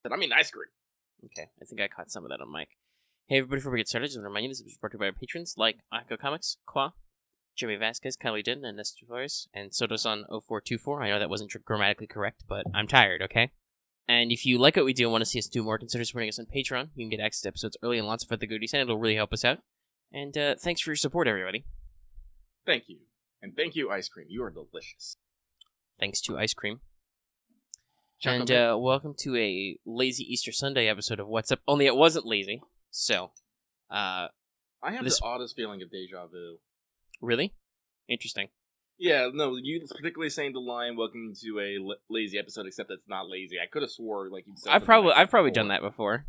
But I mean ice cream. Okay, I think I caught some of that on mic. Hey everybody, before we get started, just want to remind you this is brought to you by our patrons like Akko Comics, Qua, Jimmy Vasquez, Kylie Din, and Nestor Flores, and Sotosan0424. I know that wasn't grammatically correct, but I'm tired, okay? And if you like what we do and want to see us do more, consider supporting us on Patreon. You can get access to episodes early and lots of other goodies, and it'll really help us out. And thanks for your support, everybody. Thank you. And thank you, ice cream. You are delicious. Thanks to Ice Cream. Chocolate And welcome to a lazy Easter Sunday episode of What's Up. Only it wasn't lazy, so... I have the oddest feeling of deja vu. Really? Interesting. Yeah, no, you particularly saying the line, welcome to a lazy episode, except it's not lazy. I could have swore, like you said. I've probably done that before.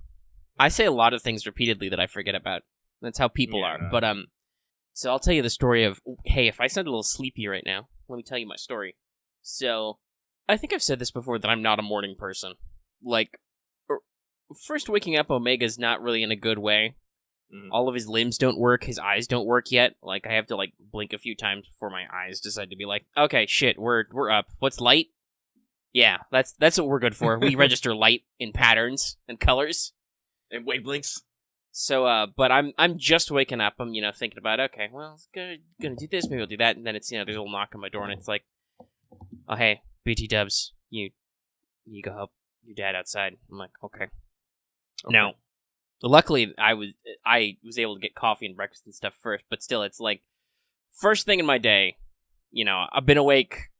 I say a lot of things repeatedly that I forget about. That's how people are. But, so I'll tell you the story of, hey, if I sound a little sleepy right now, let me tell you my story. So, I think I've said this before that I'm not a morning person. Like, first waking up, Omega's not really in a good way. Mm-hmm. All of his limbs don't work, his eyes don't work yet. Like, I have to, like, blink a few times before my eyes decide to be like, okay, shit, we're up. What's light? Yeah, that's what we're good for. We register light in patterns and colors. And wavelengths. So, but I'm just waking up. I'm, thinking about, okay, well, gonna do this, maybe I'll do that. And then it's, there's a little knock on my door, and it's like, oh, hey, BT Dubs, you go help your dad outside. I'm like, okay. Now, luckily, I was able to get coffee and breakfast and stuff first, but still, it's like, first thing in my day, I've been awake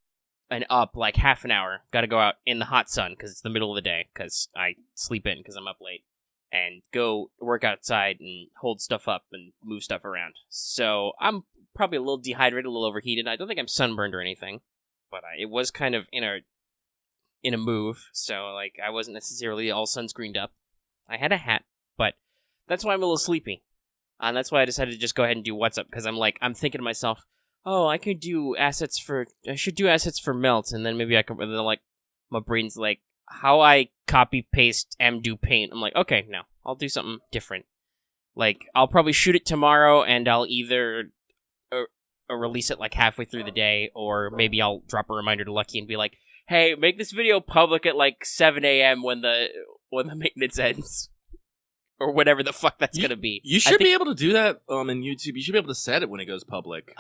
and up like half an hour, gotta go out in the hot sun, because it's the middle of the day, because I sleep in, because I'm up late, and go work outside and hold stuff up and move stuff around. So, I'm probably a little dehydrated, a little overheated. I don't think I'm sunburned or anything, but it was kind of in a move, so, like, I wasn't necessarily all sunscreened up. I had a hat, but that's why I'm a little sleepy. And that's why I decided to just go ahead and do What's Up, because I'm thinking to myself, oh, I should do assets for Melt, and then maybe I can, like, my brain's like, how I copy, paste, do paint. I'm like, okay, no, I'll do something different. Like, I'll probably shoot it tomorrow, and I'll either release it, like, halfway through the day, or maybe I'll drop a reminder to Lucky and be like, hey, make this video public at, like, 7 a.m. when the maintenance ends. Or whatever the fuck that's gonna be. You should be able to do that in YouTube. You should be able to set it when it goes public.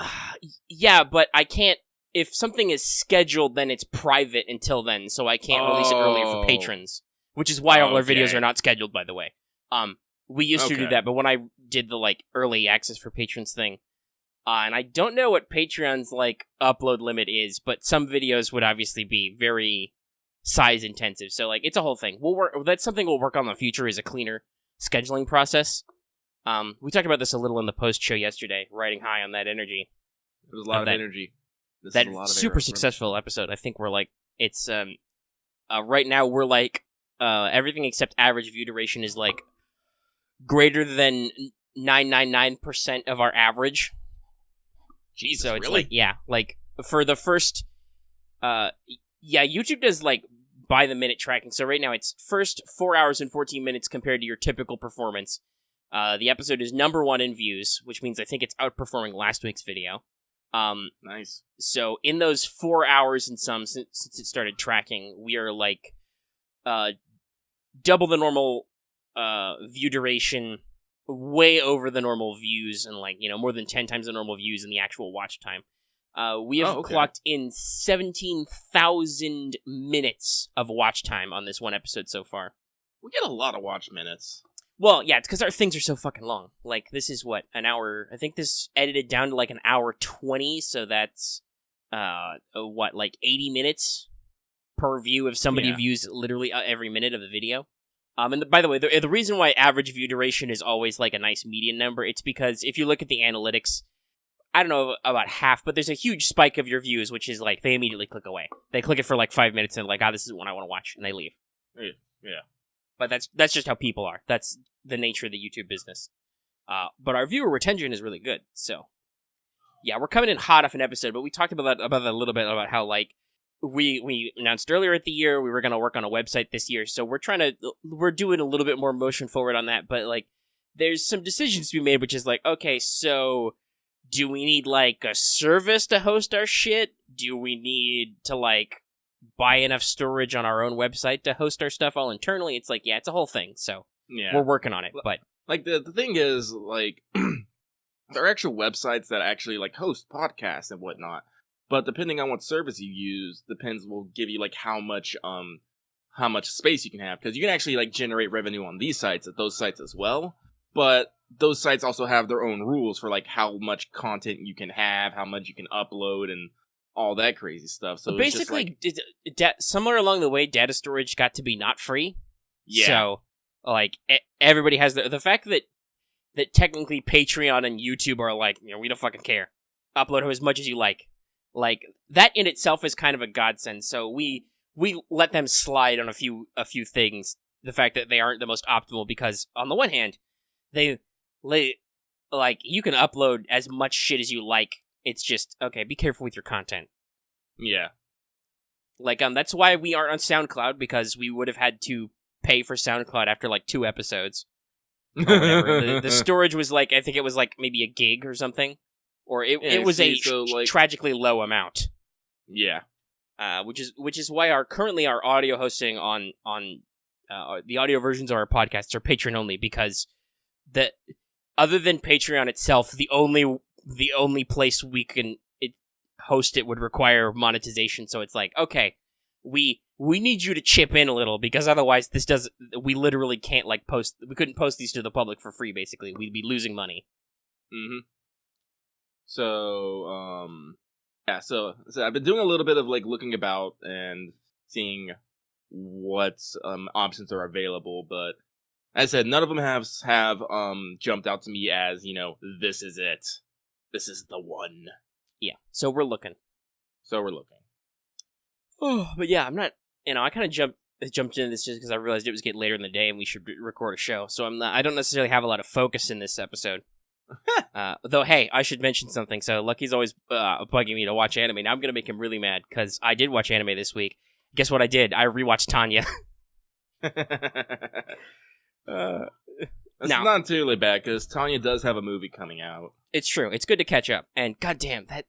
Yeah, but I can't. If something is scheduled, then it's private until then, so I can't release it earlier for patrons. Which is why all our videos are not scheduled, by the way. We used to do that, but when I did the, like, early access for patrons thing, and I don't know what Patreon's, like, upload limit is, but some videos would obviously be very size intensive. So, like, it's a whole thing. That's something we'll work on in the future, is a cleaner scheduling process. We talked about this a little in the post show yesterday, riding high on that energy. There was a lot of energy. That super successful episode. I think we're like, it's right now we're like everything except average view duration is like greater than 999% of our average. Jesus, so it's really? Like, yeah, like for the first YouTube does like by the minute tracking. So right now it's first 4 hours and 14 minutes compared to your typical performance. The episode is number 1 in views, which means I think it's outperforming last week's video. Nice. So in those 4 hours and some since it started tracking, we are like double the normal view duration, way over the normal views, and like more than 10 times the normal views in the actual watch time. We have clocked in 17,000 minutes of watch time on this one episode so far. We get a lot of watch minutes. Well, yeah, it's because our things are so fucking long. Like, this is, what, an hour... I think this edited down to, like, an hour 20, so that's, like 80 minutes per view if somebody views literally every minute of the video. And by the way, the reason why average view duration is always, like, a nice median number, it's because if you look at the analytics, I don't know about half, but there's a huge spike of your views, which is, like, they immediately click away. They click it for, like, 5 minutes and, like, this is what I want to watch, and they leave. Yeah. But that's just how people are. That's the nature of the YouTube business. But our viewer retention is really good. So, yeah, we're coming in hot off an episode, but we talked about that a little bit, about how, like, we announced earlier at the year we were going to work on a website this year. So we're doing a little bit more motion forward on that. But, like, there's some decisions to be made, which is like, okay, so do we need, like, a service to host our shit? Do we need to, like, buy enough storage on our own website to host our stuff all internally. It's like, yeah, it's a whole thing. So Yeah. we're working on it. But like the thing is, like, there are actual websites that actually like host podcasts and whatnot. But depending on what service you use, will give you like how much space you can have, because you can actually like generate revenue on these sites at those sites as well. But those sites also have their own rules for like how much content you can have, how much you can upload, and all that crazy stuff. So basically, somewhere along the way, data storage got to be not free. Yeah. So like everybody has the fact that technically Patreon and YouTube are like, we don't fucking care. Upload as much as you like. Like that in itself is kind of a godsend. So we let them slide on a few things. The fact that they aren't the most optimal, because on the one hand, they like you can upload as much shit as you like. It's just okay. Be careful with your content. Yeah. Like that's why we aren't on SoundCloud, because we would have had to pay for SoundCloud after like 2 episodes. Or whatever. the storage was like, I think it was like maybe a gig or something. Or it was tragically low amount. Yeah. Which is why currently our audio hosting on the audio versions of our podcasts are Patreon only, because other than Patreon itself, the only place we can host it would require monetization. So it's like, okay, we need you to chip in a little, because otherwise we literally can't we couldn't post these to the public for free. Basically, we'd be losing money. Mm-hmm. So, yeah, so I've been doing a little bit of like looking about and seeing what options are available, but as I said, none of them have jumped out to me as, this is it. This is the one. Yeah, so we're looking. Oh, but yeah, I'm not, I kind of jumped into this just because I realized it was getting later in the day and we should record a show, so I don't necessarily have a lot of focus in this episode. Though, hey, I should mention something. So Lucky's always bugging me to watch anime. Now I'm going to make him really mad, because I did watch anime this week. Guess what I did? I rewatched Tanya. That's not totally bad, because Tanya does have a movie coming out. It's true. It's good to catch up. And goddamn, that...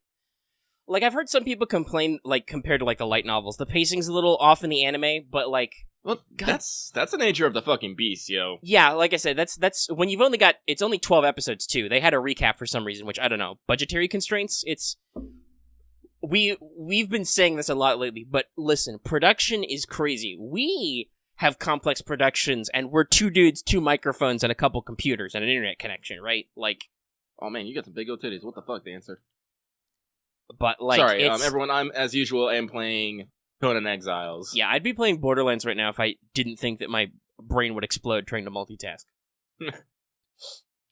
Like, I've heard some people complain, like, compared to, like, the light novels, the pacing's a little off in the anime, but, like... Well, that's the nature of the fucking beast, yo. Yeah, like I said, that's when you've only got... It's only 12 episodes, too. They had a recap for some reason, which, I don't know, budgetary constraints? We've been saying this a lot lately, but listen, production is crazy. We have complex productions, and we're 2 dudes, 2 microphones, and a couple computers, and an internet connection, right? Like... Oh, man, you got some big old titties. What the fuck, Dancer? But, like, sorry, everyone, as usual, am playing Conan Exiles. Yeah, I'd be playing Borderlands right now if I didn't think that my brain would explode trying to multitask.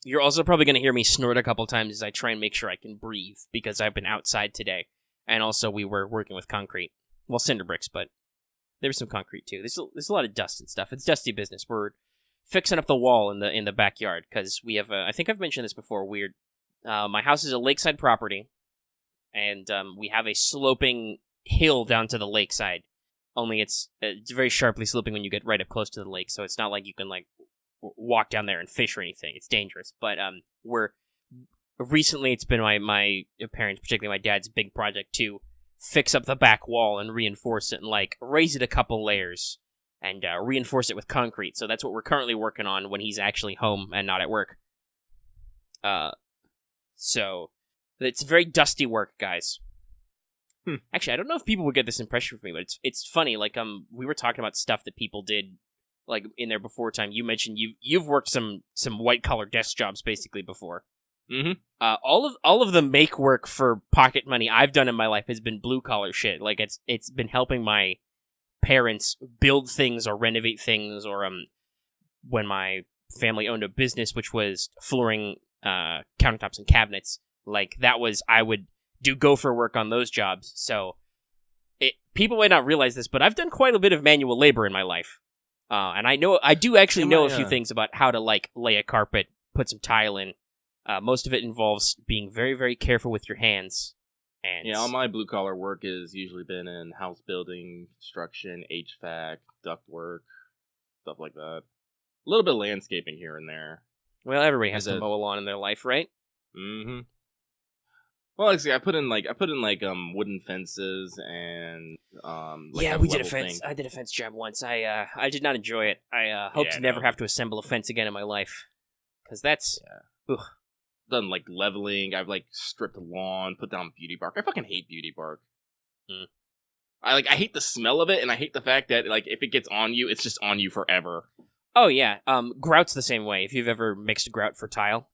You're also probably going to hear me snort a couple times as I try and make sure I can breathe, because I've been outside today. And also, we were working with concrete. Well, cinder bricks, but there was some concrete, too. There's a lot of dust and stuff. It's dusty business. We're fixing up the wall in the backyard, because we have I think I've mentioned this before, my house is a lakeside property, and we have a sloping hill down to the lakeside. Only it's very sharply sloping when you get right up close to the lake, so it's not like you can like walk down there and fish or anything. It's dangerous. But recently it's been my parents, particularly my dad's big project to fix up the back wall and reinforce it and like raise it a couple layers and reinforce it with concrete. So that's what we're currently working on when he's actually home and not at work. So it's very dusty work, guys. Actually, I don't know if people would get this impression from me, but it's funny. Like we were talking about stuff that people did like in their before time. You mentioned you've worked some white collar desk jobs basically before. Mm-hmm. All of the make work for pocket money I've done in my life has been blue collar shit. Like it's been helping my parents build things or renovate things, or when my family owned a business which was flooring countertops and cabinets. Like that was I would do gopher work on those jobs. So people might not realize this, but I've done quite a bit of manual labor in my life. And I do actually know a few things about how to like lay a carpet, put some tile in. Most of it involves being very, very careful with your hands. And yeah, all my blue collar work has usually been in house building, construction, HVAC, duct work, stuff like that. A little bit of landscaping here and there. Well, everybody has to mow a lawn in their life, right? Mm-hmm. Well, actually, I put in wooden fences and Yeah, a we did a level fence. thing. I did a fence job once. I did not enjoy it. I hope Yeah, to never no. have to assemble a fence again in my life, because that's ugh. Done like leveling. I've like stripped lawn, put down beauty bark. I fucking hate beauty bark. Mm. I hate the smell of it, and I hate the fact that like if it gets on you, it's just on you forever. Oh yeah, grout's the same way. If you've ever mixed grout for tile,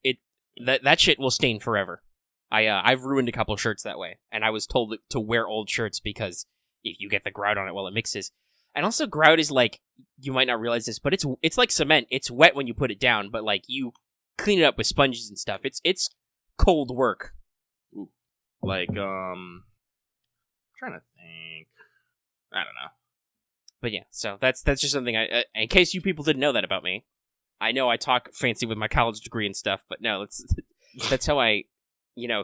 that shit will stain forever. I've ruined a couple shirts that way, and I was told to wear old shirts because if you get the grout on it while it mixes, and also grout is like, you might not realize this, but it's like cement. It's wet when you put it down, but like you clean it up with sponges and stuff. It's cold work. Ooh. Like I'm trying to think. I don't know. But yeah, so that's just something in case you people didn't know that about me. I know I talk fancy with my college degree and stuff, but no, that's how I,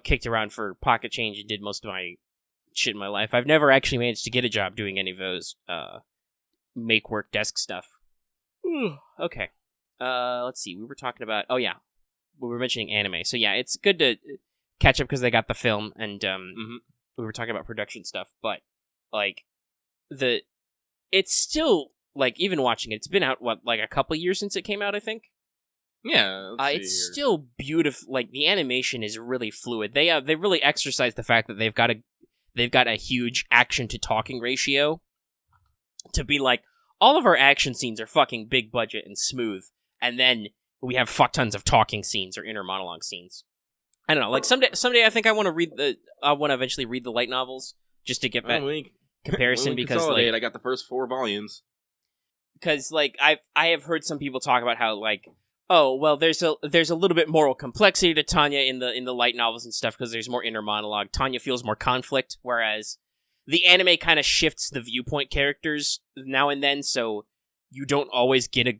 kicked around for pocket change and did most of my shit in my life. I've never actually managed to get a job doing any of those make work desk stuff. Okay. Let's see. We were talking about we were mentioning anime. So yeah, it's good to catch up because they got the film and we were talking about production stuff, but like it's still like, even watching it, it's been out like a couple years since it came out, I think. Yeah, it's still beautiful. Like the animation is really fluid. They really exercise the fact that they've got a huge action to talking ratio to be like, all of our action scenes are fucking big budget and smooth, and then we have fuck tons of talking scenes or inner monologue scenes. I don't know. Like someday I think I want to eventually read the light novels just to get that comparison because like I got the first 4 volumes. Because like I have heard some people talk about how like, oh well, there's a little bit moral complexity to Tanya in the light novels and stuff because there's more inner monologue. Tanya feels more conflict, whereas the anime kind of shifts the viewpoint characters now and then, so you don't always get a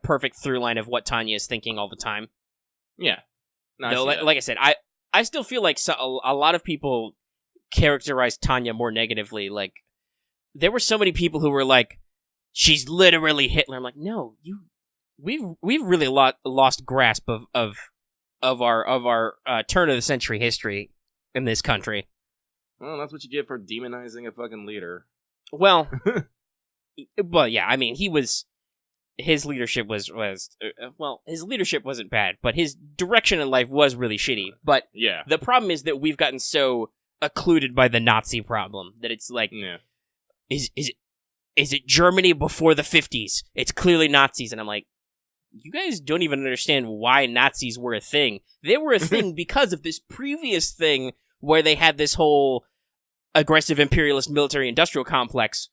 perfect through line of what Tanya is thinking all the time. Yeah. No, though, like I said, I still feel like a lot of people characterize Tanya more negatively. Like there were so many people who were like, she's literally Hitler. I'm like, no, we've really lost grasp of our turn of the century history in this country. Well, that's what you get for demonizing a fucking leader. Well, yeah, I mean, his leadership was his leadership wasn't bad, but his direction in life was really shitty. But yeah, the problem is that we've gotten so occluded by the Nazi problem that it's like, is it Germany before the 50s? It's clearly Nazis, and I'm like, you guys don't even understand why Nazis were a thing. They were a thing because of this previous thing where they had this whole aggressive imperialist military-industrial complex,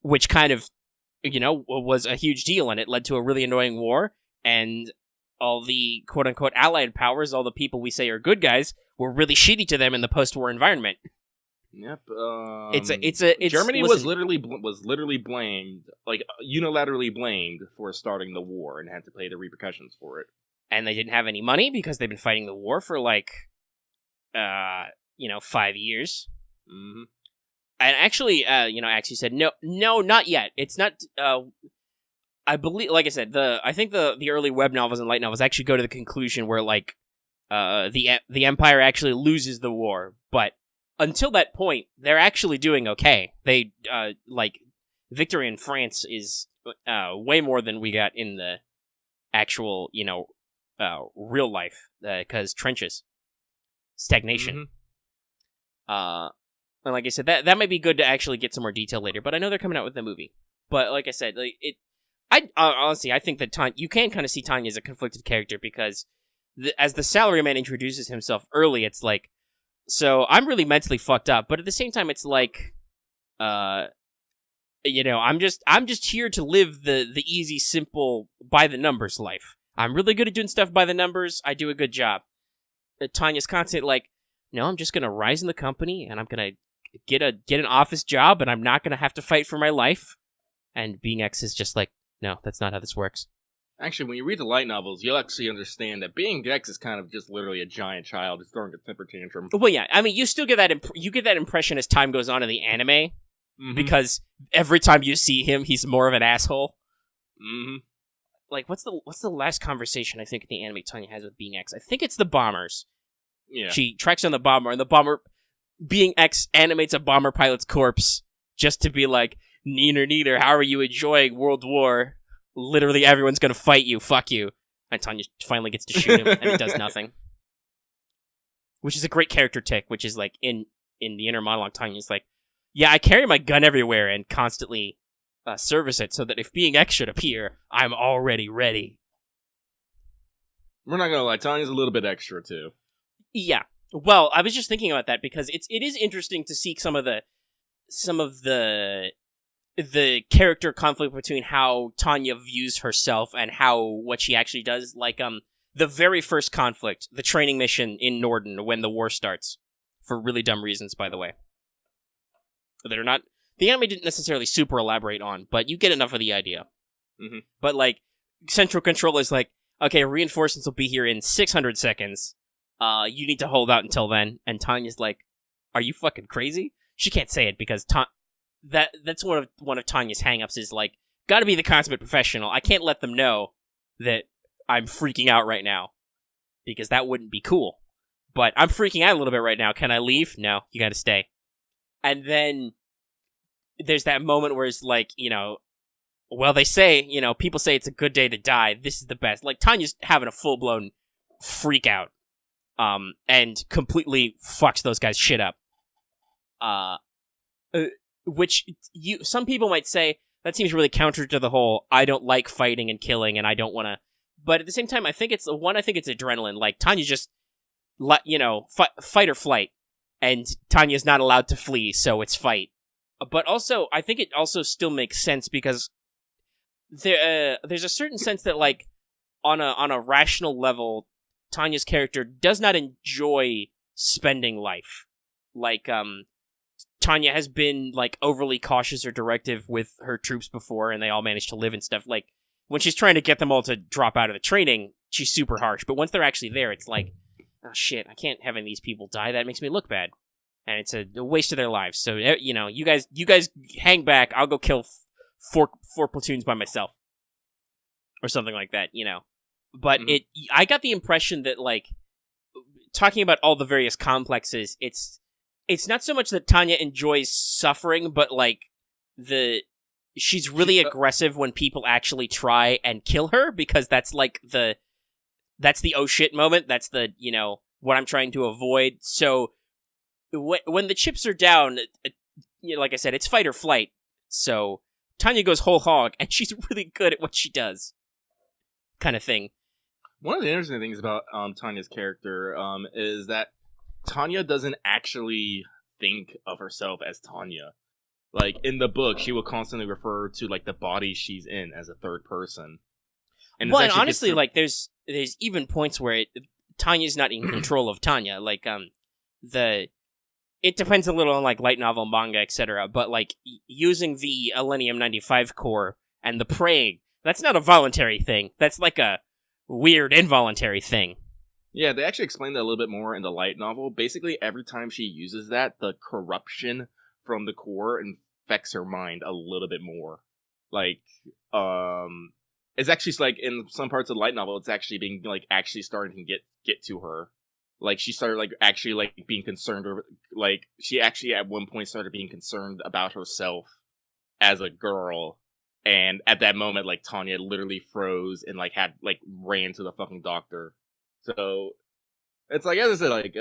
which kind of, was a huge deal, and it led to a really annoying war, and all the quote-unquote allied powers, all the people we say are good guys, were really shitty to them in the post-war environment. Yep. Germany was literally blamed, like unilaterally blamed for starting the war and had to pay the repercussions for it. And they didn't have any money because they've been fighting the war for 5 years. Mm-hmm. And actually, Axie said no, not yet. It's not. I believe, like I said, I think the early web novels and light novels actually go to the conclusion where the Empire actually loses the war, but until that point, they're actually doing okay. They victory in France is way more than we got in the actual real life because trenches, stagnation. Mm-hmm. And like I said, that might be good to actually get some more detail later. But I know they're coming out with a movie. But like I said, honestly, I think that you can kind of see Tanya as a conflicted character because as the salaryman introduces himself early, it's like, so I'm really mentally fucked up. But at the same time, it's like, I'm just here to live the easy, simple, by the numbers life. I'm really good at doing stuff by the numbers. I do a good job. Tanya's constant like, no, I'm just gonna rise in the company and I'm gonna get an office job and I'm not gonna have to fight for my life. And Being X is just like, no, that's not how this works. Actually, when you read the light novels, you'll actually understand that Being X is kind of just literally a giant child who's throwing a temper tantrum. Well, yeah, I mean, you still get that you get that impression as time goes on in the anime, mm-hmm. because every time you see him, he's more of an asshole. Mm-hmm. Like, what's the last conversation I think in the anime Tanya has with Being X? I think it's the bombers. Yeah. She tracks down the bomber, and the bomber, being X, animates a bomber pilot's corpse just to be like, "Neener, neener, how are you enjoying World War? Literally everyone's gonna fight you, fuck you." And Tanya finally gets to shoot him, and he does nothing. Which is a great character tick, which is like, in the inner monologue, Tanya's like, "Yeah, I carry my gun everywhere and constantly service it so that if Being X should appear, I'm already ready." We're not gonna lie, Tanya's a little bit extra, too. Yeah. Well, I was just thinking about that because it is interesting to see some of the character conflict between how Tanya views herself and what she actually does. Like, the very first conflict, the training mission in Norden when the war starts, for really dumb reasons, by the way. That are not, the anime didn't necessarily super elaborate on, but you get enough of the idea. Mm-hmm. But, like, Central Control is like, okay, reinforcements will be here in 600 seconds. You need to hold out until then. And Tanya's like, "Are you fucking crazy?" She can't say it because that's one of Tanya's hangups is like, gotta be the consummate professional. I can't let them know that I'm freaking out right now because that wouldn't be cool. But I'm freaking out a little bit right now. Can I leave? No, you gotta stay. And then there's that moment where it's like, well, they say, people say it's a good day to die. This is the best. Like, Tanya's having a full-blown freak out. And completely fucks those guys' shit up. Which some people might say, that seems really counter to the whole, I don't like fighting and killing, and I don't want to... But at the same time, I think it's adrenaline. Like, Tanya's just, fight or flight. And Tanya's not allowed to flee, so it's fight. But also, I think it also still makes sense because there's a certain sense that, like, on a rational level, Tanya's character does not enjoy spending life. Like, Tanya has been, like, overly cautious or directive with her troops before, and they all managed to live and stuff. Like, when she's trying to get them all to drop out of the training, she's super harsh. But once they're actually there, it's like, oh shit, I can't have any of these people die. That makes me look bad. And it's a waste of their lives. So, you guys hang back. I'll go kill four platoons by myself. Or something like that, But I got the impression that, like, talking about all the various complexes, it's not so much that Tanya enjoys suffering, but, like, she's really aggressive when people actually try and kill her, because that's, like, that's the oh shit moment, that's the, what I'm trying to avoid. So, when the chips are down, like I said, it's fight or flight. So, Tanya goes whole hog, and she's really good at what she does. Kind of thing. One of the interesting things about Tanya's character is that Tanya doesn't actually think of herself as Tanya. Like, in the book, she will constantly refer to, like, the body she's in as a third person. And honestly, like, there's even points where Tanya's not in control of Tanya. Like, it depends a little on, like, light novel, manga, etc. But, like, using the Elenium 95 core and the praying, that's not a voluntary thing. That's, like, a weird, involuntary thing. Yeah, they actually explain that a little bit more in the light novel. Basically, every time she uses that, the corruption from the core infects her mind a little bit more. Like, it's actually, like, in some parts of the light novel, it's actually being, like, actually starting to get to her. Like, she started, like, actually, like, being concerned over, like, she actually at one point started being concerned about herself as a girl. And at that moment, like, Tanya literally froze and, like, ran to the fucking doctor. So, it's like, as I said, like,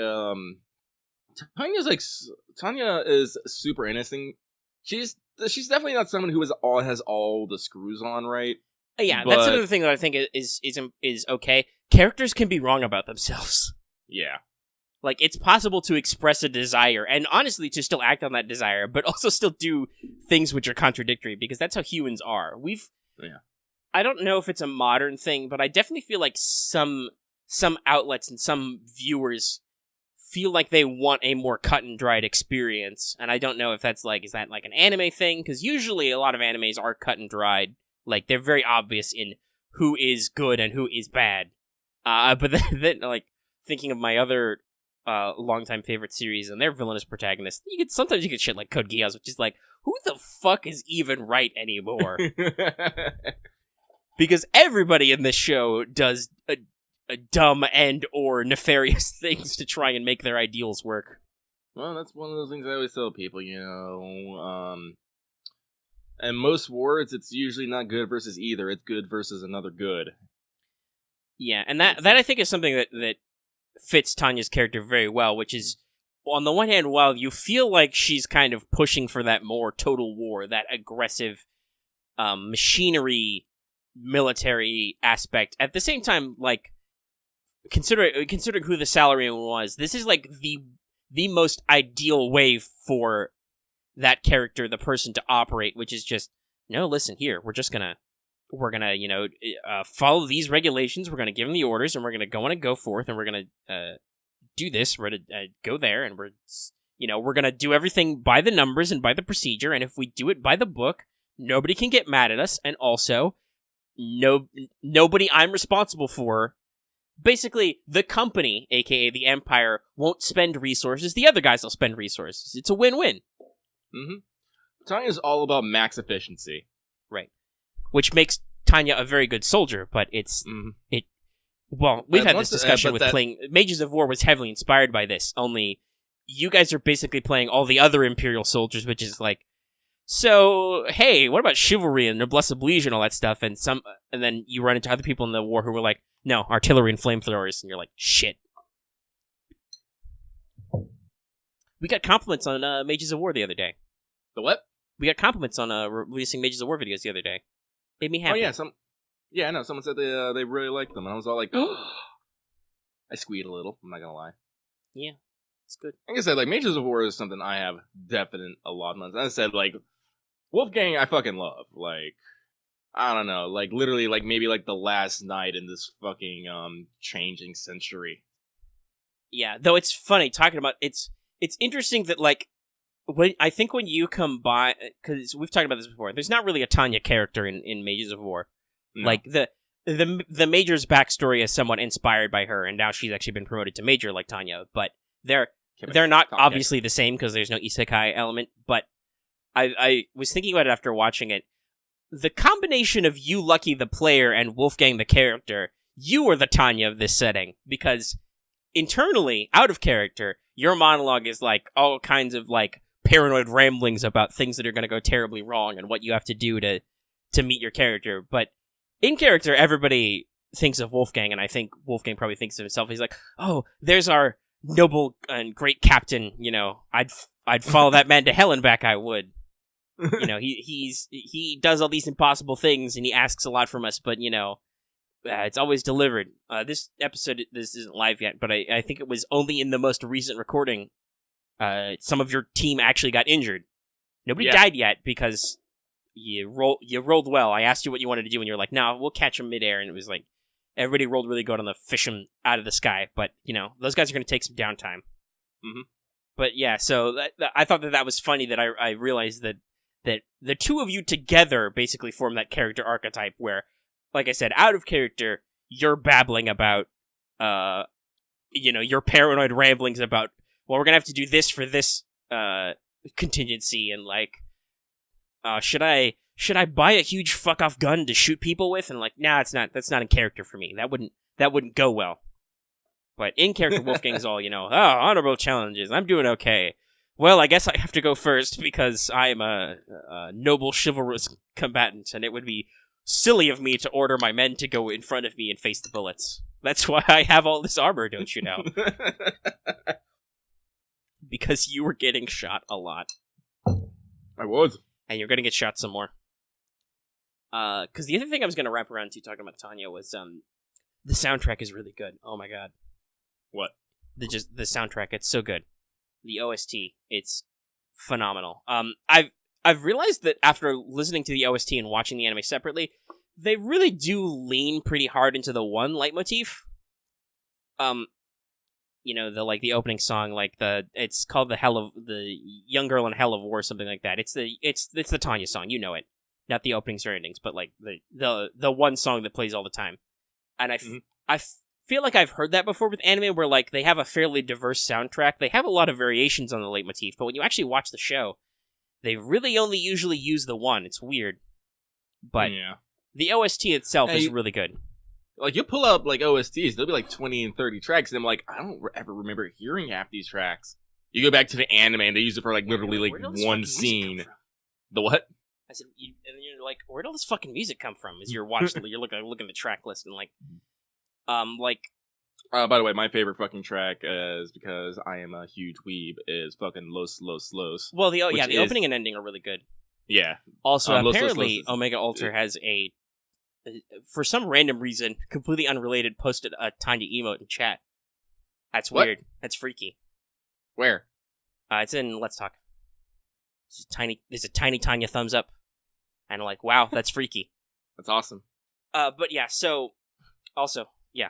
Tanya is super innocent. She's definitely not someone who has all the screws on, right? Yeah, that's another thing that I think is okay. Characters can be wrong about themselves. Yeah. Like, it's possible to express a desire, and honestly to still act on that desire, but also still do things which are contradictory, because that's how humans are. I don't know if it's a modern thing, but I definitely feel like some outlets and some viewers feel like they want a more cut and dried experience, and I don't know if that's like, is that like an anime thing? Because usually a lot of animes are cut and dried. Like, they're very obvious in who is good and who is bad. But then like, thinking of my other longtime favorite series and their villainous protagonist, sometimes you get shit like Code Geass, which is like, who the fuck is even right anymore? Because everybody in this show does dumb and or nefarious things to try and make their ideals work. Well, that's one of those things I always tell people, in most wars, it's usually not good versus either. It's good versus another good. Yeah, and that I think is something that fits Tanya's character very well, which is, on the one hand, while you feel like she's kind of pushing for that more total war, that aggressive machinery military aspect, at the same time, like, considering who the Salarian was, this is like the most ideal way for that character, the person, to operate, which is just, no, listen, here, we're gonna follow these regulations, we're gonna give them the orders, and we're gonna go on and go forth, and we're gonna do this, we're gonna go there, and we're gonna do everything by the numbers and by the procedure, and if we do it by the book, nobody can get mad at us, and also, nobody I'm responsible for. Basically, the company, aka the Empire, won't spend resources. The other guys will spend resources. It's a win-win. Mm-hmm. Tanya's all about max efficiency. Right. Which makes Tanya a very good soldier, but we've had this discussion with playing... Mages of War was heavily inspired by this, only you guys are basically playing all the other Imperial soldiers, which is like, so, hey, what about chivalry and Noblesse Oblige and all that stuff? And then you run into other people in the war who were like, no, artillery and flamethrowers, and you're like, shit. We got compliments on Mages of War the other day. The what? We got compliments on releasing Mages of War videos the other day. Made me happy. Oh yeah, I know. Someone said they really liked them, and I was all like, I squeaked a little. I'm not gonna lie. Yeah, it's good. Like I said, like Mages of War is something I have definite allotments. I said, like, Wolfgang, I fucking love. Like, I don't know, like literally, like maybe like the last night in this fucking changing century. Yeah, though it's funny talking about it's interesting that like when you combine, because we've talked about this before, there's not really a Tanya character in Mages of War. No. Like the Major's backstory is somewhat inspired by her, and now she's actually been promoted to Major like Tanya, but they're not obviously the same because there's no isekai element. But I was thinking about it after watching it. The combination of you, Lucky the player, and Wolfgang the character, you are the Tanya of this setting, because internally, out of character, your monologue is like all kinds of like paranoid ramblings about things that are going to go terribly wrong and what you have to do to meet your character. But in character, everybody thinks of Wolfgang, and I think Wolfgang probably thinks of himself. He's like, oh, there's our noble and great captain. I'd follow that man to hell and back. I would. He does all these impossible things, and he asks a lot from us, but it's always delivered. This episode, this isn't live yet, but I think it was only in the most recent recording. Some of your team actually got injured. Nobody died yet because you rolled well. I asked you what you wanted to do, and you're like, "No, we'll catch them midair." And it was like everybody rolled really good on the fish them out of the sky. But those guys are going to take some downtime. Mm-hmm. But yeah, so I thought that was funny that I realized that the two of you together basically form that character archetype where, like I said, out of character, you're babbling about, your paranoid ramblings about, well, we're going to have to do this for this contingency, and like, should I buy a huge fuck-off gun to shoot people with? And like, nah, that's not in character for me. That wouldn't go well. But in character, Wolfgang's all, honorable challenges. I'm doing okay. Well, I guess I have to go first because I am a noble, chivalrous combatant, and it would be silly of me to order my men to go in front of me and face the bullets. That's why I have all this armor, don't you know? Because you were getting shot a lot. I was. And you're going to get shot some more. Because the other thing I was going to wrap around to talking about Tanya was the soundtrack is really good. Oh my god. What? The soundtrack, it's so good. The OST, it's phenomenal. I've realized that after listening to the OST and watching the anime separately, they really do lean pretty hard into the one leitmotif. The opening song, it's called the Young Girl in Hell of War, something like that. It's the Tanya song, you know it. Not the openings or endings, but like the one song that plays all the time. And I feel like I've heard that before with anime where like they have a fairly diverse soundtrack. They have a lot of variations on the leitmotif, but when you actually watch the show, they really only usually use the one. It's weird. But the OST itself is really good. Like, you'll pull up, like, OSTs, there'll be, like, 20 and 30 tracks, and I'm like, I don't ever remember hearing half these tracks. You go back to the anime, and they use it for, like, literally, like, one scene. The what? I said, and you're like, where'd all this fucking music come from? As you're you're looking at the track list, and, by the way, my favorite fucking track is, because I am a huge weeb, is fucking Los Los Los. Well, the opening and ending are really good. Yeah. Also, apparently, Los Omega Alter has for some random reason, completely unrelated, posted a Tanya emote in chat. That's weird. That's freaky. Where? It's in Let's Talk. There's a tiny Tanya thumbs up. And I'm like, wow, that's freaky. That's awesome. But yeah, so, also, yeah,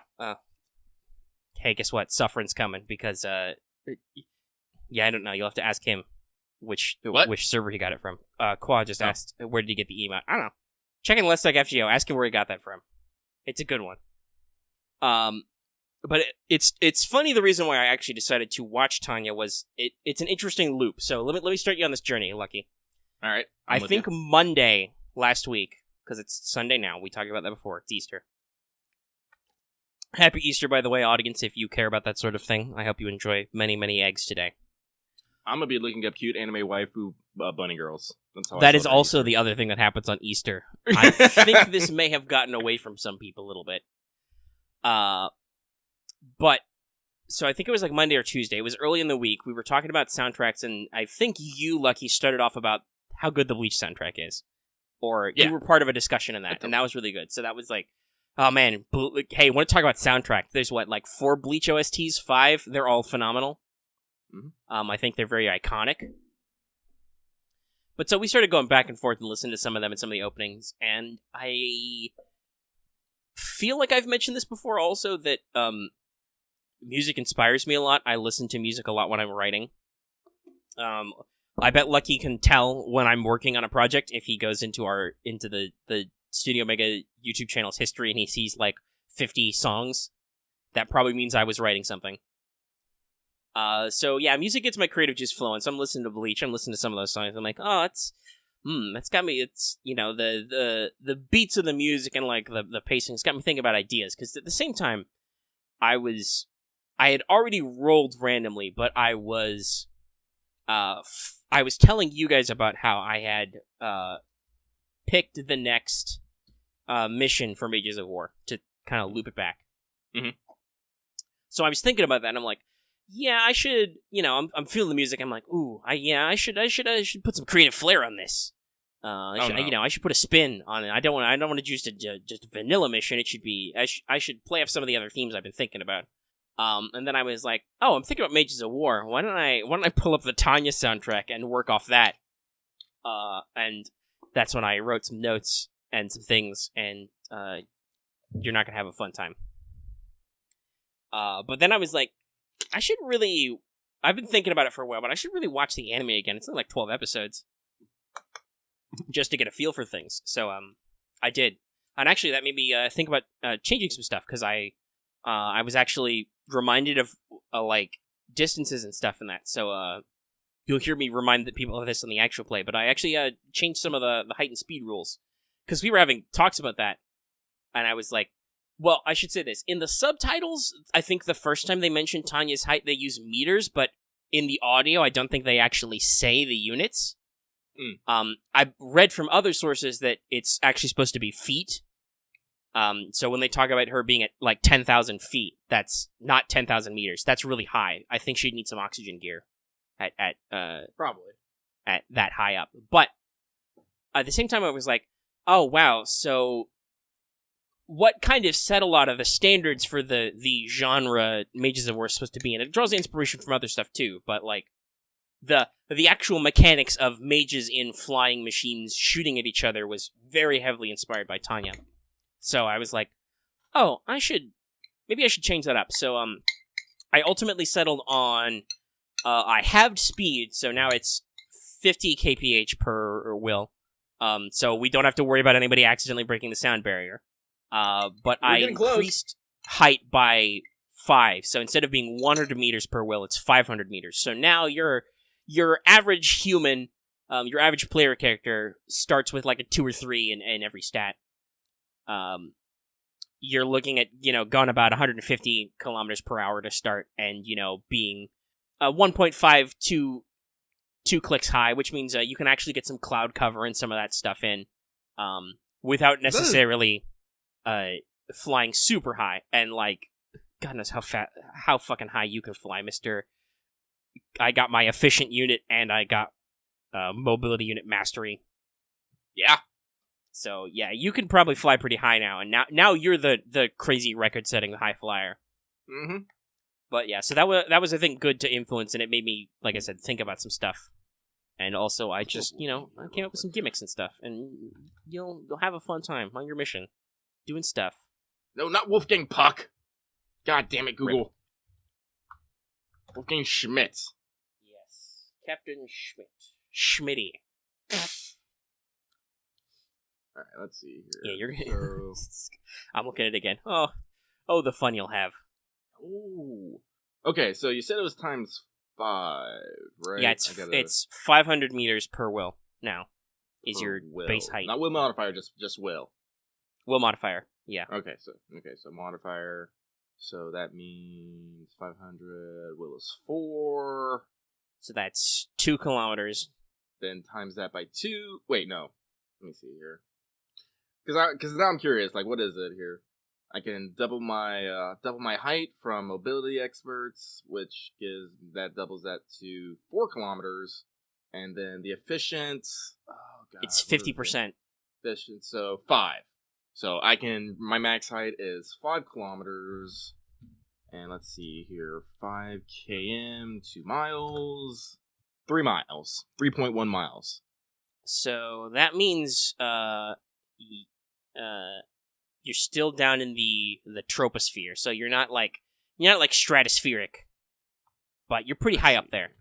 hey, guess what? Suffering's coming, because, yeah, I don't know, you'll have to ask him which server he got it from. Quad just asked, where did he get the email? I don't know. Check in Let's Talk FGO, ask him where he got that from. It's a good one. But it's funny, the reason why I actually decided to watch Tanya was, it's an interesting loop. So let me start you on this journey, Lucky. All right. I think Monday last week, because it's Sunday now, we talked about that before, it's Easter. Happy Easter, by the way, audience, if you care about that sort of thing. I hope you enjoy many, many eggs today. I'm going to be looking up cute anime waifu bunny girls. That is also Easter. The other thing that happens on Easter. I think this may have gotten away from some people a little bit. But, so I think it was like Monday or Tuesday. It was early in the week. We were talking about soundtracks, and I think you, Lucky, started off about how good the Bleach soundtrack is. Or you were part of a discussion in that, and that was really good. So that was like, oh man, hey, want to talk about soundtrack? There's 4 Bleach OSTs? 5? They're all phenomenal. Mm-hmm. I think they're very iconic. But so we started going back and forth and listening to some of them and some of the openings, and I feel like I've mentioned this before also, that music inspires me a lot. I listen to music a lot when I'm writing. I bet Lucky can tell when I'm working on a project if he goes into the StudiOmega YouTube channel's history and he sees 50 songs. That probably means I was writing something. So yeah, music gets my creative juice flowing. So I'm listening to Bleach. I'm listening to some of those songs. I'm like, oh, that's got me. It's, the beats of the music and the pacing's got me thinking about ideas. Because at the same time, I had already rolled randomly, but I was telling you guys about how I had picked the next mission for Mages of War to kind of loop it back. Mm-hmm. So I was thinking about that, and I'm like, yeah, I should, I'm feeling the music. I'm like, ooh, I should put some creative flair on this. I should put a spin on it. I don't want to just a vanilla mission. It should be, I should play off some of the other themes I've been thinking about. And then I was like, oh, I'm thinking about Mages of War. Why don't I pull up the Tanya soundtrack and work off that? And that's when I wrote some notes and some things, and you're not gonna have a fun time. But then I was like, I've been thinking about it for a while, but I should really watch the anime again. It's only like 12 episodes. Just to get a feel for things. So, I did. And actually, that made me think about changing some stuff, because I was actually reminded of, distances and stuff in that. So, you'll hear me remind the people of this on the actual play, but I actually changed some of the height and speed rules. Because we were having talks about that, and I was like, well, I should say this. In the subtitles, I think the first time they mentioned Tanya's height, they use meters, but in the audio, I don't think they actually say the units. I read from other sources that it's actually supposed to be feet. So when they talk about her being at 10,000 feet, that's not 10,000 meters. That's really high. I think she'd need some oxygen gear at probably at that high up. But at the same time, I was like, oh wow, so what kind of set a lot of the standards for the genre Mages of War is supposed to be, and it draws inspiration from other stuff too, but the actual mechanics of mages in flying machines shooting at each other was very heavily inspired by Tanya. So I was like, oh, maybe I should change that up. So I ultimately settled on I halved speed, so now it's 50 kph per will. So we don't have to worry about anybody accidentally breaking the sound barrier. But I increased height by 5. So instead of being 100 meters per will, it's 500 meters. So now your average human, your average player character starts with a 2 or 3 in every stat. you're looking at, going about 150 kilometers per hour to start, and, being 1.5 to 2 clicks high, which means you can actually get some cloud cover and some of that stuff in without necessarily flying super high. And, like, God knows how fucking high you can fly, mister. I got my efficient unit, and I got mobility unit mastery. Yeah. So, yeah, you can probably fly pretty high now, and now you're the crazy record-setting high flyer. Mm-hmm. But, yeah, so that was, I think, good to influence, and it made me, like I said, think about some stuff. And also, I just, I came up with some gimmicks and stuff, and you'll have a fun time on your mission, doing stuff. No, not Wolfgang Puck. God damn it, Google. Rip. Wolfgang Schmidt. Yes, Captain Schmitty. Alright, let's see here. Yeah, you're... I'm looking at it again. Oh, the fun you'll have. Ooh. Okay, so you said it was times 5, right? Yeah, it's 500 meters per will now. Is your will. Base height. Not will modifier, just will. Will modifier, yeah. Okay, so modifier. So that means 500. Will is 4. So that's 2 kilometers. Then times that by 2. Wait, no. Let me see here. Because now I'm curious. Like, what is it here? I can double my height from mobility experts, which doubles that to 4 kilometers, and then the efficient. Oh god, it's 50%. Efficient, so 5. So my max height is 5 kilometers, and let's see here, 5 km, 2 miles, 3 miles, 3.1 miles. So that means you're still down in the troposphere, so you're not like stratospheric, but you're pretty high up there.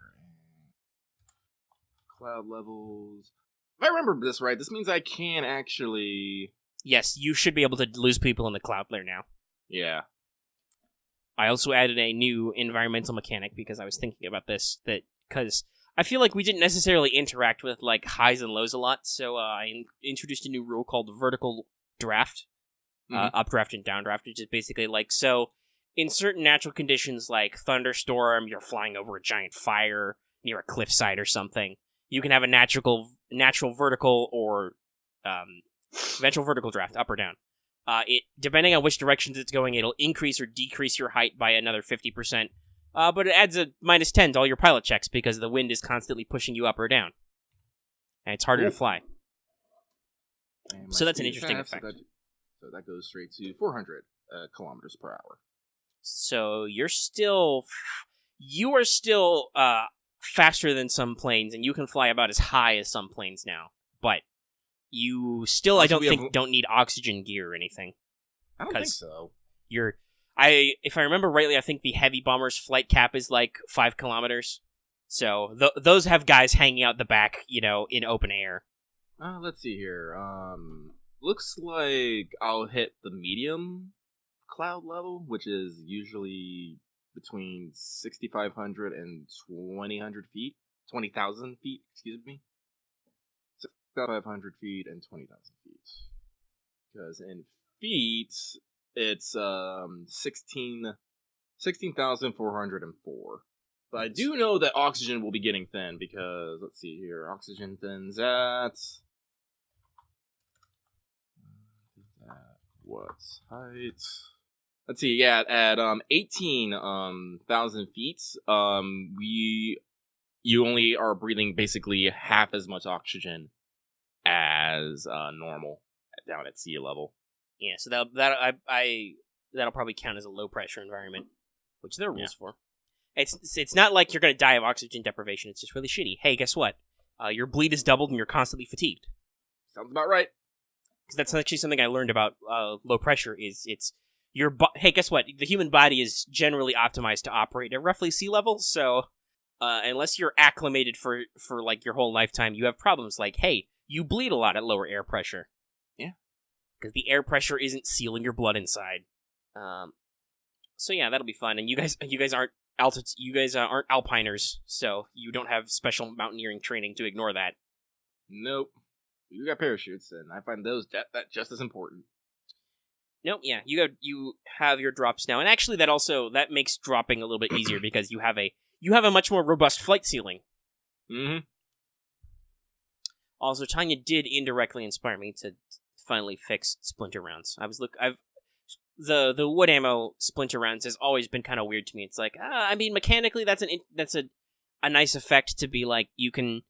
Cloud levels. If I remember this right, this means I can actually. Yes, you should be able to lose people in the cloud layer now. Yeah. I also added a new environmental mechanic because I was thinking about this, because I feel like we didn't necessarily interact with like highs and lows a lot, so I introduced a new rule called vertical draft, updraft and downdraft, which is basically like, so in certain natural conditions like thunderstorm, you're flying over a giant fire near a cliffside or something, you can have a natural vertical or eventual vertical draft, up or down. It depending on which directions it's going, it'll increase or decrease your height by another 50%. But it adds a -10 to all your pilot checks because the wind is constantly pushing you up or down, and it's harder to fly. So that's an interesting effect. So that goes straight to 400 kilometers per hour. So you are still faster than some planes, and you can fly about as high as some planes now, but you still, I don't think, don't need oxygen gear or anything. I don't think so. If I remember rightly, I think the heavy bomber's flight cap is like 5 kilometers. So those have guys hanging out the back, in open air. Let's see here. Looks like I'll hit the medium cloud level, which is usually between 6,500 and 2,000 feet. 20,000 feet, excuse me. 6,500 feet and 20,000 feet. Because in feet, it's 16,404. But I do know that oxygen will be getting thin because, let's see here, oxygen thins at what height? Let's see, yeah, at 18,000 feet, you only are breathing basically half as much oxygen as normal down at sea level. Yeah, so that'll probably count as a low pressure environment, which there are rules for. It's not like you're going to die of oxygen deprivation. It's just really shitty. Hey, guess what? Your bleed is doubled and you're constantly fatigued. Sounds about right. Because that's actually something I learned about low pressure. Hey, guess what? The human body is generally optimized to operate at roughly sea level. So unless you're acclimated for like your whole lifetime, you have problems like, hey, you bleed a lot at lower air pressure. Yeah. Because the air pressure isn't sealing your blood inside. So yeah, that'll be fun. And you guys aren't aren't alpiners, so you don't have special mountaineering training to ignore that. Nope. You got parachutes, and I find those that just as important. Nope. Yeah, you have your drops now, and actually that makes dropping a little bit easier because you have a much more robust flight ceiling. Mm-hmm. Also, Tanya did indirectly inspire me to finally fix splinter rounds. The wood ammo splinter rounds has always been kind of weird to me. It's like, I mean, mechanically that's a nice effect to be like you can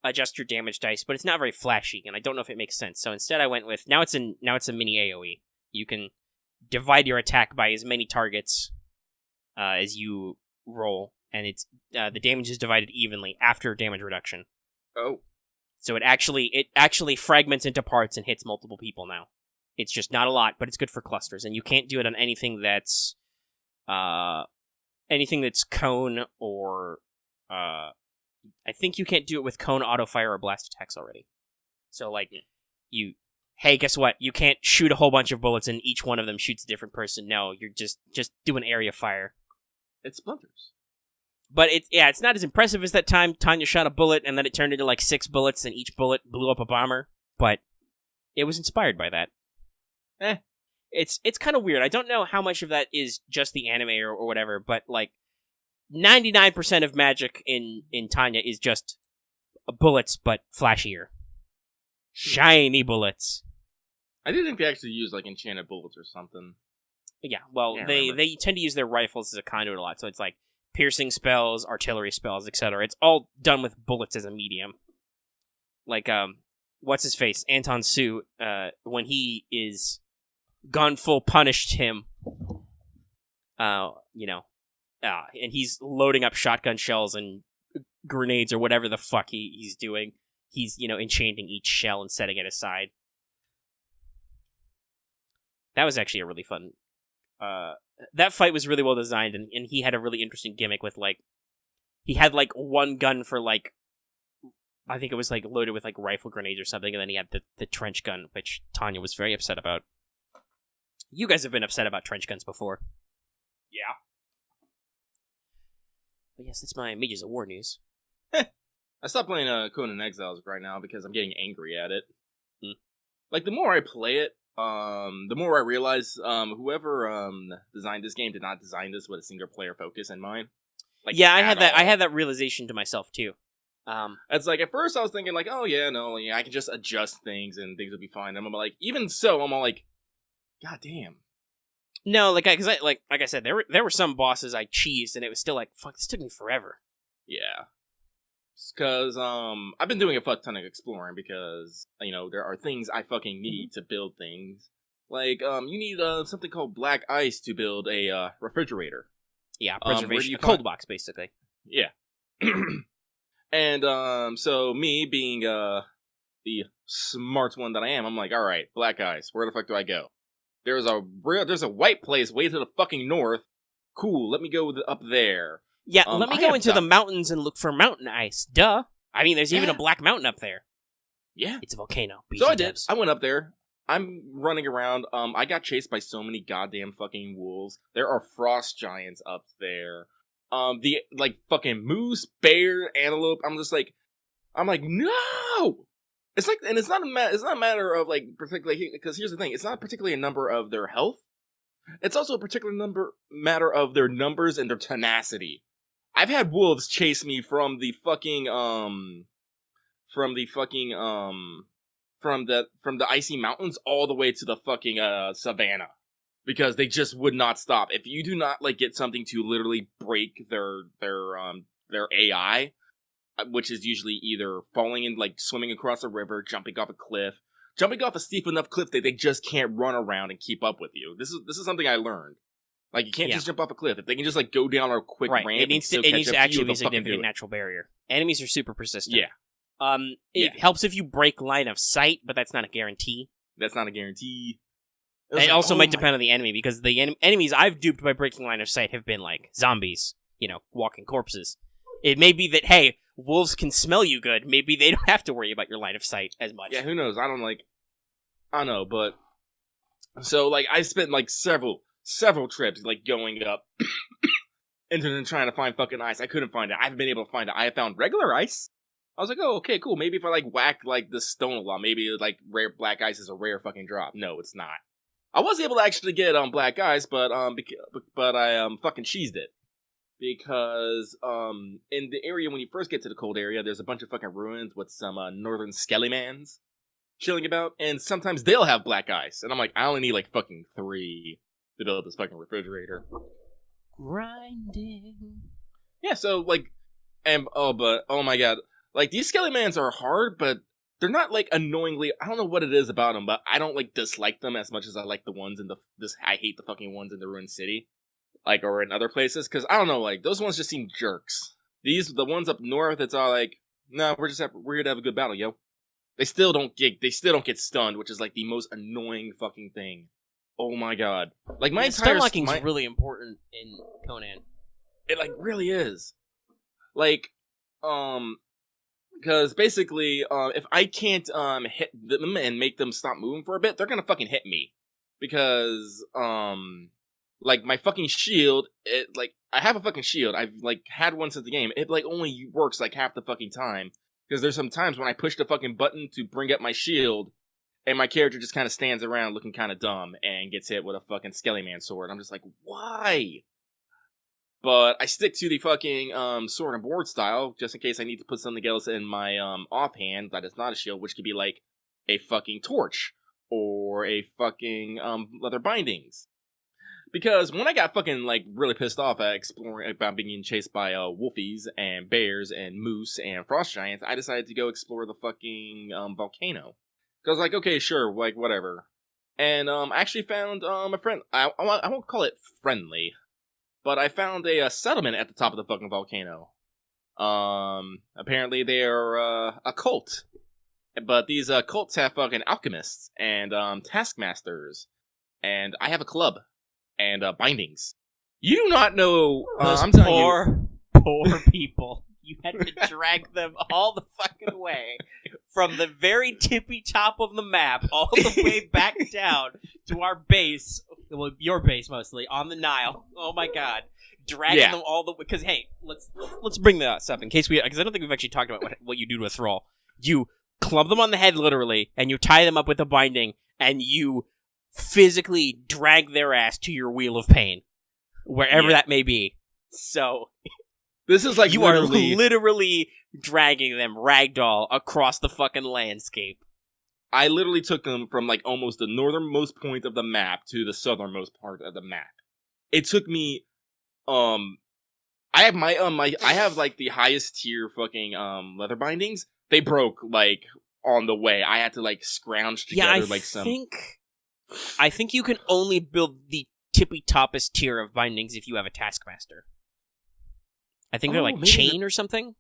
adjust your damage dice, but it's not very flashy, and I don't know if it makes sense. So instead, I went with now it's a mini AOE. You can divide your attack by as many targets as you roll, and it's the damage is divided evenly after damage reduction. Oh. So it actually fragments into parts and hits multiple people now. It's just not a lot, but it's good for clusters, and you can't do it on anything that's cone or I think you can't do it with cone, auto fire, or blast attacks already. So like hey, guess what? You can't shoot a whole bunch of bullets and each one of them shoots a different person. No, you're just do an area fire. It splinters. But it's not as impressive as that time Tanya shot a bullet and then it turned into like 6 bullets and each bullet blew up a bomber. But it was inspired by that. It's kind of weird. I don't know how much of that is just the anime or whatever, but like 99% of magic in Tanya is just bullets, but flashier. Shiny bullets. I did think they actually used like enchanted bullets or something. Yeah, well, they tend to use their rifles as a conduit a lot, so it's like piercing spells, artillery spells, etc. It's all done with bullets as a medium. Like, what's his face? Anton Su, when he is gone full punished him, and he's loading up shotgun shells and grenades or whatever the fuck he's doing. He's, enchanting each shell and setting it aside. That was actually a really fun... that fight was really well designed, and he had a really interesting gimmick with, like... He had, like, one gun for, like... I think it was, like, loaded with, like, rifle grenades or something, and then he had the trench gun, which Tanya was very upset about. You guys have been upset about trench guns before. Yeah. But yes, that's my Mages of War news. I stopped playing Conan Exiles right now because I'm getting angry at it. Like, the more I play it, the more I realize whoever designed this game did not design this with a single player focus in mind. Like, yeah, I had that realization to myself too. It's like at first I was thinking like, oh yeah, no, yeah, I can just adjust things and things will be fine. And I'm like, even so, I'm all like, god damn. No, like I said, there were some bosses I cheesed and it was still like, fuck, this took me forever. Yeah. Because I've been doing a fuck ton of exploring because there are things I fucking need to build things. Like you need something called black ice to build a refrigerator. Yeah, preservation, a cold box basically. Yeah. And so me being the smart one that I am, I'm like, all right, black ice. Where the fuck do I go? There's a white place way to the fucking north. Cool, let me go up there. Yeah, let me go into the mountains and look for mountain ice. Duh. I mean, there's even a black mountain up there. Yeah. It's a volcano. So I did. I went up there. I'm running around. I got chased by so many goddamn fucking wolves. There are frost giants up there. The fucking moose, bear, antelope. I'm like, no! It's like, and it's not a matter of like particularly, because here's the thing, it's not particularly a number of their health. It's also a particular matter of their numbers and their tenacity. I've had wolves chase me from the icy mountains all the way to the fucking savannah, because they just would not stop. If you do not like get something to literally break their AI, which is usually either falling in, like swimming across a river, jumping off a cliff, jumping off a steep enough cliff that they just can't run around and keep up with you. This is something I learned. Like, you can't just jump off a cliff. If they can just, like, go down a quick ramp, it needs to actually be a significant natural barrier. Enemies are super persistent. Yeah. It helps if you break line of sight, but that's not a guarantee. That's not a guarantee. It also might depend on the enemy, because the enemies I've duped by breaking line of sight have been, like, zombies, walking corpses. It may be that, hey, wolves can smell you good. Maybe they don't have to worry about your line of sight as much. Yeah, who knows? I don't know, but... So, like, I spent, like, several trips, like, going up and then trying to find fucking ice. I couldn't find it. I haven't been able to find it. I have found regular ice. I was like, oh, okay, cool. Maybe if I, like, whack, like, the stone a lot, maybe, like, rare black ice is a rare fucking drop. No, it's not. I was able to actually get black eyes, but I fucking cheesed it. Because in the area when you first get to the cold area, there's a bunch of fucking ruins with some northern skellimans chilling about, and sometimes they'll have black ice, and I'm like, I only need like fucking 3 to build this fucking refrigerator. Grinding. Yeah, so like, but oh my god, like these skellimans are hard, but they're not like annoyingly. I don't know what it is about them, but I don't like dislike them as much as I like the ones in I hate the fucking ones in the ruined city. Like, or in other places, because I don't know, like, those ones just seem jerks. The ones up north, it's all like, no, we're here to have a good battle, yo. They still don't get stunned, which is like the most annoying fucking thing. Oh my god. Like, my entire... Stun locking is really important in Conan. It, like, really is. Like, because basically, if I can't, hit them and make them stop moving for a bit, they're gonna fucking hit me. Because, like, my fucking shield, I have a fucking shield. I've, like, had one since the game. It, like, only works, like, half the fucking time. Because there's some times when I push the fucking button to bring up my shield, and my character just kind of stands around looking kind of dumb, and gets hit with a fucking Skellyman sword. I'm just like, why? But I stick to the fucking, sword and board style, just in case I need to put something else in my, offhand that is not a shield, which could be, like, a fucking torch, or a fucking, leather bindings. Because when I got fucking, like, really pissed off at exploring, about being chased by, wolfies, and bears, and moose, and frost giants, I decided to go explore the fucking, volcano. Because, like, okay, sure, like, whatever. And, I actually found, a friend, I won't call it friendly, but I found a settlement at the top of the fucking volcano. Apparently they're, a cult. But these, cults have fucking alchemists, and, taskmasters, and I have a club. And bindings. You do not know. Those I'm telling poor people. You had to drag them all the fucking way from the very tippy top of the map all the way back down to our base. Well, your base mostly on the Nile. Oh my god, dragging them all the way. Because hey, let's bring this up in case because I don't think we've actually talked about what you do to a thrall. You club them on the head literally, and you tie them up with a binding, and you physically drag their ass to your wheel of pain, wherever that may be. So, this is like you are literally dragging them ragdoll across the fucking landscape. I literally took them from like almost the northernmost point of the map to the southernmost part of the map. It took me, I have I have like the highest tier fucking leather bindings. They broke like on the way. I had to like scrounge together I think you can only build the tippy toppest tier of bindings if you have a taskmaster. I think they're like chain or something.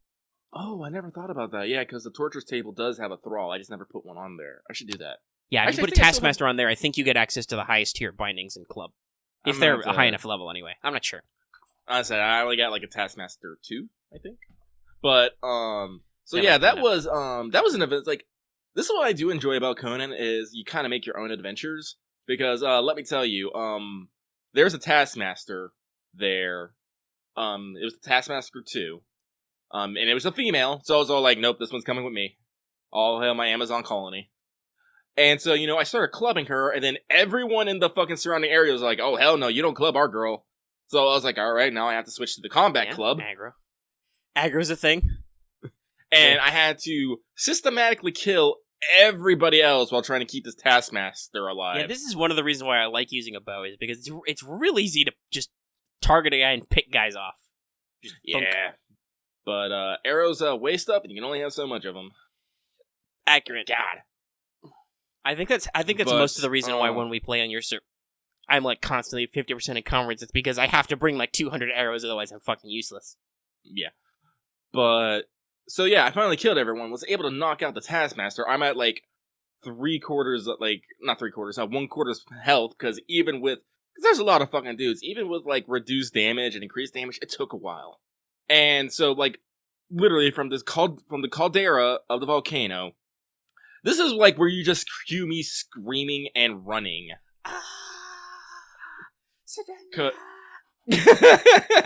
Oh, I never thought about that. Yeah, because the torturer's table does have a thrall. I just never put one on there. I should do that. Yeah, if you put a taskmaster on there, I think you get access to the highest tier bindings in club. If they're a high enough level, anyway. I'm not sure. Honestly, I only got like a taskmaster 2, I think. But so yeah, that was an event. Like, this is what I do enjoy about Conan is you kind of make your own adventures. Because, let me tell you, there's a Taskmaster there. It was the Taskmaster 2. And it was a female, so I was all like, nope, this one's coming with me. All hail my Amazon colony. And so, you know, I started clubbing her, and then everyone in the fucking surrounding area was like, oh, hell no, you don't club our girl. So I was like, alright, now I have to switch to the combat club. Aggro. Aggro's a thing. And I had to systematically kill everybody else while trying to keep this Taskmaster alive. Yeah, this is one of the reasons why I like using a bow, is because it's real easy to just target a guy and pick guys off. Just but arrows waste up, and you can only have so much of them. Accurate. God. I think that's most of the reason why when we play on your server, I'm like constantly 50% encumbrance. It's because I have to bring like 200 arrows, otherwise I'm fucking useless. Yeah. But so yeah, I finally killed everyone, was able to knock out the Taskmaster. I'm at like 1/4 health, because there's a lot of fucking dudes, even with like reduced damage and increased damage, it took a while. And so like, literally from the caldera of the volcano, this is like where you just cue me screaming and running. I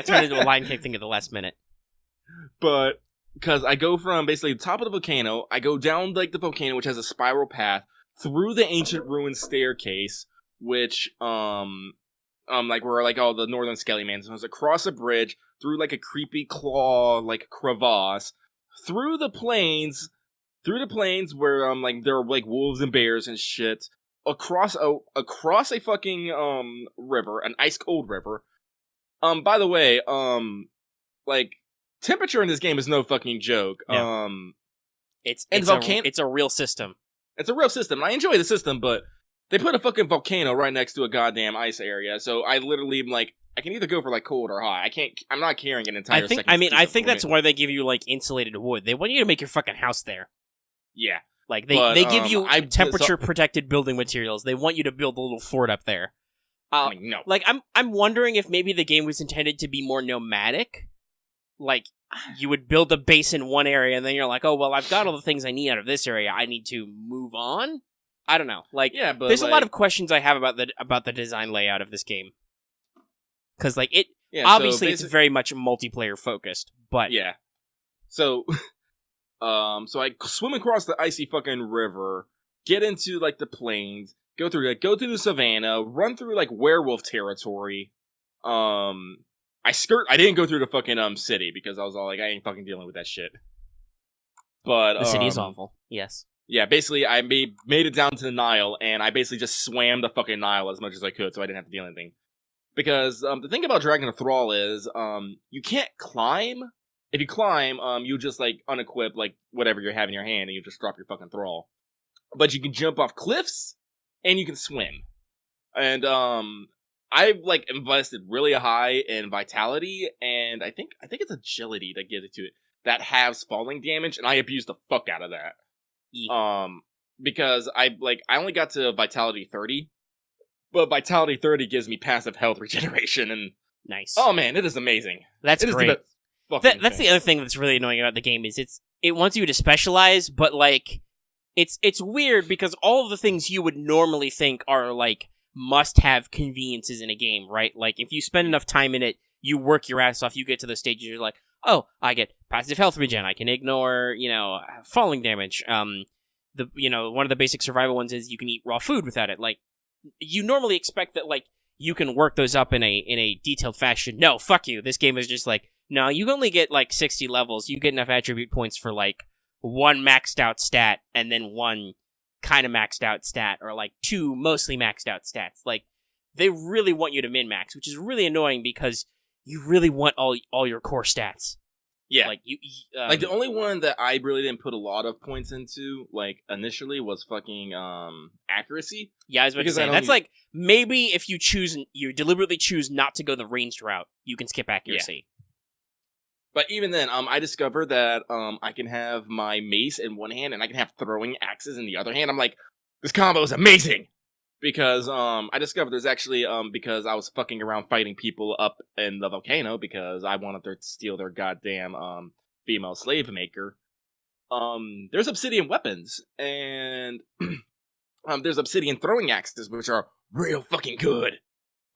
turned into a Lion King thing at the last minute. But because I go from basically the top of the volcano, I go down like the volcano, which has a spiral path, through the ancient ruined staircase, which like where like all the northern skelly mans was across a bridge through like a creepy claw like crevasse through the plains where like there are like wolves and bears and shit across a fucking river, an ice cold river. By the way, like temperature in this game is no fucking joke. No. It's a real system. It's a real system. And I enjoy the system, but they put a fucking volcano right next to a goddamn ice area, so I literally am like, I can either go for like cold or hot. I'm not carrying an entire. I think that's why they give you like insulated wood. They want you to make your fucking house there. Yeah, like they give you temperature protected building materials. They want you to build a little fort up there. No. Like I'm wondering if maybe the game was intended to be more nomadic. Like you would build a base in one area, and then you're like, oh well, I've got all the things I need out of this area. I need to move on. I don't know. Like, yeah, but there's a lot of questions I have about the design layout of this game. Because like obviously it's very much multiplayer focused, but yeah. So, so I swim across the icy fucking river, get into like the plains, go through the savannah, run through like werewolf territory. I didn't go through the fucking city because I was all like, I ain't fucking dealing with that shit. But the city is awful. Yes. Yeah, basically, I made it down to the Nile, and I basically just swam the fucking Nile as much as I could, so I didn't have to deal with anything. Because the thing about Dragon of Thrall is, you can't climb. If you climb, you just like unequip like whatever you have in your hand, and you just drop your fucking thrall. But you can jump off cliffs, and you can swim. And I've like invested really high in vitality, and I think it's agility that gives it to it that halves falling damage, and I abuse the fuck out of that. Because I only got to vitality 30, but vitality 30 gives me passive health regeneration, and nice. Oh man, it is amazing. That's great. That's the other thing that's really annoying about the game is it wants you to specialize, but like it's weird because all of the things you would normally think are like must-have conveniences in a game, right? Like if you spend enough time in it, you work your ass off, you get to the stages, you're like, oh, I get passive health regen. I can ignore, falling damage. One of the basic survival ones is you can eat raw food without it. Like, you normally expect that, like, you can work those up in a detailed fashion. No, fuck you. This game is just like, no, you only get, like, 60 levels. You get enough attribute points for, like, one maxed out stat and then one kind of maxed out stat, or, like, two mostly maxed out stats. Like, they really want you to min-max, which is really annoying because you really want all your core stats. Yeah. Like, like, the only one that I really didn't put a lot of points into, like, initially was fucking, accuracy. Yeah, I was about to say, that's like, maybe if you deliberately choose not to go the ranged route, you can skip accuracy. Yeah. But even then, I discovered that, I can have my mace in one hand, and I can have throwing axes in the other hand. I'm like, this combo is amazing! Because, I discovered there's actually, because I was fucking around fighting people up in the volcano because I wanted to steal their goddamn, female slave maker. There's obsidian weapons, and, there's obsidian throwing axes, which are real fucking good.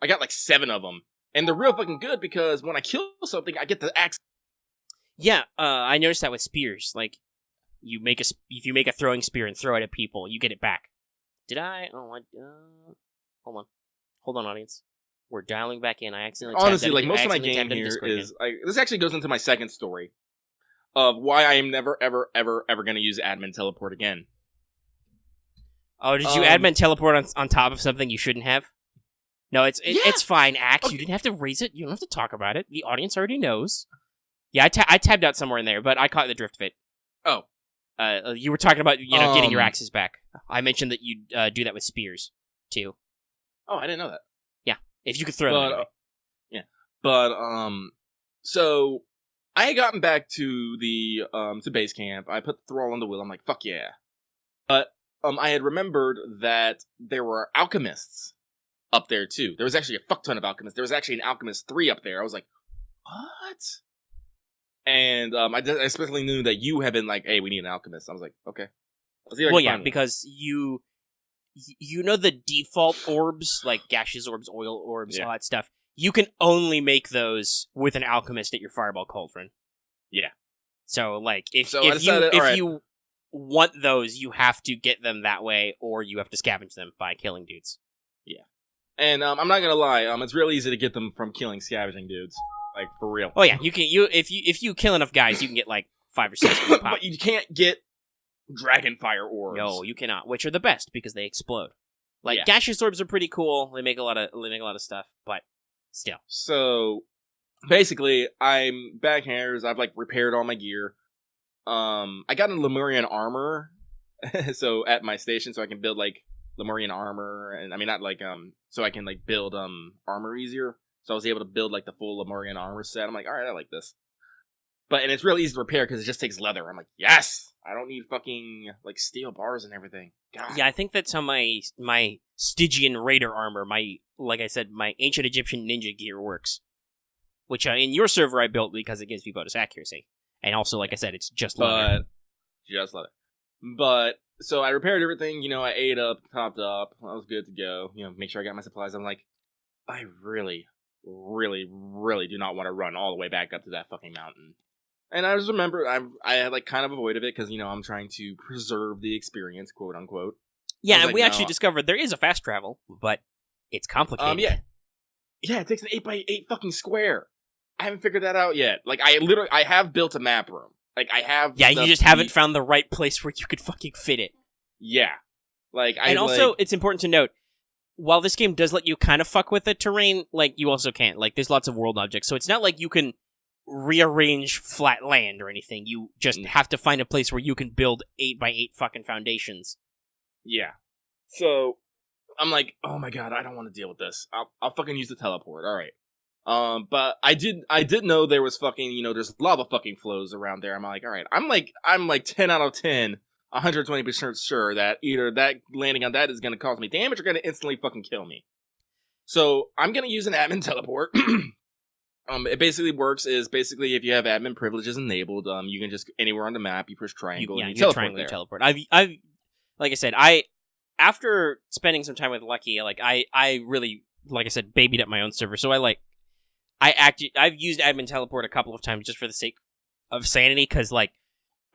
I got like 7 of them. And they're real fucking good because when I kill something, I get the axe. Yeah, I noticed that with spears. Like, if you make a throwing spear and throw it at people, you get it back. Did I? Oh, hold on, audience. We're dialing back in. I accidentally honestly, like, most of my game here is this actually goes into my second story of why I am never, ever, ever, ever going to use admin teleport again. Oh, did you admin teleport on top of something you shouldn't have? No, it's fine, Axe. Okay. You didn't have to raise it. You don't have to talk about it. The audience already knows. Yeah, I tabbed out somewhere in there, but I caught the drift of it. Oh. You were talking about, getting your axes back. I mentioned that you do that with spears, too. Oh, I didn't know that. Yeah, if you could throw them anyway. Yeah. But, so, I had gotten back to the, to base camp. I put the thrall on the wheel. I'm like, fuck yeah. But, I had remembered that there were alchemists up there, too. There was actually a fuck ton of alchemists. There was actually an Alchemist 3 up there. I was like, what? And I especially knew that you had been like, hey, we need an alchemist. I was like, okay. Well, yeah, because you know the default orbs, like gaseous orbs, oil orbs, all that stuff. You can only make those with an alchemist at your fireball cauldron. Yeah. So, like, if you want those, you have to get them that way, or you have to scavenge them by killing dudes. Yeah. And I'm not gonna lie, it's real easy to get them from killing scavenging dudes, like for real. Oh yeah, if you kill enough guys, you can get like 5 or 6 pop. But you can't get dragonfire orbs. No, you cannot. Which are the best because they explode. Like Yeah. gaseous orbs are pretty cool. They make a lot of stuff, but still. So basically, I'm back here. I've like repaired all my gear. I got a Lemurian armor, so at my station, so I can build like Lemurian armor, and I mean not like so I can like build armor easier. So I was able to build like the full Lemurian armor set. I'm like, all right, I like this. And it's really easy to repair because it just takes leather. I'm like, yes, I don't need fucking like steel bars and everything. God. Yeah, I think that's how my Stygian Raider armor, like I said, my ancient Egyptian ninja gear works. Which in your server I built because it gives me bonus accuracy, and also like I said, it's just leather. Just leather. But so I repaired everything. I ate up, topped up. I was good to go. Make sure I got my supplies. I'm like, I really, really, really do not want to run all the way back up to that fucking mountain. And I just remember I had like kind of avoided it because I'm trying to preserve the experience, quote unquote. Yeah, and we actually discovered there is a fast travel, but it's complicated. Yeah, it takes an 8x8 fucking square. I haven't figured that out yet. Like I have built a map room. Like I have. Yeah, you just haven't found the right place where you could fucking fit it. Yeah, it's important to note, while this game does let you kind of fuck with the terrain, like you also can't. Like there's lots of world objects, so it's not like you can rearrange flat land or anything. You just have to find a place where you can build 8x8 fucking foundations. Yeah. So I'm like, oh my god, I don't want to deal with this. I'll fucking use the teleport. All right. But I did know there was fucking, there's lava fucking flows around there. I'm like, all right. I'm like 10 out of 10, 120% sure that either that landing on that is going to cause me damage or going to instantly fucking kill me. So I'm going to use an admin teleport. It basically works is basically if you have admin privileges enabled, you can just anywhere on the map, you push triangle and you teleport. I've like I said, after spending some time with Lucky, like I really, like I said, babied up my own server. So I've used admin teleport a couple of times just for the sake of sanity, because like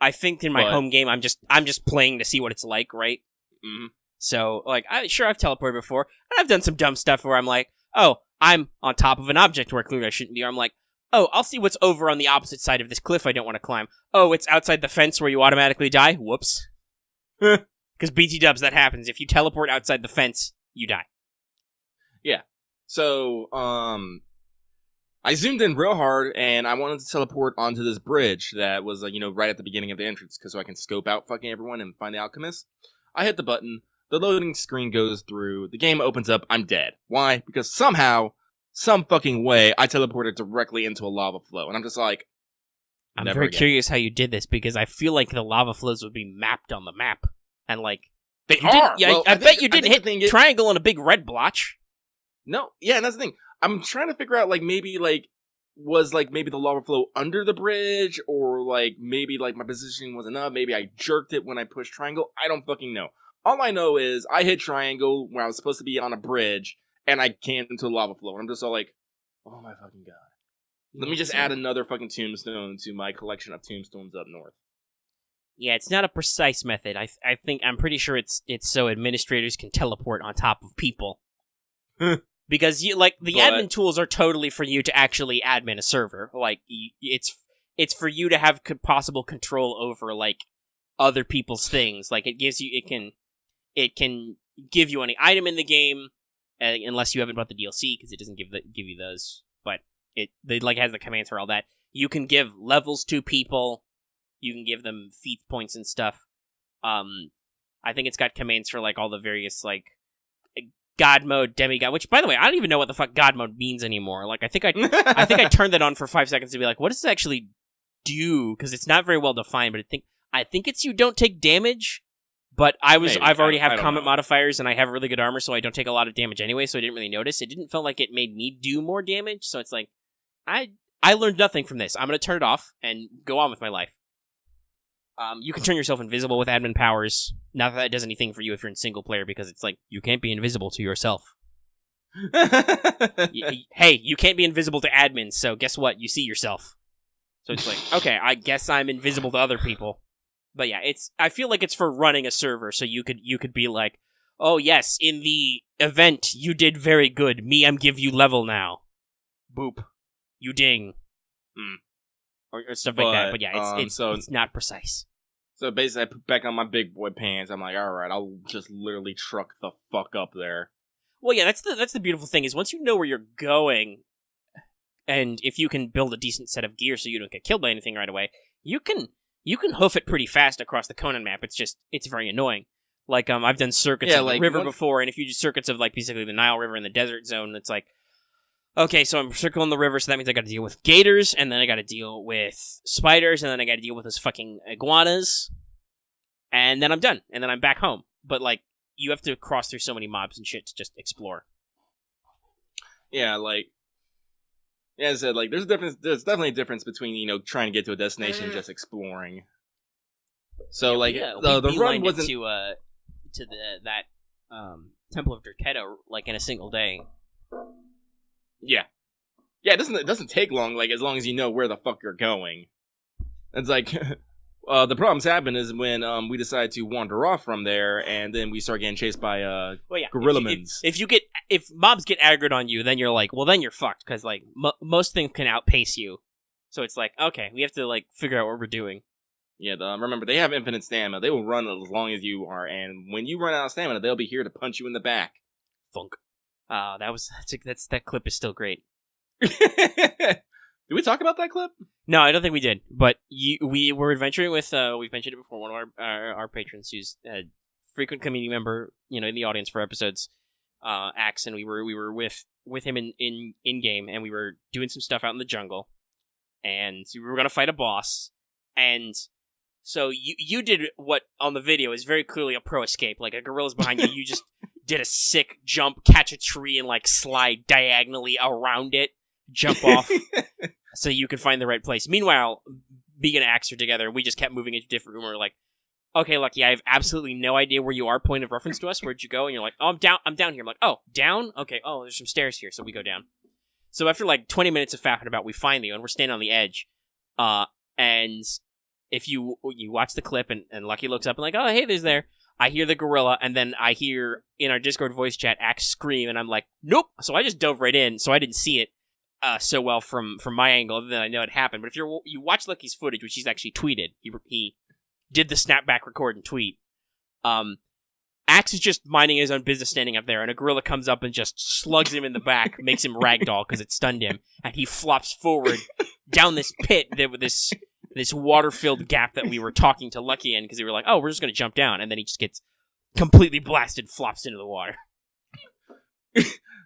I think in my home game I'm just playing to see what it's like, right? Mm-hmm. So like I've teleported before, and I've done some dumb stuff where I'm like, oh, I'm on top of an object where clearly I shouldn't be. Or I'm like, oh, I'll see what's over on the opposite side of this cliff I don't want to climb. Oh, it's outside the fence where you automatically die. Whoops. Because BT dubs, that happens. If you teleport outside the fence, you die. Yeah. So, I zoomed in real hard, and I wanted to teleport onto this bridge that was, right at the beginning of the entrance, so I can scope out fucking everyone and find the alchemist. I hit the button, the loading screen goes through, the game opens up, I'm dead. Why? Because somehow, some fucking way, I teleported directly into a lava flow, and I'm just like, I'm very curious how you did this, because I feel like the lava flows would be mapped on the map. And like they are. I bet you didn't hit triangle on a big red blotch. No, yeah, and that's the thing. I'm trying to figure out maybe the lava flow under the bridge, or maybe my positioning wasn't up. Maybe I jerked it when I pushed triangle. I don't fucking know. All I know is I hit triangle where I was supposed to be on a bridge, and I came into the lava flow. And I'm just all like, oh my fucking god. Let me just add another fucking tombstone to my collection of tombstones up north. Yeah, it's not a precise method. I'm pretty sure it's so administrators can teleport on top of people. Because the admin tools are totally for you to actually admin a server. Like it's for you to have possible control over other people's things. Like it can give you any item in the game, unless you haven't bought the DLC, because it doesn't give you those. But it has the commands for all that. You can give levels to people. You can give them feat points and stuff. I think it's got commands for all the various God mode, demigod. Which, by the way, I don't even know what the fuck God mode means anymore. I think I turned that on for 5 seconds to be like, what does it actually do? Because it's not very well defined. But I think it's you don't take damage. But I've already have combat modifiers, and I have really good armor, so I don't take a lot of damage anyway. So I didn't really notice. It didn't feel like it made me do more damage. So it's like I learned nothing from this. I'm gonna turn it off and go on with my life. You can turn yourself invisible with admin powers. Not that does anything for you if you're in single player, because it's you can't be invisible to yourself. Hey, you can't be invisible to admins, so guess what? You see yourself. So it's okay, I guess I'm invisible to other people. But yeah, I feel like it's for running a server, so you could be like, oh yes, in the event, you did very good. Me, I'm give you level now. Boop. You ding. Or stuff like that. But yeah, it's not precise. So basically, I put back on my big boy pants. I'm like, all right, I'll just literally truck the fuck up there. Well, yeah, that's the beautiful thing is once you know where you're going, and if you can build a decent set of gear so you don't get killed by anything right away, you can hoof it pretty fast across the Conan map. It's very annoying. Like I've done circuits of the river before, and if you do circuits of like basically the Nile River in the desert zone, it's like, okay, so I'm circling the river, so that means I got to deal with gators, and then I got to deal with spiders, and then I got to deal with those fucking iguanas, and then I'm done, and then I'm back home. But like, you have to cross through so many mobs and shit to just explore. Yeah, like, as I said, like, there's definitely a difference between, trying to get to a destination and just exploring. So, the run wasn't... to that Temple of Derketo, like, in a single day. Yeah. Yeah, it doesn't take long, like, as long as you know where the fuck you're going. It's like... the problems happen is when we decide to wander off from there, and then we start getting chased by gorilla men. If mobs get aggroed on you, then you're like, well, then you're fucked because like most things can outpace you. So it's like, okay, we have to like figure out what we're doing. Yeah, remember they have infinite stamina. They will run as long as you are, and when you run out of stamina, they'll be here to punch you in the back. Funk. That clip is still great. Did we talk about that clip? No, I don't think we did. But we were adventuring with, we've mentioned it before, one of our patrons who's a frequent community member, in the audience for episodes, Axe, and we were with him in game, and we were doing some stuff out in the jungle, and we were going to fight a boss, and so you did what on the video is very clearly a pro escape, like a gorilla's behind you, you just did a sick jump, catch a tree, and like slide diagonally around it, jump off. So you can find the right place. Meanwhile, Beak and Axe are together, and we just kept moving into different room. We're like, okay, Lucky, I have absolutely no idea where you are. Point of reference to us. Where'd you go? And you're like, oh, I'm down here. I'm like, oh, down? Okay. Oh, there's some stairs here. So we go down. So after like 20 minutes of faffing about, we find you, and we're standing on the edge. And if you watch the clip, and Lucky looks up and like, oh, hey, there's there. I hear the gorilla, and then I hear in our Discord voice chat Axe scream, and I'm like, nope. So I just dove right in, so I didn't see it. So well from my angle, then I know it happened. But if you watch Lucky's footage, which he's actually tweeted, he did the snapback record and tweet. Axe is just minding his own business, standing up there, and a gorilla comes up and just slugs him in the back, makes him ragdoll because it stunned him, and he flops forward down this pit with this water-filled gap that we were talking to Lucky in because we were like, oh, we're just gonna jump down, and then he just gets completely blasted, flops into the water.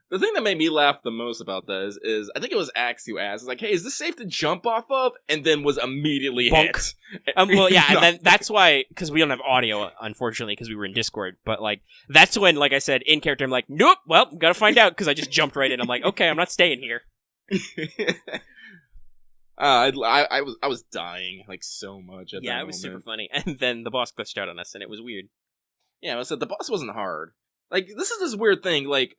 The thing that made me laugh the most about this is I think it was Axe who asked, like, hey, is this safe to jump off of? And then was immediately hit. Well, yeah, and then that's why, because we don't have audio, unfortunately, because we were in Discord, but, like, that's when, like I said, in character, I'm like, nope, well, gotta find out, because I just jumped right in. I'm like, okay, I'm not staying here. I was dying, like, so much at that moment. Yeah, it was super funny. And then the boss glitched out on us, and it was weird. Yeah, I said the boss wasn't hard. Like, this is this weird thing, like,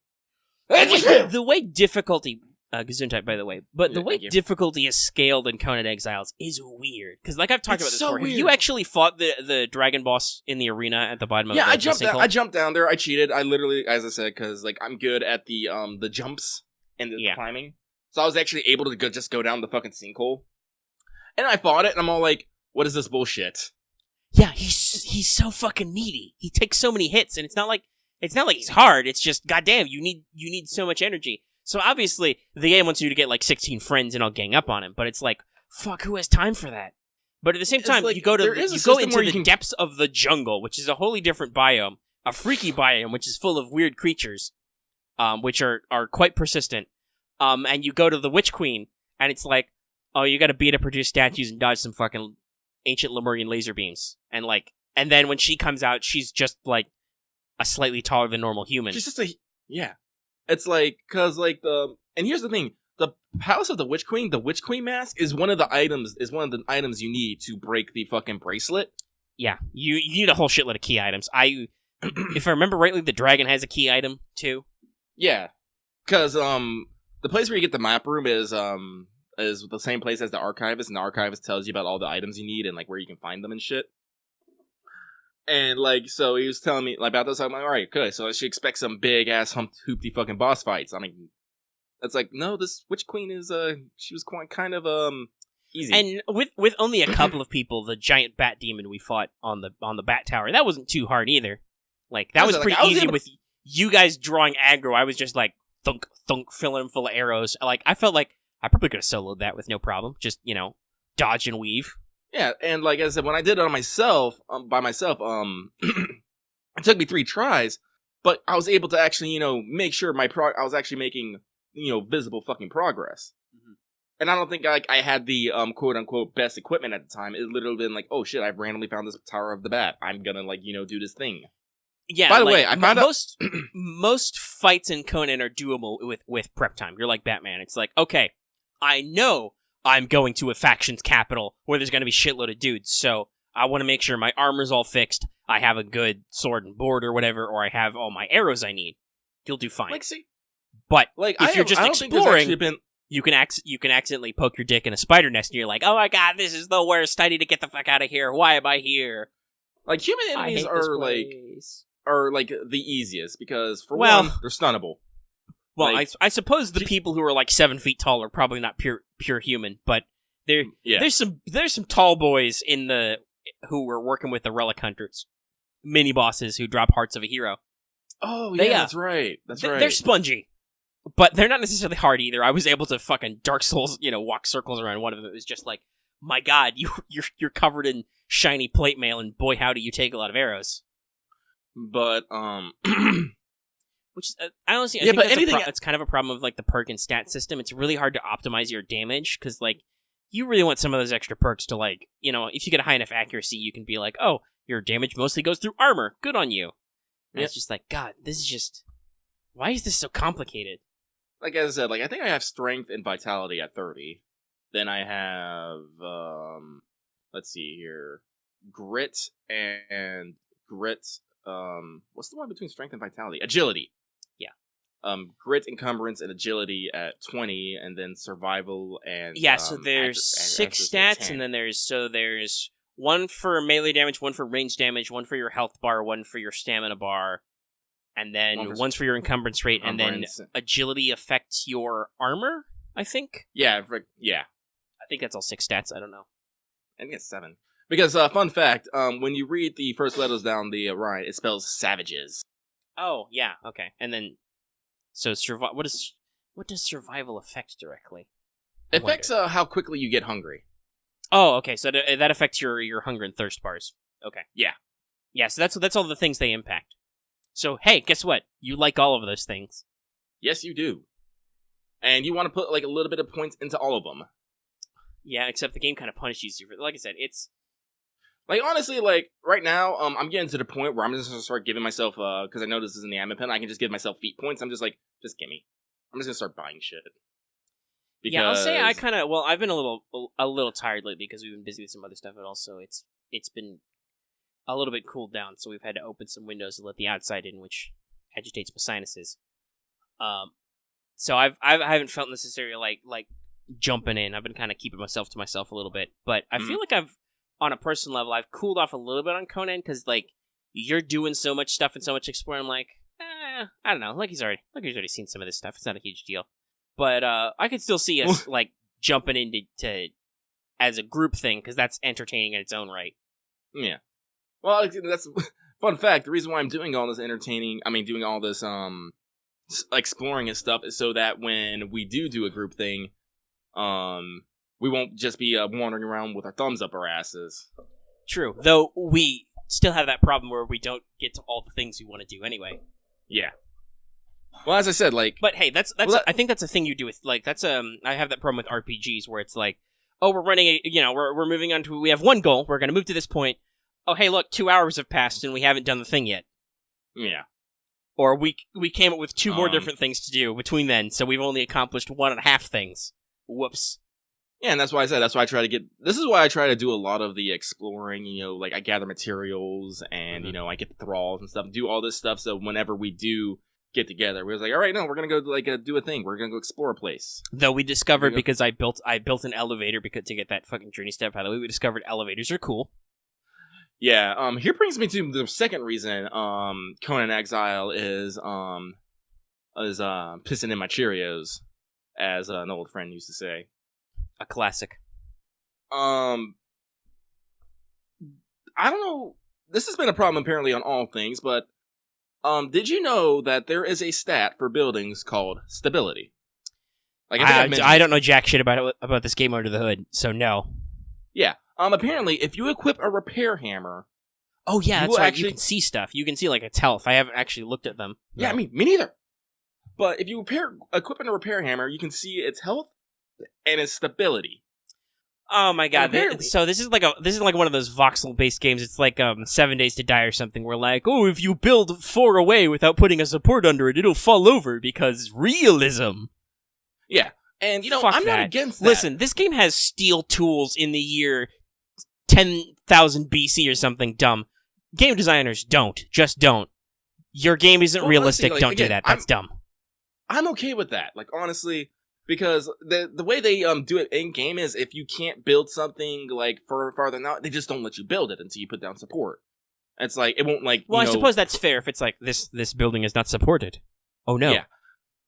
the way difficulty, Gesundheit, by the way, but the way difficulty is scaled in Conan Exiles is weird. Because, like I've talked about this before, have you actually fought the dragon boss in the arena at the bottom of the sinkhole? I jumped down there, I cheated, I literally, as I said, because, like, I'm good at the jumps and the climbing. So I was actually able to just go down the fucking sinkhole. And I fought it, and I'm all like, what is this bullshit? Yeah, he's so fucking meaty. He takes so many hits, and it's not like he's hard, it's just, goddamn, you need so much energy. So obviously, the game wants you to get like 16 friends and all gang up on him, but it's like, fuck, who has time for that? But at the same time, like, you go into the depths of the jungle, which is a wholly different biome, a freaky biome, which is full of weird creatures, which are quite persistent. And you go to the Witch Queen, and it's like, oh, you gotta beat up, produce statues, and dodge some fucking ancient Lemurian laser beams. And then when she comes out, she's just like a slightly taller than normal human. She's just yeah. It's like, cause like and here's the thing, the Palace of the Witch Queen mask is one of the items you need to break the fucking bracelet. Yeah, you need a whole shitload of key items. If I remember rightly, the dragon has a key item too. Yeah, cause the place where you get the map room is the same place as the archivist, and the archivist tells you about all the items you need and like where you can find them and shit. And, like, so he was telling me about this. I'm like, all right, good. So I should expect some big-ass, hoopty fucking boss fights. I mean, it's like, no, this Witch Queen is, she was quite kind of, easy. And with only a couple of people, the giant bat demon we fought on the bat tower, that wasn't too hard either. Like, that was pretty easy with you guys drawing aggro. I was just like, thunk, thunk, filling him full of arrows. Like, I felt like I probably could have soloed that with no problem. Just, dodge and weave. Yeah, and like I said, when I did it on myself, by myself, it took me 3 tries, but I was able to actually, make sure I was actually making, visible fucking progress. Mm-hmm. And I don't think I had the quote unquote best equipment at the time. It literally been like, oh shit, I've randomly found this Tower of the Bat. I'm gonna do this thing. Yeah. By the way, I found most fights in Conan are doable with prep time. You're like Batman. It's like, okay, I know I'm going to a faction's capital where there's going to be shitload of dudes, so I want to make sure my armor's all fixed, I have a good sword and board or whatever, or I have all my arrows I need. You'll do fine. Like, see, but if you're just exploring, you can accidentally poke your dick in a spider nest, and you're like, oh my god, this is the worst, I need to get the fuck out of here, why am I here? Like, human enemies are the easiest, because for one, they're stunnable. Well, I suppose the people who are like 7 feet tall are probably not pure human, but there's some tall boys who were working with the relic hunters, mini bosses who drop hearts of a hero. Oh yeah, that's right. They're spongy, but they're not necessarily hard either. I was able to fucking Dark Souls, walk circles around one of them. It was just like, my god, you're covered in shiny plate mail, and boy howdy, you take a lot of arrows. But which honestly, I think it's kind of a problem of like the perk and stat system. It's really hard to optimize your damage because like you really want some of those extra perks to like if you get a high enough accuracy, you can be like, oh, your damage mostly goes through armor. Good on you. And it's just like, God, this is just why is this so complicated? Like as I said, I think I have strength and vitality at 30. Then I have let's see here, grit. What's the one between strength and vitality? Agility. Grit, encumbrance, and agility at 20, and then survival and so there's 6 stats, and then there's 1 for melee damage, 1 for range damage, 1 for your health bar, 1 for your stamina bar, and then 1 for your encumbrance rate, and then agility affects your armor, I think? Yeah. I think that's all 6 stats, I don't know. I think it's 7. Because, fun fact, when you read the first letters down the Rhine, it spells savages. Oh, yeah, okay. And then, so what does survival affect directly? It affects how quickly you get hungry. Oh, okay, so that affects your hunger and thirst bars. Okay. Yeah. Yeah, so that's all the things they impact. So, hey, guess what? You like all of those things. Yes, you do. And you want to put, a little bit of points into all of them. Yeah, except the game kind of punishes you for, like I said, it's... honestly, right now, I'm getting to the point where I'm just going to start giving myself, because I know this is in the admin pen, I can just give myself feat points. I'm just just gimme. I'm just going to start buying shit. Because... Yeah, I'll say I kind of, I've been a little tired lately because we've been busy with some other stuff, and also it's been a little bit cooled down, so we've had to open some windows to let the outside in, which agitates my sinuses. So I haven't felt necessarily like jumping in. I've been kind of keeping myself to myself a little bit, but I feel like on a personal level, I've cooled off a little bit on Conan because you're doing so much stuff and so much exploring. I'm like, I don't know. He's already seen some of this stuff. It's not a huge deal, but I could still see us jumping into as a group thing because that's entertaining in its own right. Yeah. Well, that's fun fact. The reason why I'm doing all this doing all this exploring and stuff is so that when we do a group thing, we won't just be wandering around with our thumbs up our asses. True, though we still have that problem where we don't get to all the things we want to do anyway. Yeah. Well, as I said, but hey, I think that's a thing you do with I have that problem with RPGs where it's like, oh, we're running we're moving on to, we have one goal, we're going to move to this point. Oh, hey, look, 2 hours have passed and we haven't done the thing yet. Yeah. Or we came up with 2 more different things to do between then, so we've only accomplished 1.5 things. Whoops. Yeah, and that's why I said, this is why I try to do a lot of the exploring, I gather materials, and, I get the thralls and stuff, do all this stuff, so whenever we do get together, we're like, alright, no, we're gonna go, do a thing, we're gonna go explore a place. Though we discovered, because I built an elevator to get that fucking journey step out of the way, we discovered elevators are cool. Yeah, here brings me to the second reason Conan Exile is pissing in my Cheerios, as an old friend used to say. A classic. I don't know. This has been a problem apparently on all things, but did you know that there is a stat for buildings called stability? Like I don't know jack shit about this game under the hood, so no. Yeah. Apparently, if you equip a repair hammer. Oh yeah, that's right. You can see stuff. You can see like its health. I haven't actually looked at them. Yeah, No. me neither. But if you equip a repair hammer, you can see its health and its stability. Oh my god! So this is like one of those voxel based games. It's like 7 Days to Die or something. Where like, oh, if you build 4 away without putting a support under it, it'll fall over because realism. Yeah, and I'm not against that. Listen, this game has steel tools in the year 10,000 BC or something dumb. Game designers just don't. Your game isn't realistic. Honestly, don't do that. That's dumb. I'm okay with that. Like honestly. Because the way they do it in game is if you can't build something like farther out, they just don't let you build it until you put down support. It's like it won't like. Well, I suppose that's fair if it's like this building is not supported. Oh no. Yeah.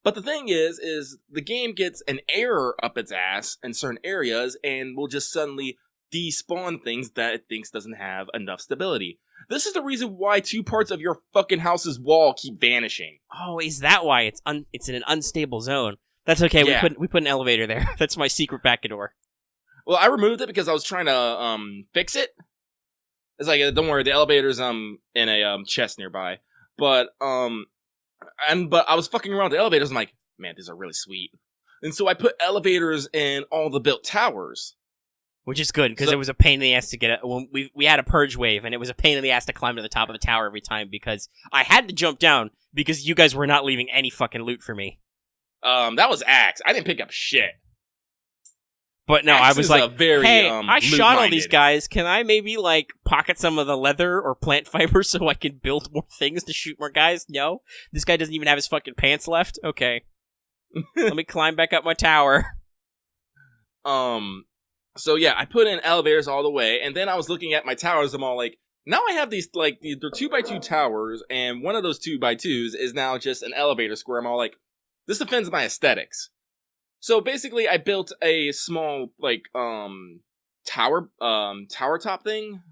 But the thing is the game gets an error up its ass in certain areas and will just suddenly despawn things that it thinks doesn't have enough stability. This is the reason why 2 parts of your fucking house's wall keep vanishing. Oh, is that why it's in an unstable zone? That's okay. Yeah. We put an elevator there. That's my secret back door. Well, I removed it because I was trying to fix it. It's like don't worry, the elevator's in a chest nearby. But but I was fucking around with the elevators. I'm like, man, these are really sweet. And so I put elevators in all the built towers, which is good because it was a pain in the ass to get it. When we had a purge wave, and it was a pain in the ass to climb to the top of the tower every time because I had to jump down because you guys were not leaving any fucking loot for me. That was Axe. I didn't pick up shit. But no, Axe I was like, hey, I shot all these loot-minded. guys. Can I maybe, like, pocket some of the leather or plant fiber so I can build more things to shoot more guys? No? This guy doesn't even have his fucking pants left? Okay. Let me climb back up my tower. So yeah, I put in elevators all the way, and then I was looking at my towers, I'm all like, now I have these, like, they're 2x2 towers, and one of those 2x2s is now just an elevator square. I'm all like, this offends my aesthetics. So basically, I built a small, like, tower top thing.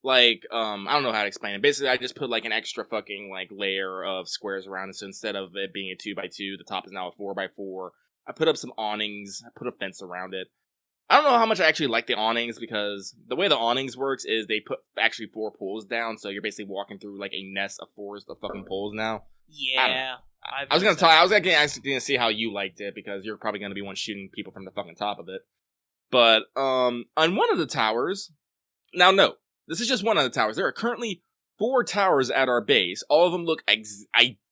Like, I don't know how to explain it. Basically, I just put, like, an extra fucking, like, layer of squares around it. So instead of it being a 2x2, the top is now a 4x4. I put up some awnings. I put a fence around it. I don't know how much I actually like the awnings, because the way the awnings works is they put actually 4 poles down. So you're basically walking through, like, a nest of 4 fucking poles now. Yeah. I was gonna see how you liked it, because you're probably gonna be one shooting people from the fucking top of it. But on one of the towers, now no, this is just one of the towers. There are currently 4 towers at our base. All of them look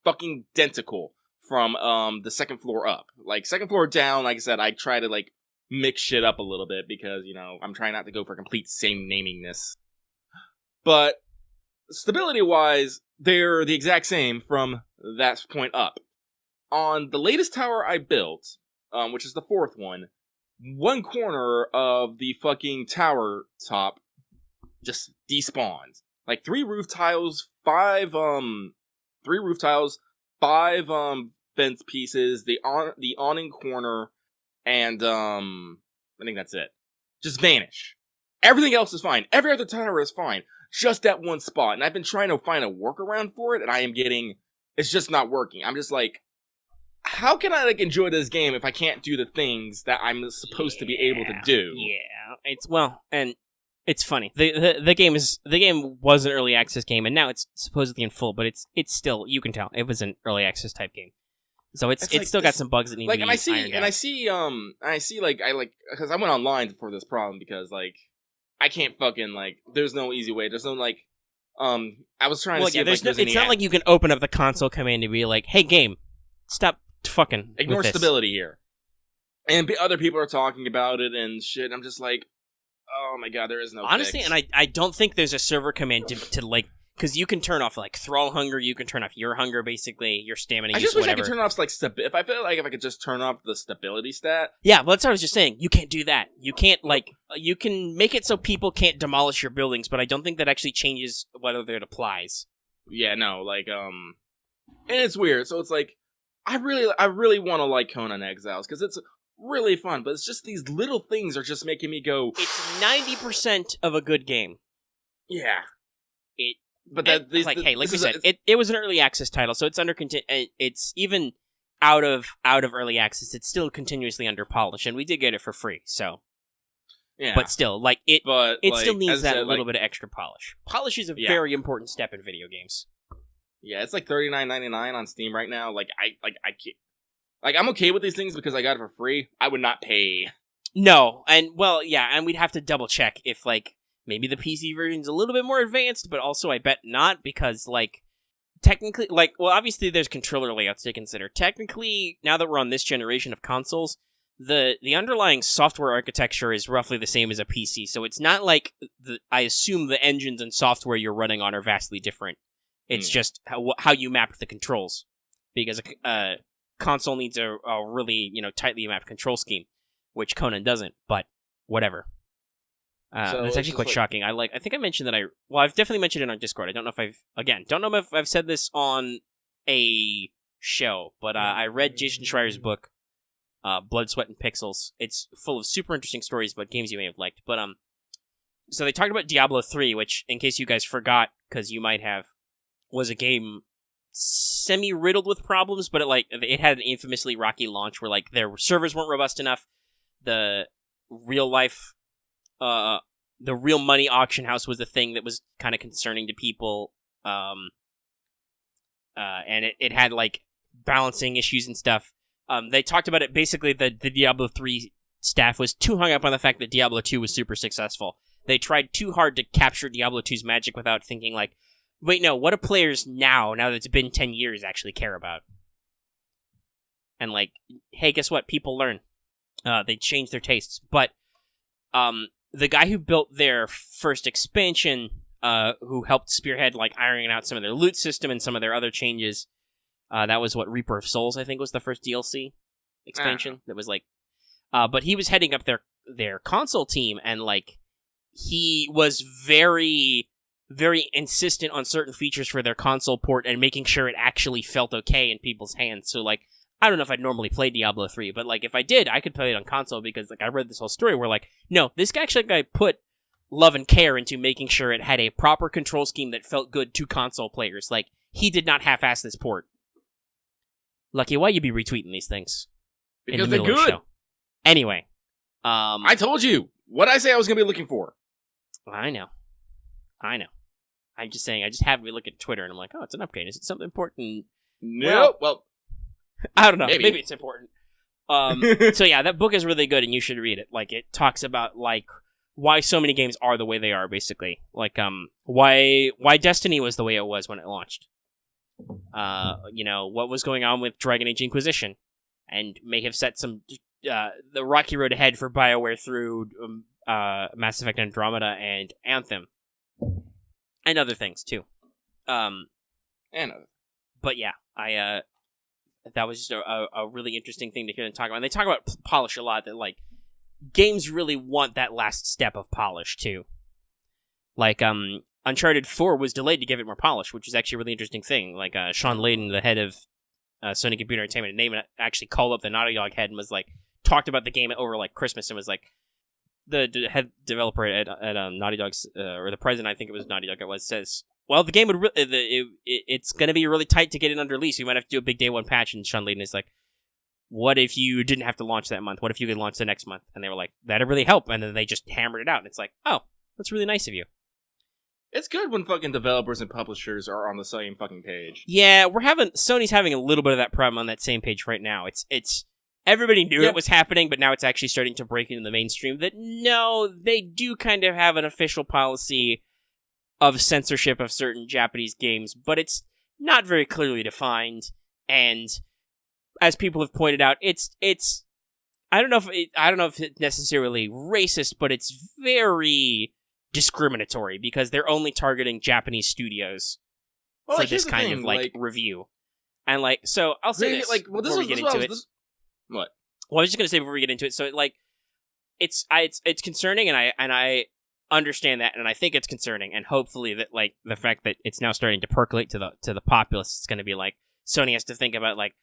fucking identical from the second floor up. Like second floor down, like I said, I try to like mix shit up a little bit because I'm trying not to go for complete same namingness. But stability wise, they're the exact same from that point up. On the latest tower I built, which is the 4th one corner of the fucking tower top just despawns. Like 3 roof tiles, 5 fence pieces, the awning corner, and I think that's it. Just vanish. Everything else is fine. Every other tower is fine. Just that one spot. And I've been trying to find a workaround for it, and it's just not working. I'm just like, how can I like enjoy this game if I can't do the things that I'm supposed to be able to do? Yeah, and it's funny. The game was an early access game, and now it's supposedly in full, but it's still, you can tell it was an early access type game. So it's still got some bugs that need to be ironed out. I see because I went online for this problem because like I can't fucking like there's no easy way. There's no like I was trying to see it's not like you can open up the console command and be like, "Hey game, stop fucking ignore with this." stability here. And other people are talking about it and shit. I'm just like, oh my god, there is no honestly, fix. and I don't think there's a server command to like because you can turn off like thrall hunger, you can turn off your hunger, basically your stamina. I use, just wish whatever. I could turn off like if I feel like if I could just turn off the stability stat. Yeah, well, that's what I was just saying. You can't do that. You can't you can make it so people can't demolish your buildings, but I don't think that actually changes whether it applies. Yeah, no, like and it's weird. So it's like I really want to like Conan Exiles because it's really fun, but it's just these little things are just making me go. It's 90% of a good game. Yeah. But hey, like we said, it was an early access title, so it's it's even out of early access, it's still continuously under polish, and we did get it for free, so yeah. But still, like it still needs that little bit of extra polish. Polish is a very important step in video games. Yeah, it's like $39.99 on Steam right now. Like I can't. Like I'm okay with these things because I got it for free. I would not pay. No, and and we'd have to double check if like. Maybe the PC version's a little bit more advanced, but also I bet not, because, like, technically, like, well, obviously there's controller layouts to consider. Technically, now that we're on this generation of consoles, the underlying software architecture is roughly the same as a PC, so it's not like, I assume the engines and software you're running on are vastly different. It's just how you map the controls, because a console needs a really, tightly mapped control scheme, which Conan doesn't, but whatever. So it's actually quite shocking. I think I mentioned that I've definitely mentioned it on Discord. I don't know if I've said this on a show, but I read Jason Schreier's book, Blood, Sweat, and Pixels. It's full of super interesting stories about games you may have liked. But so they talked about Diablo 3, which, in case you guys forgot, because you might have, was a game semi-riddled with problems, but it had an infamously rocky launch where like their servers weren't robust enough. The real life. The real money auction house was a thing that was kind of concerning to people, and it had like balancing issues and stuff. They talked about it. Basically, the Diablo 3 staff was too hung up on the fact that Diablo 2 was super successful. They tried too hard to capture Diablo 2's magic without thinking like, wait, no, what do players now that it's been 10 years actually care about? And like, hey, guess what? People learn. They change their tastes, but the guy who built their first expansion, who helped spearhead like ironing out some of their loot system and some of their other changes, that was what Reaper of Souls, I think, was the first DLC expansion. That was like, but he was heading up their console team, and like he was very, very insistent on certain features for their console port and making sure it actually felt okay in people's hands. So like, I don't know if I'd normally play Diablo 3, but like if I did, I could play it on console because like I read this whole story where like, no, this guy actually put love and care into making sure it had a proper control scheme that felt good to console players. Like, he did not half-ass this port. Lucky, why you be retweeting these things? Because they're good. Anyway. I told you. What'd I say I was going to be looking for? I know. I'm just saying, I just happened to look at Twitter and I'm like, oh, it's an update. Is it something important? No. Well, I don't know. Maybe it's important. So yeah, that book is really good and you should read it. Like, it talks about, like, why so many games are the way they are, basically. Like, why Destiny was the way it was when it launched. What was going on with Dragon Age Inquisition, and may have set some, the rocky road ahead for BioWare through, Mass Effect Andromeda and Anthem. And other things, too. But yeah, that was just a really interesting thing to hear them talk about. And they talk about polish a lot, that, like, games really want that last step of polish, too. Like, Uncharted 4 was delayed to give it more polish, which is actually a really interesting thing. Like, Sean Layden, the head of Sony Computer Entertainment, actually called up the Naughty Dog head and was, like, talked about the game over, like, Christmas, and was, like, the head developer at Naughty Dog's, or the president, I think it was Naughty Dog, says, well, the game would it's going to be really tight to get it under release. We might have to do a big day one patch. And Sean Layden is like, what if you didn't have to launch that month? What if you could launch the next month? And they were like, that'd really help. And then they just hammered it out. And it's like, oh, that's really nice of you. It's good when fucking developers and publishers are on the same fucking page. Yeah, Sony's having a little bit of that problem on that same page right now. It's everybody knew it was happening, but now it's actually starting to break into the mainstream that, no, they do kind of have an official policy of censorship of certain Japanese games, but it's not very clearly defined. And as people have pointed out, it's I don't know if it's necessarily racist, but it's very discriminatory because they're only targeting Japanese studios Well, for like, this here's the kind thing, of like review. And like, so I'll say this well, before we get into it. What? Well, I was just gonna say before we get into it. So like, it's concerning, and I understand that, and I think it's concerning, and hopefully that like the fact that it's now starting to percolate to the populace, it's going to be like Sony has to think about like,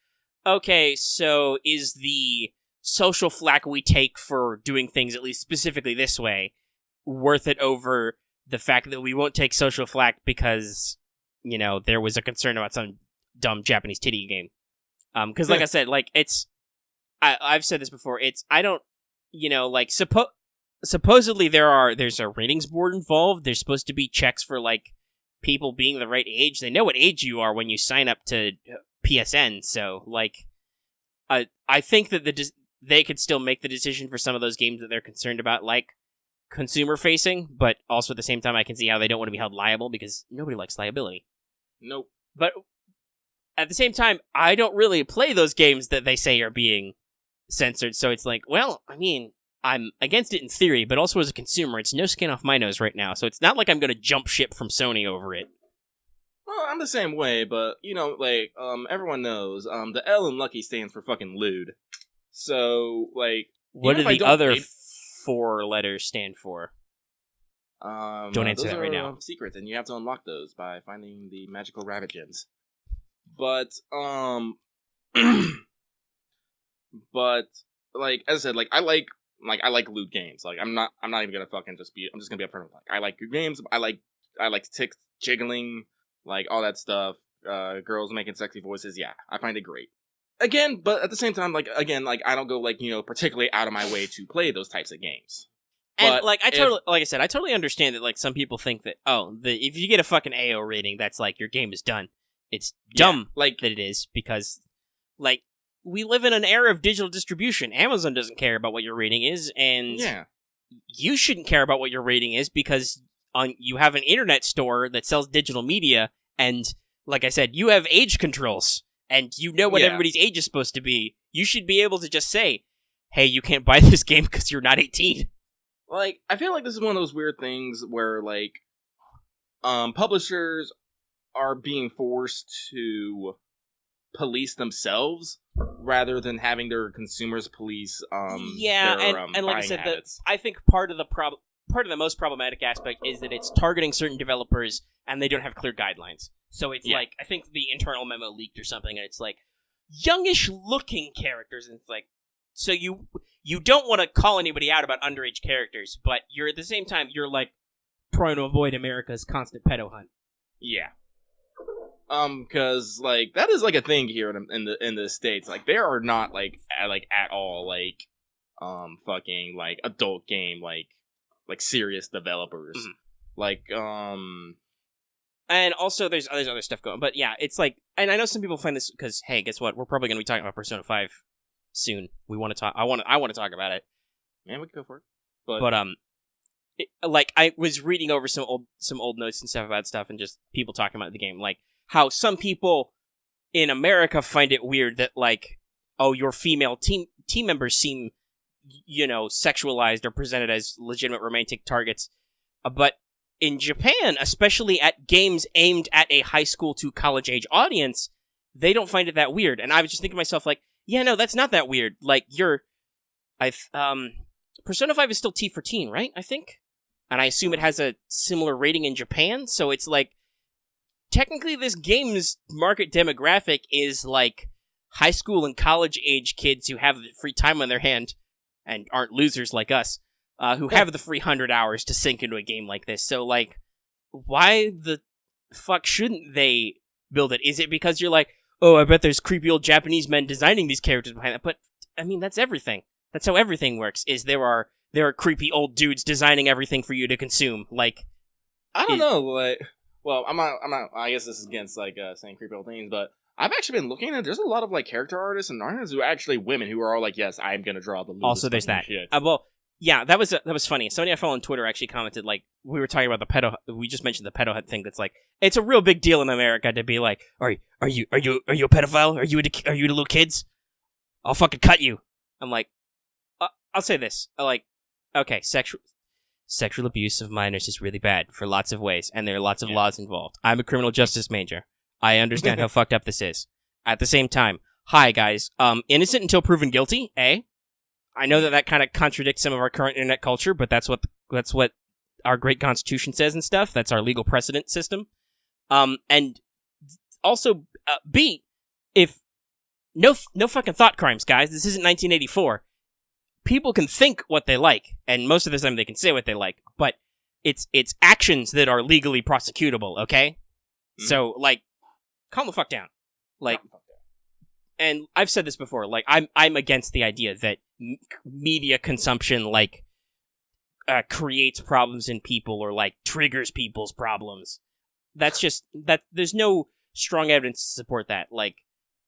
okay, so is the social flack we take for doing things at least specifically this way worth it over the fact that we won't take social flack because there was a concern about some dumb Japanese titty game, because like I said, like I've said this before, I don't like supposedly there's a ratings board involved. There's supposed to be checks for like people being the right age. They know what age you are when you sign up to PSN. So like, I think that they could still make the decision for some of those games that they're concerned about, like consumer facing, but also at the same time I can see how they don't want to be held liable because nobody likes liability. Nope. But at the same time, I don't really play those games that they say are being censored. So it's like, well, I mean, I'm against it in theory, but also as a consumer, it's no skin off my nose right now. So it's not like I'm going to jump ship from Sony over it. Well, I'm the same way, but like everyone knows the L in Lucky stands for fucking lewd. So like, what do the other 4 letters stand for? Don't answer that right now. Secrets, and you have to unlock those by finding the magical rabbit gems. But but like as I said, like I like lewd games. Like I'm not even gonna fucking I'm just gonna be upfront. Like I like good games. I like tick jiggling, like all that stuff. Girls making sexy voices. Yeah, I find it great. Again, but at the same time, like I don't go like particularly out of my way to play those types of games. And but like I totally understand that like some people think that if you get a fucking AO rating, that's like your game is done. It's dumb like that it is, because like we live in an era of digital distribution. Amazon doesn't care about what your rating is, and you shouldn't care about what your rating is because you have an internet store that sells digital media, and like I said, you have age controls, and you know what everybody's age is supposed to be. You should be able to just say, hey, you can't buy this game because you're not 18. Like, I feel like this is one of those weird things where, like, publishers are being forced to police themselves rather than having their consumers police and like I said, I think part of the most problematic aspect is that it's targeting certain developers and they don't have clear guidelines. So it's like, I think the internal memo leaked or something, and it's like youngish looking characters, and it's like, so you don't want to call anybody out about underage characters, but you're at the same time you're like trying to avoid America's constant pedo hunt. Yeah. Because like that is like a thing here in the States. Like there are not like at all like fucking like adult game like serious developers. Mm-hmm. Like and also there's other stuff going. But yeah, it's like, and I know some people find this because hey, guess what? We're probably going to be talking about Persona 5 soon. We want to talk. I want to talk about it. Yeah, we can go for it. But like I was reading over some old notes and stuff about stuff, and just people talking about the game, like how some people in America find it weird that like, oh, your female team members seem, sexualized or presented as legitimate romantic targets, but in Japan, especially at games aimed at a high school to college age audience, they don't find it that weird. And I was just thinking to myself, like, yeah, no, that's not that weird. Like, Persona 5 is still T for teen, right? I think? And I assume it has a similar rating in Japan, so it's like, technically this game's market demographic is like high school and college age kids who have free time on their hand and aren't losers like us, who have the free 100 hours to sink into a game like this. So, like, why the fuck shouldn't they build it? Is it because you're like, oh, I bet there's creepy old Japanese men designing these characters behind that? But, I mean, that's everything. That's how everything works, is there are creepy old dudes designing everything for you to consume. Like, I don't know, like, well, I'm not, I guess this is against, like, saying creepy old things, but I've actually been looking at, there's a lot of, like, character artists and artists who are actually women who are all like, yes, I'm gonna draw the Lewis. Also, there's that. Shit. Well, yeah, that was funny. Somebody I follow on Twitter actually commented, like, we were talking about the pedo, we just mentioned the pedo hut thing, that's like, it's a real big deal in America to be like, are you a pedophile? Are you into little kids? I'll fucking cut you. I'm like, I'll say this, like, okay, sexual abuse of minors is really bad for lots of ways, and there are lots of laws involved. I'm a criminal justice major. I understand how fucked up this is. At the same time, hi guys, innocent until proven guilty, eh? I know that kind of contradicts some of our current internet culture, but that's what our great constitution says and stuff. That's our legal precedent system. And also, B, if no fucking thought crimes, guys. This isn't 1984. People can think what they like, and most of the time they can say what they like, but it's actions that are legally prosecutable, okay? Mm-hmm. So, like, calm the fuck down. Like, and I've said this before, like, I'm against the idea that media consumption, like, creates problems in people or, like, triggers people's problems. That's just, there's no strong evidence to support that. Like,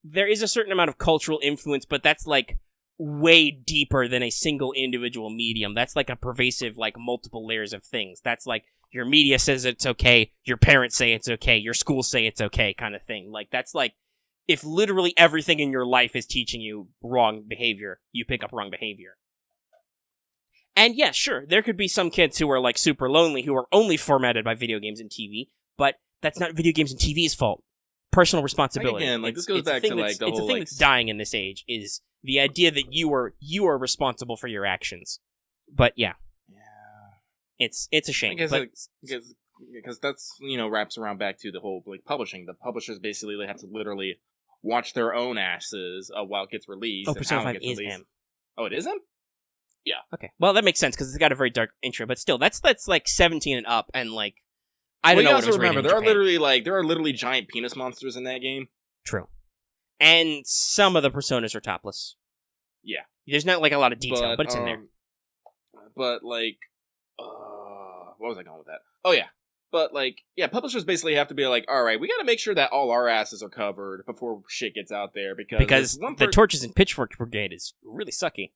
there is a certain amount of cultural influence, but that's, like, way deeper than a single individual medium. That's, like, a pervasive, like, multiple layers of things. That's, like, your media says it's okay, your parents say it's okay, your schools say it's okay kind of thing. Like, that's, like, if literally everything in your life is teaching you wrong behavior, you pick up wrong behavior. And yeah, sure, there could be some kids who are, like, super lonely who are only formatted by video games and TV, but that's not video games and TV's fault. Personal responsibility. Again, like, this goes back to, like, the whole, it's a thing that's dying in this age, is the idea that you are responsible for your actions. But yeah. It's a shame. Because that's, wraps around back to the whole, like, publishing. The publishers basically have to literally watch their own asses while it gets released. Oh, Persona 5 is released. him. Oh, it is him? Yeah. Okay. Well, that makes sense because it's got a very dark intro, but still, that's like 17 and up, and like I don't know. You also remember there are literally giant penis monsters in that game. True. And some of the personas are topless. Yeah. There's not like a lot of detail, but it's in there. But like, what was I going with that? Oh yeah. But like, yeah, publishers basically have to be like, all right, we got to make sure that all our asses are covered before shit gets out there because the Torches and Pitchforks Brigade is really sucky.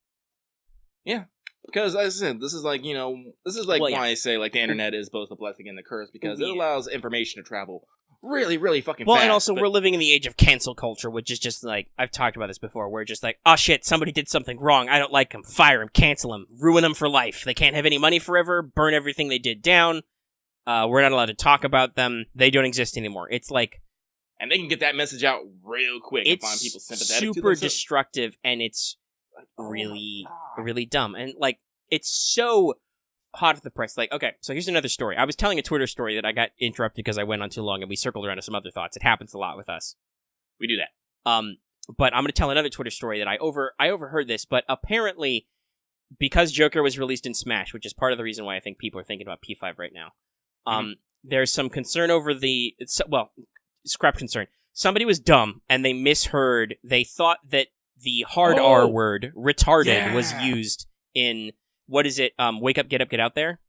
Yeah. Because, as I said, this is like, why I say, like, the internet is both a blessing and a curse, because it allows information to travel really, really fucking fast. Well, and also, we're living in the age of cancel culture, which is just, like, I've talked about this before, where just like, oh shit, somebody did something wrong, I don't like them, fire them, cancel them, ruin them for life, they can't have any money forever, burn everything they did down, we're not allowed to talk about them, they don't exist anymore. It's like... And they can get that message out real quick and find people sympathetic to them. It's super destructive, and it's really dumb, and like it's so hot off the press. Like, okay, so here's another story. I was telling a Twitter story that I got interrupted because I went on too long, and we circled around to some other thoughts. It happens a lot with us. We do that. But I'm going to tell another Twitter story that I overheard this, but apparently because Joker was released in Smash, which is part of the reason why I think people are thinking about P5 right now. There's some concern over scrap concern. Somebody was dumb and they misheard. They thought that the hard R word, retarded, was used in, what is it, Wake Up, Get Up, Get Out There?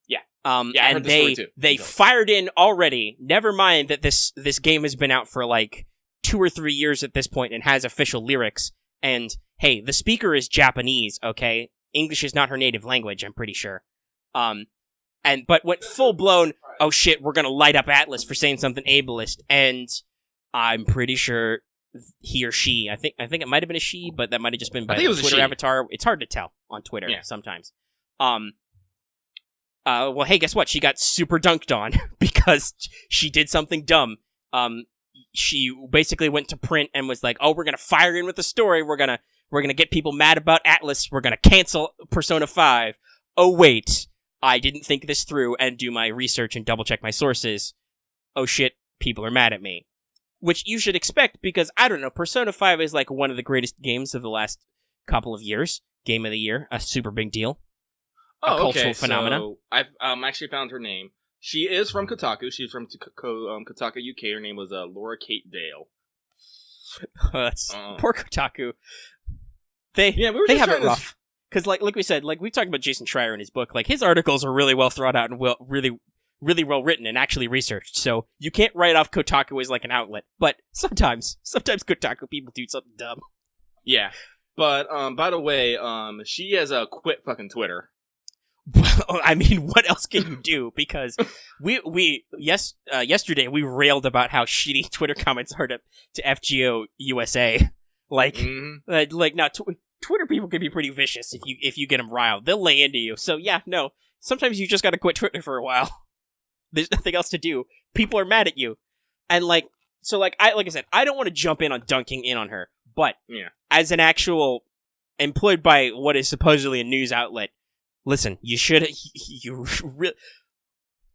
Yeah. I heard the story too. They fired in already, never mind that this game has been out for like 2 or 3 years at this point and has official lyrics, and hey, the speaker is Japanese, okay? English is not her native language, I'm pretty sure. But went full-blown, oh shit, we're gonna light up Atlas for saying something ableist, and I'm pretty sure he or she, I think it might have been a she, but that might have just been by the Twitter avatar. It's hard to tell on Twitter sometimes. Well, hey, guess what? She got super dunked on because she did something dumb. She basically went to print and was like, "Oh, we're gonna fire in with the story. We're gonna get people mad about Atlas. We're gonna cancel Persona 5. Oh wait, I didn't think this through and do my research and double check my sources. Oh shit, people are mad at me." Which you should expect because, I don't know, Persona 5 is like one of the greatest games of the last couple of years. Game of the year, a super big deal. A cultural phenomenon. So I've actually found her name. She is from Kotaku. She's from Kotaku UK. Her name was Laura Kate Dale. Poor Kotaku. They have it rough. Because, like we said, like we talked about Jason Schreier in his book. Like his articles are really well thought out and really well written and actually researched. So you can't write off Kotaku as like an outlet. But sometimes Kotaku people do something dumb. Yeah. But by the way, she has quit fucking Twitter. Well, I mean, what else can you do? Because yesterday we railed about how shitty Twitter comments are to FGO USA. Like, now Twitter people can be pretty vicious if you get them riled. They'll lay into you. So yeah, no. Sometimes you just gotta quit Twitter for a while. There's nothing else to do. People are mad at you, and like I said, I don't want to jump in on dunking in on her, but as an actual employed by what is supposedly a news outlet, listen,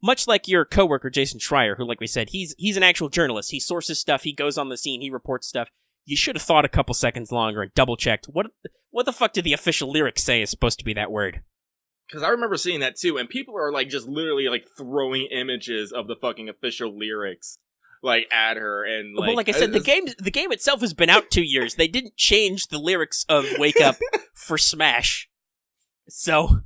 much like your coworker Jason Schreier, who, like we said, he's an actual journalist. He sources stuff. He goes on the scene. He reports stuff. You should have thought a couple seconds longer and double checked. What the fuck did the official lyrics say is supposed to be that word? Because I remember seeing that too, and people are like just literally like throwing images of the fucking official lyrics like at her, and like. Well, like I said, the game itself has been out 2 years. They didn't change the lyrics of "Wake Up" for Smash, so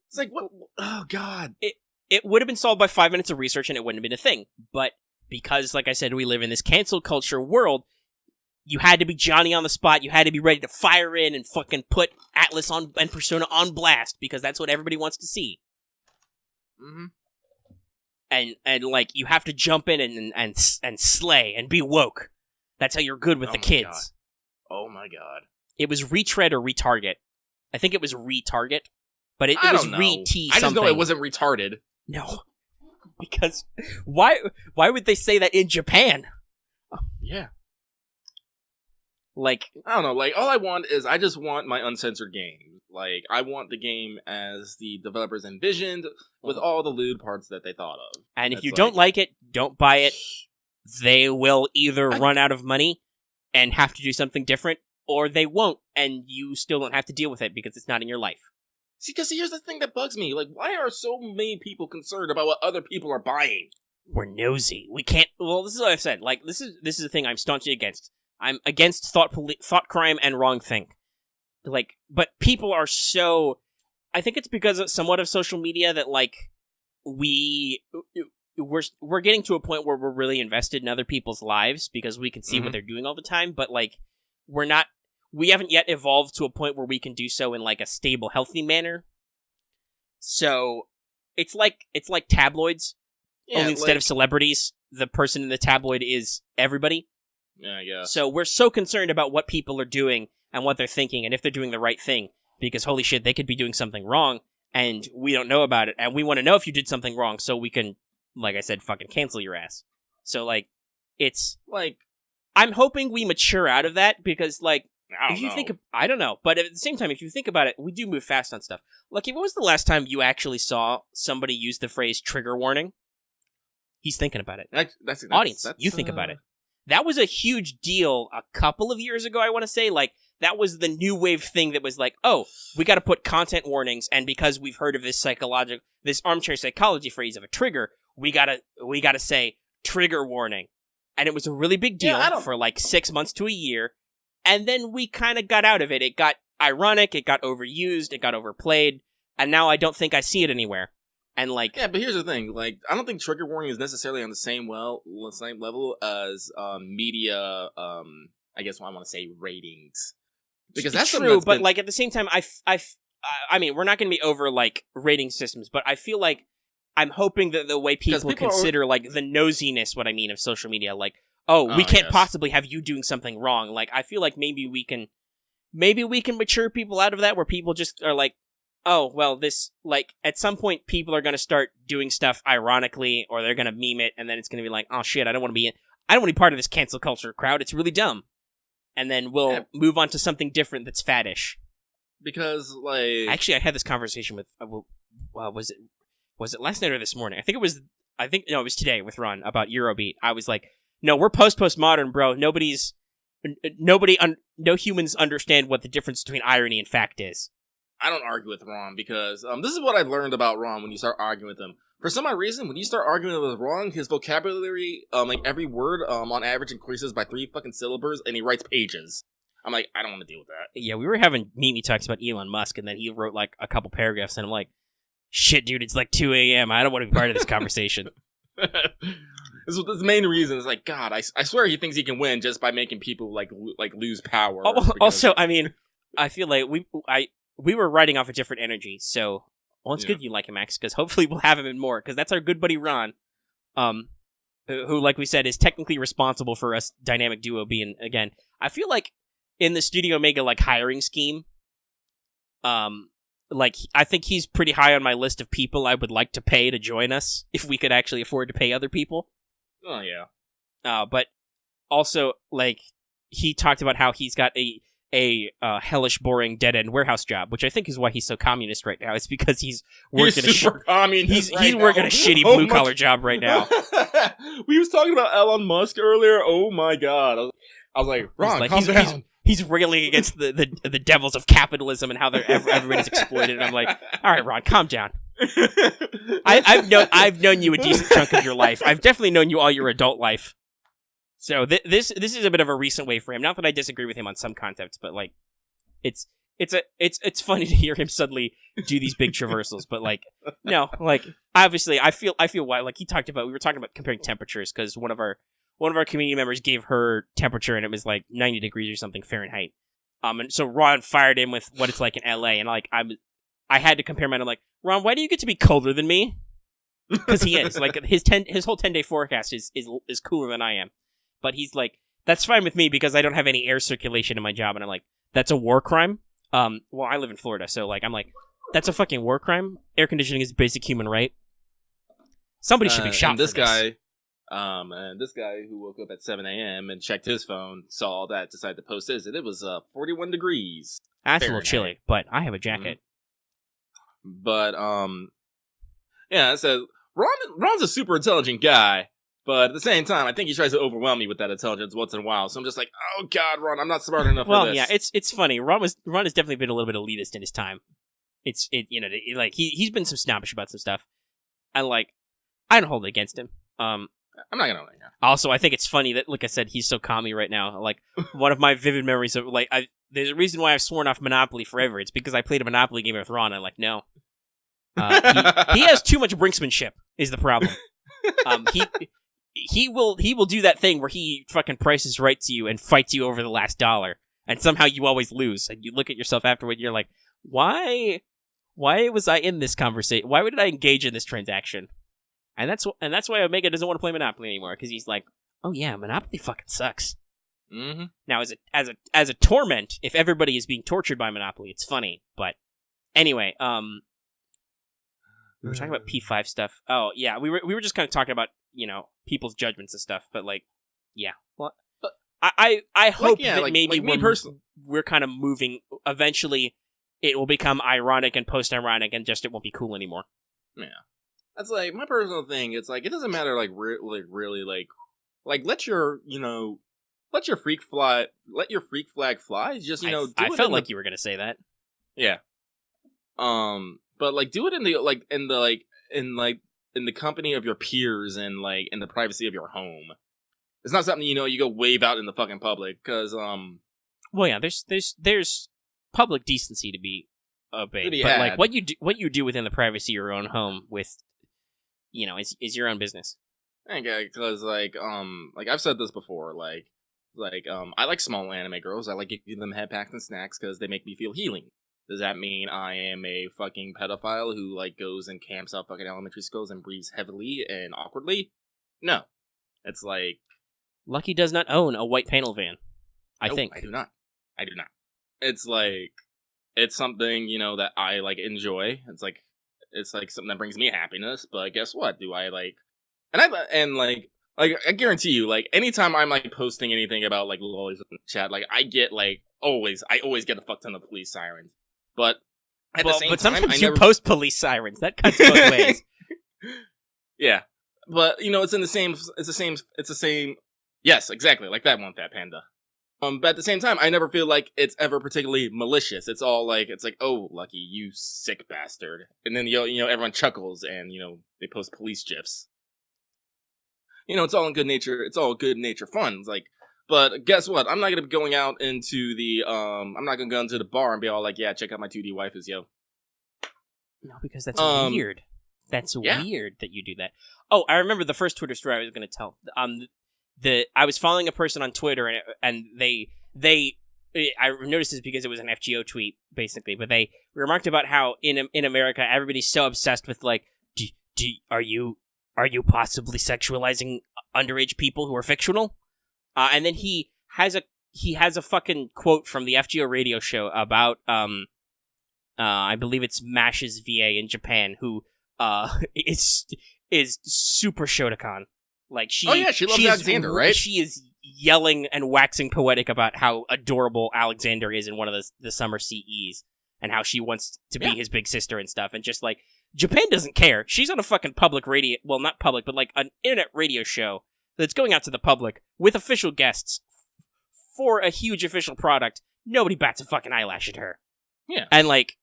it's like what? Oh god! It would have been solved by 5 minutes of research, and it wouldn't have been a thing. But because, like I said, we live in this cancel culture world. You had to be Johnny on the spot. You had to be ready to fire in and fucking put Atlas on and Persona on blast because that's what everybody wants to see. Mm-hmm. And like you have to jump in and slay and be woke. That's how you're good with the kids. God. Oh my god! It was retread or retarget. I think it was retarget, but it was re-t something. I just know it wasn't retarded. No, because why would they say that in Japan? Yeah. Like, I don't know, like, all I want is, I just want my uncensored game. Like, I want the game as the developers envisioned, with all the lewd parts that they thought of. And if you don't like it, don't buy it. They will either run out of money and have to do something different, or they won't, and you still don't have to deal with it because it's not in your life. See, because here's the thing that bugs me. Like, why are so many people concerned about what other people are buying? We're nosy. We can't... Well, this is what I've said. Like, this is the thing I'm staunchly against. I'm against thought crime and wrong think. Like, but people are so... I think it's because of somewhat of social media that, like, we're getting to a point where we're really invested in other people's lives because we can see what they're doing all the time, but, like, we haven't yet evolved to a point where we can do so in, like, a stable, healthy manner. So, it's like tabloids. Yeah, only instead of celebrities, the person in the tabloid is everybody. Yeah, I guess. So we're so concerned about what people are doing and what they're thinking and if they're doing the right thing because holy shit, they could be doing something wrong and we don't know about it and we want to know if you did something wrong so we can, like I said, fucking cancel your ass. So, like, it's... Like, I'm hoping we mature out of that because, like, I don't know, but at the same time, if you think about it, we do move fast on stuff. Like, when was the last time you actually saw somebody use the phrase trigger warning? He's thinking about it. That's Audience, you think about it. That was a huge deal a couple of years ago, I want to say. Like, that was the new wave thing that was like, oh, we got to put content warnings, and because we've heard of this armchair psychology phrase of a trigger, we gotta say trigger warning. And it was a really big deal for like 6 months to a year, and then we kind of got out of it. It got ironic, it got overused, it got overplayed, and now I don't think I see it anywhere. And like, yeah, but here's the thing: like, I don't think trigger warning is necessarily on the same level as media. I guess what I want to say ratings, because that's true. But like at the same time, I mean, we're not going to be over like rating systems, but I feel like I'm hoping that the way people consider like the nosiness, what I mean, of social media, like, we can't possibly have you doing something wrong. Like, I feel like maybe we can mature people out of that, where people just are like, oh, well, this, like, at some point, people are going to start doing stuff ironically, or they're going to meme it, and then it's going to be like, oh, shit, I don't want to be part of this cancel culture crowd. It's really dumb. And then we'll move on to something different that's faddish. Because, like... Actually, I had this conversation with, was it last night or this morning? It was today with Ron about Eurobeat. I was like, no, we're postmodern, bro. No humans understand what the difference between irony and fact is. I don't argue with Ron because this is what I learned about Ron when you start arguing with him. For some odd reason, when you start arguing with Ron, his vocabulary, like every word, on average increases by 3 fucking syllables, and he writes pages. I'm like, I don't want to deal with that. Yeah, we were having meme talks about Elon Musk, and then he wrote like a couple paragraphs, and I'm like, shit, dude, it's like 2 a.m. I don't want to be part of this conversation. This is the main reason. It's like, God, I swear he thinks he can win just by making people like lose power. Also, I mean, I feel like we were riding off a different energy, so it's good you like him, Max, because hopefully we'll have him in more, because that's our good buddy Ron, who, like we said, is technically responsible for us dynamic duo being, again, I feel like in the StudiOmega, like, hiring scheme, Like, I think he's pretty high on my list of people I would like to pay to join us if we could actually afford to pay other people. Oh yeah. But also, like, he talked about how he's got a hellish, boring, dead-end warehouse job, which I think is why he's so communist right now. It's because he's working he's he's working a shitty blue-collar job right now. We was talking about Elon Musk earlier. Oh my god. I was like, Ron, calm down. He's railing against the devils of capitalism and how everybody's exploited. And I'm like, all right, Ron, calm down. I've known you a decent chunk of your life. I've definitely known you all your adult life. So this is a bit of a recent wave for him. Not that I disagree with him on some concepts, but like, it's funny to hear him suddenly do these big traversals. But like, no, like obviously I feel why. Like we were talking about comparing temperatures because one of our community members gave her temperature and it was like 90 degrees or something Fahrenheit. And so Ron fired in with what it's like in LA, and like I had to compare mine. I'm like, Ron, why do you get to be colder than me? Because he is like his whole 10-day forecast is cooler than I am. But he's like, that's fine with me because I don't have any air circulation in my job, and I'm like, that's a war crime. Well, I live in Florida, so like I'm like, that's a fucking war crime. Air conditioning is a basic human right. Somebody should be shot for this. And this guy who woke up at 7 a.m. and checked his phone, saw that, decided to post this, and it was 41 degrees. That's a little chilly, but I have a jacket. But, yeah, it says, Ron's a super intelligent guy, but at the same time, I think he tries to overwhelm me with that intelligence once in a while, so I'm just like, oh god, Ron, I'm not smart enough for this. Well, yeah, it's funny. Ron has definitely been a little bit elitist in his time. Like, he's been some snobbish about some stuff, and, like, I don't hold it against him. I'm not gonna lie. Also, I think it's funny that, like I said, he's so commie right now. Like, one of my vivid memories of, like, there's a reason why I've sworn off Monopoly forever. It's because I played a Monopoly game with Ron, and I'm like, no. He has too much brinksmanship, is the problem. He will do that thing where he fucking prices right to you and fights you over the last dollar, and somehow you always lose. And you look at yourself afterward, and you're like, why was I in this conversation? Why did I engage in this transaction? And that's why Omega doesn't want to play Monopoly anymore, because he's like, oh yeah, Monopoly fucking sucks. Mm-hmm. Now, as a torment, if everybody is being tortured by Monopoly, it's funny. But anyway, we were talking about P5 stuff. Oh yeah, we were just kind of talking about people's judgments and stuff. But like, yeah, well, I hope that maybe we're kind of moving. Eventually, it will become ironic and post-ironic, and just it won't be cool anymore. Yeah. That's like my personal thing. It's like it doesn't matter. Like really let your freak flag fly. Just I felt like you were gonna say that. Yeah. But like do it in the company of your peers and like in the privacy of your home. It's not something you go wave out in the fucking public because Well, yeah. There's public decency to be obeyed, but like what you do within the privacy of your own home with. Is your own business. Okay, because like I've said this before, I like small anime girls. I like giving them head packs and snacks because they make me feel healing. Does that mean I am a fucking pedophile who like goes and camps out fucking elementary schools and breathes heavily and awkwardly? No, it's like Lucky does not own a white panel van. I think I do not. It's like it's something that I like enjoy. It's like something that brings me happiness, but guess what? Do I like, I guarantee you, like anytime I'm like posting anything about like lollies in the chat, like I always get a fuck ton of police sirens. But at the same time, sometimes you post police sirens. That cuts both ways. Yeah, but it's the same. Yes, exactly, like that one, Fat Panda. But at the same time, I never feel like it's ever particularly malicious. It's all like, oh, Lucky, you sick bastard. And then, everyone chuckles and, they post police gifs. It's all in good nature. It's all good nature fun. It's like, but guess what? I'm not going to be going out into I'm not going to go into the bar and be all like, yeah, check out my 2D waifus, yo. No, because that's weird. That's weird that you do that. Oh, I remember the first Twitter story I was going to tell. I was following a person on Twitter and I noticed this because it was an FGO tweet basically, but they remarked about how in America everybody's so obsessed with like, are you possibly sexualizing underage people who are fictional? And then he has a fucking quote from the FGO radio show about I believe it's Mash's VA in Japan, who is super Shotokan. Like she loves Alexander, right? She is yelling and waxing poetic about how adorable Alexander is in one of the summer CEs, and how she wants to be his big sister and stuff, and just like Japan doesn't care. She's on a fucking public radio, well, not public, but like an internet radio show that's going out to the public with official guests for a huge official product. Nobody bats a fucking eyelash at her. Yeah, and like,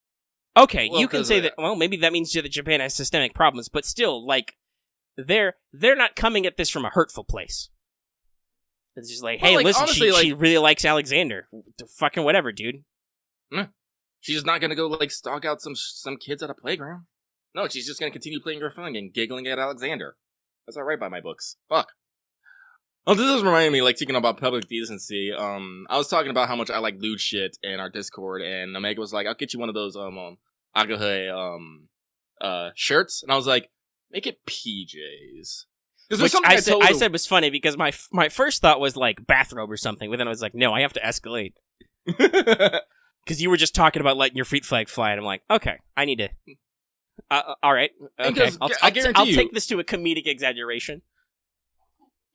okay, you can say that. Well, maybe that means that Japan has systemic problems, but still, like. They're not coming at this from a hurtful place. It's just like, hey, like, listen, honestly, she really likes Alexander. Fucking whatever, dude. She's just not gonna go like stalk out some kids at a playground. No, she's just gonna continue playing her phone and giggling at Alexander. That's all right by my books. Fuck. Oh, this is reminding me, like, speaking about public decency. I was talking about how much I like lewd shit in our Discord, and Omega was like, "I'll get you one of those Agahe shirts," and I was like. Make it PJs. Which I said was funny because my first thought was like bathrobe or something, but then I was like, no, I have to escalate. Because you were just talking about letting your freak flag fly, and I'm like, okay, I need to. All right, okay, I'll take this to a comedic exaggeration.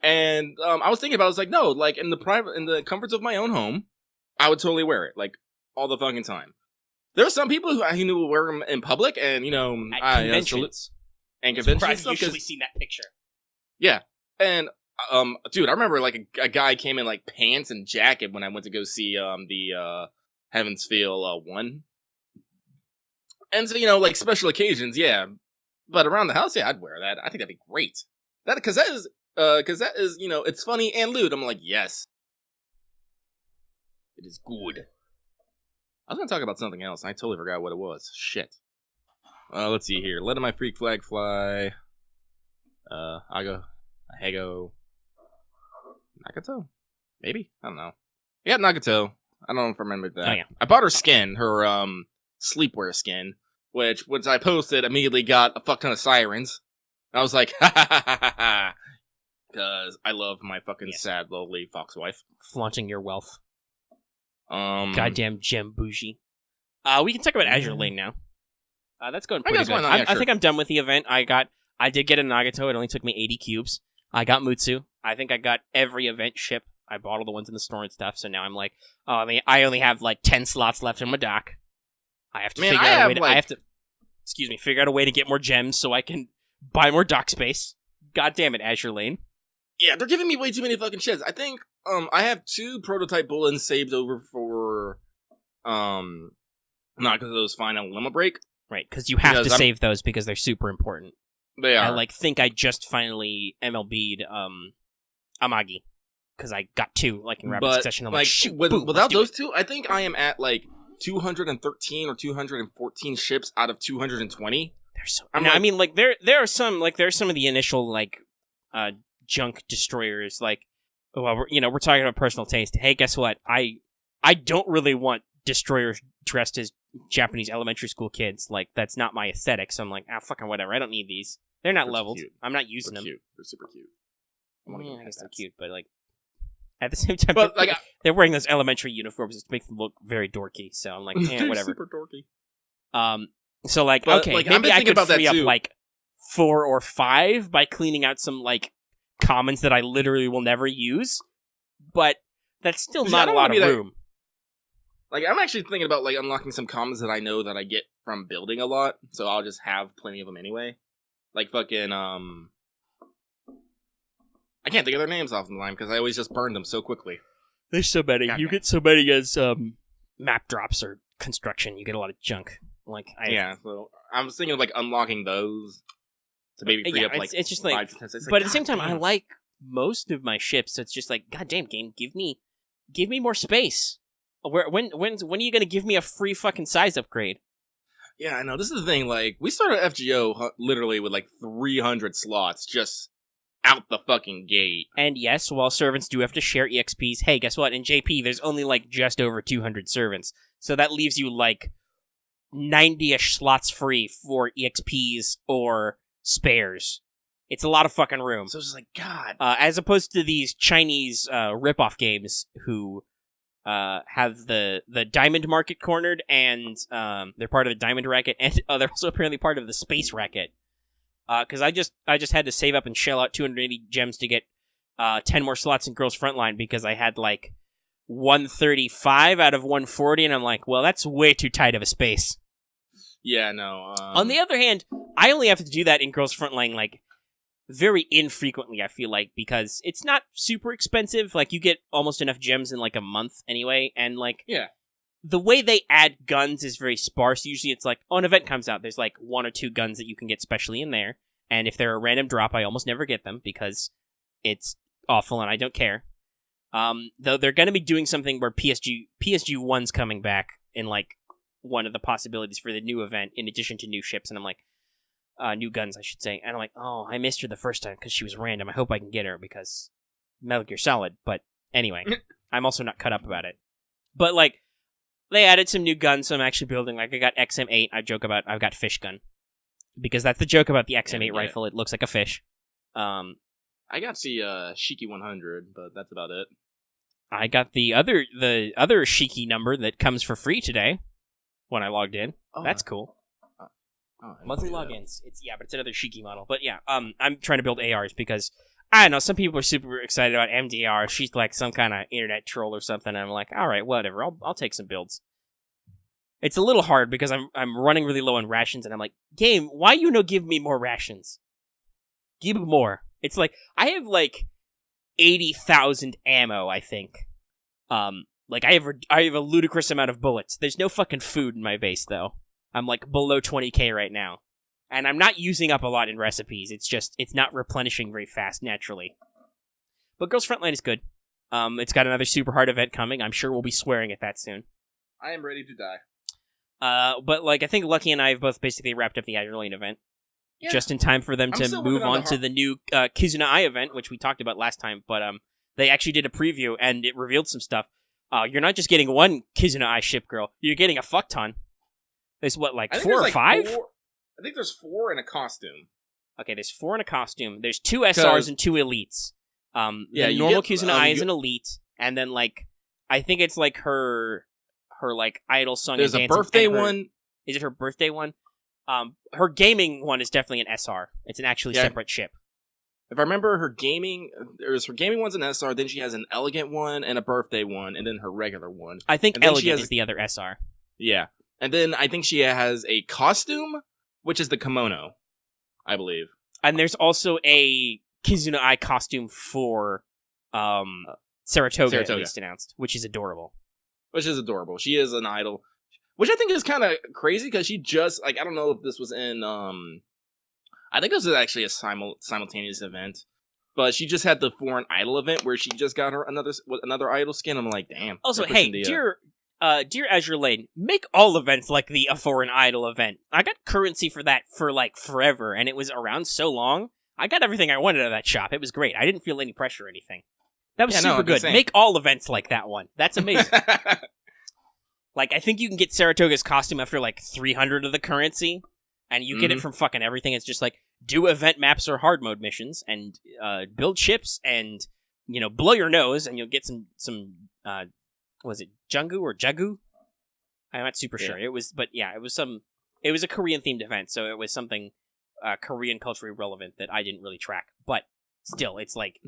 And I was thinking about, I was like, no, like in the comforts of my own home, I would totally wear it, like all the fucking time. There are some people who knew wear them in public, and at conventions. And conventions I've usually seen that picture. Yeah, and dude, I remember like a guy came in like pants and jacket when I went to go see the Heaven's Feel 1, and so like special occasions, yeah, but around the house, yeah, I'd wear that. I think that'd be great. Because that is it's funny and lewd. I'm like, yes, it is good. I was gonna talk about something else, and I totally forgot what it was. Shit. Let's see here. Letting my freak flag fly. Ahego. Nagato? Maybe? I don't know. Yeah, Nagato. I don't know if I remember that. Oh, yeah. I bought her skin, her sleepwear skin, which once I posted, immediately got a fuck ton of sirens. And I was like, ha ha ha ha ha. Because I love my fucking sad, lowly fox wife. Flaunting your wealth. Goddamn gem bougie. We can talk about Azure Lane now. That's going pretty good. I think I'm done with the event. I did get a Nagato. It only took me 80 cubes. I got Mutsu. I think I got every event ship. I bought all the ones in the store and stuff. So now I'm like, I only have like 10 slots left in my dock. I have to figure out a way to. I have to, figure out a way to get more gems so I can buy more dock space. God damn it, Azure Lane. Yeah, they're giving me way too many fucking shits. I think I have 2 prototype bullets saved over for Nagato's final limit break. Right, because you have to save those because they're super important. They are. I think I just finally MLB'd Amagi because I got 2 like in rapid succession. I'm like, shoot, without those 2, I think I am at like 213 or 214 ships out of 220. I mean, like there are some of the initial like junk destroyers. Like, well, we're talking about personal taste. Hey, guess what? I don't really want destroyers dressed as Japanese elementary school kids. Like, that's not my aesthetic. So I'm like, fucking whatever. I don't need these. They're not leveled. Cute. I'm not using They're them. Cute. They're super cute. I guess they're cute, but like at the same time, they're wearing those elementary uniforms to make them look very dorky. So I'm like, whatever. Super dorky. So like, but, okay, like, maybe I could free up too. like 4 or 5 by cleaning out some like commons that I literally will never use. But that's still not a lot of room. Like, I'm actually thinking about, like, unlocking some commons that I know that I get from building a lot, so I'll just have plenty of them anyway. Like, fucking, I can't think of their names off the line, because I always just burn them so quickly. There's so many. You get so many as, map drops or construction. You get a lot of junk. Like, so I was thinking of, like, unlocking those to maybe free up, like, it's just like, 5 to 10 seconds. But at the same time, I like most of my ships, so it's just like, goddamn game, give me more space. When are you gonna give me a free fucking size upgrade? Yeah, I know. This is the thing. Like, we started FGO literally with like 300 slots just out the fucking gate. And yes, while servants do have to share EXPs, hey, guess what? In JP, there's only like just over 200 servants, so that leaves you like 90-ish slots free for EXPs or spares. It's a lot of fucking room. So it's just like, God. As opposed to these Chinese ripoff games who have the diamond market cornered, and they're part of the diamond racket, and they're also apparently part of the space racket. Because I just had to save up and shell out 280 gems to get 10 more slots in Girls Frontline because I had like 135 out of 140, and I'm like, well, that's way too tight of a space. Yeah, no. On the other hand, I only have to do that in Girls Frontline like very infrequently, I feel like, because it's not super expensive. Like, you get almost enough gems in like a month anyway, and like, yeah. The way they add guns is very sparse. Usually it's like, oh, an event comes out, there's like 1 or 2 guns that you can get specially in there, and if they're a random drop, I almost never get them because it's awful and I don't care. Though they're going to be doing something where PSG 1's coming back in like one of the possibilities for the new event, in addition to new ships, and I'm like, new guns, I should say, and I'm like, oh, I missed her the first time because she was random. I hope I can get her because Metal Gear Solid. But anyway, I'm also not cut up about it. But like, they added some new guns, so I'm actually building, like, I got XM8, I joke about, I've got fish gun. Because that's the joke about the XM8 rifle, it looks like a fish. I got the Shiki 100, but that's about it. I got the other Shiki number that comes for free today, when I logged in. Oh, that's cool. Monthly logins. But it's another Shiki model. But yeah, I'm trying to build ARs because, I don't know, some people are super excited about MDR. She's like some kind of internet troll or something, and I'm like, alright, whatever, I'll take some builds. It's a little hard because I'm running really low on rations, and I'm like, game, why you no give me more rations? Give me more. It's like, I have like 80,000 ammo, I think. Like, I have a ludicrous amount of bullets. There's no fucking food in my base, though. I'm like below 20k right now. And I'm not using up a lot in recipes. It's not replenishing very fast, naturally. But Girls Frontline is good. It's got another super hard event coming. I'm sure we'll be swearing at that soon. I am ready to die. But like, I think Lucky and I have both basically wrapped up the Azure Lane event. Yeah. Just in time for them to move on to the new Kizuna Ai event, which we talked about last time. But they actually did a preview, and it revealed some stuff. You're not just getting one Kizuna Ai ship, girl. You're getting a fuck ton. There's what, like 4 or 5? I think there's 4 in a costume. Okay, there's 4 in a costume. There's 2 SRs and 2 elites. The normal Kizuna Ai is an elite, and then like, I think it's like her like idol song. There's and a birthday one. Is it her birthday one? Her gaming one is definitely an SR. It's an actually separate ship. If I remember, her gaming one's an SR. Then she has an elegant one and a birthday one, and then her regular one. I think elegant is the other SR. Yeah, and then I think she has a costume, which is the kimono, I believe. And there's also a Kizuna Ai costume for Saratoga, at least announced, which is adorable. She is an idol, which I think is kind of crazy because she just, like, I don't know if this was in, I think this was actually a simultaneous event, but she just had the foreign idol event where she just got her another idol skin. I'm like, damn. Also, hey, dear Azure Lane, make all events like the foreign idol event. I got currency for that for like forever, and it was around so long. I got everything I wanted out of that shop. It was great. I didn't feel any pressure or anything. That was super good. Make all events like that one. That's amazing. Like, I think you can get Saratoga's costume after like 300 of the currency, and you get it from fucking everything. It's just like, do event maps or hard mode missions, and build ships, and, you know, blow your nose, and you'll get some was it Jungu or Jagu? I'm not super sure. It was a Korean themed event, so it was something Korean culturally relevant that I didn't really track. But still, it's like,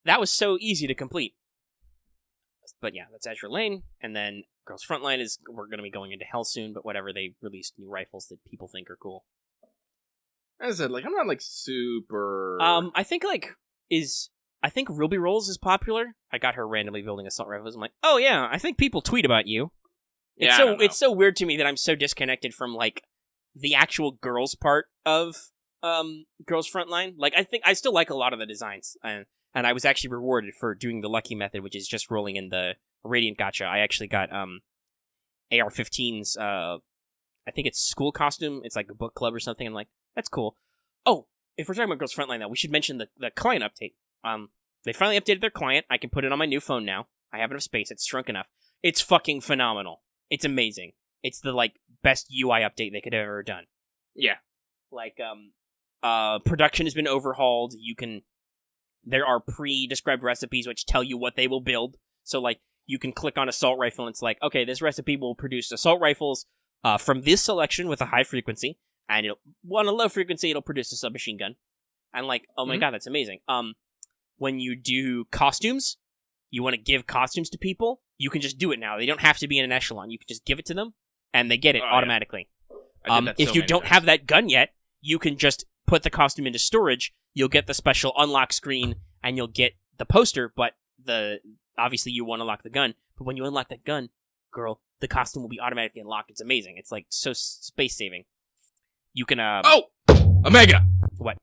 that was so easy to complete. But yeah, that's Azure Lane, and then Girls Frontline we're going to be going into Hell soon, but whatever, they released new rifles that people think are cool. As I said, like, I'm not like super... I think Ruby Rolls is popular. I got her randomly building assault rifles. I'm like, oh yeah, I think people tweet about you. It's so weird to me that I'm so disconnected from like the actual girls part of Girls Frontline. Like, I think I still like a lot of the designs, and I was actually rewarded for doing the lucky method, which is just rolling in the Radiant Gacha. I actually got AR-15's I think it's school costume. It's like a book club or something. I'm like, that's cool. Oh, if we're talking about Girls Frontline now, we should mention the client update. They finally updated their client. I can put it on my new phone now. I have enough space. It's shrunk enough. It's fucking phenomenal. It's amazing. It's the like best UI update they could have ever done. Yeah. Like production has been overhauled. There are pre-described recipes which tell you what they will build. So like you can click on assault rifle, and it's like, okay, this recipe will produce assault rifles from this selection with a high frequency, and on a low frequency, it'll produce a submachine gun. And like, oh my god, that's amazing. When you do costumes, you want to give costumes to people, you can just do it now. They don't have to be in an echelon. You can just give it to them, and they get it automatically. Yeah. If you don't have that gun yet, you can just put the costume into storage. You'll get the special unlock screen, and you'll get the poster, but obviously you want to unlock the gun. But when you unlock that gun, girl, the costume will be automatically unlocked. It's amazing. It's like so space-saving. You can... Omega! What?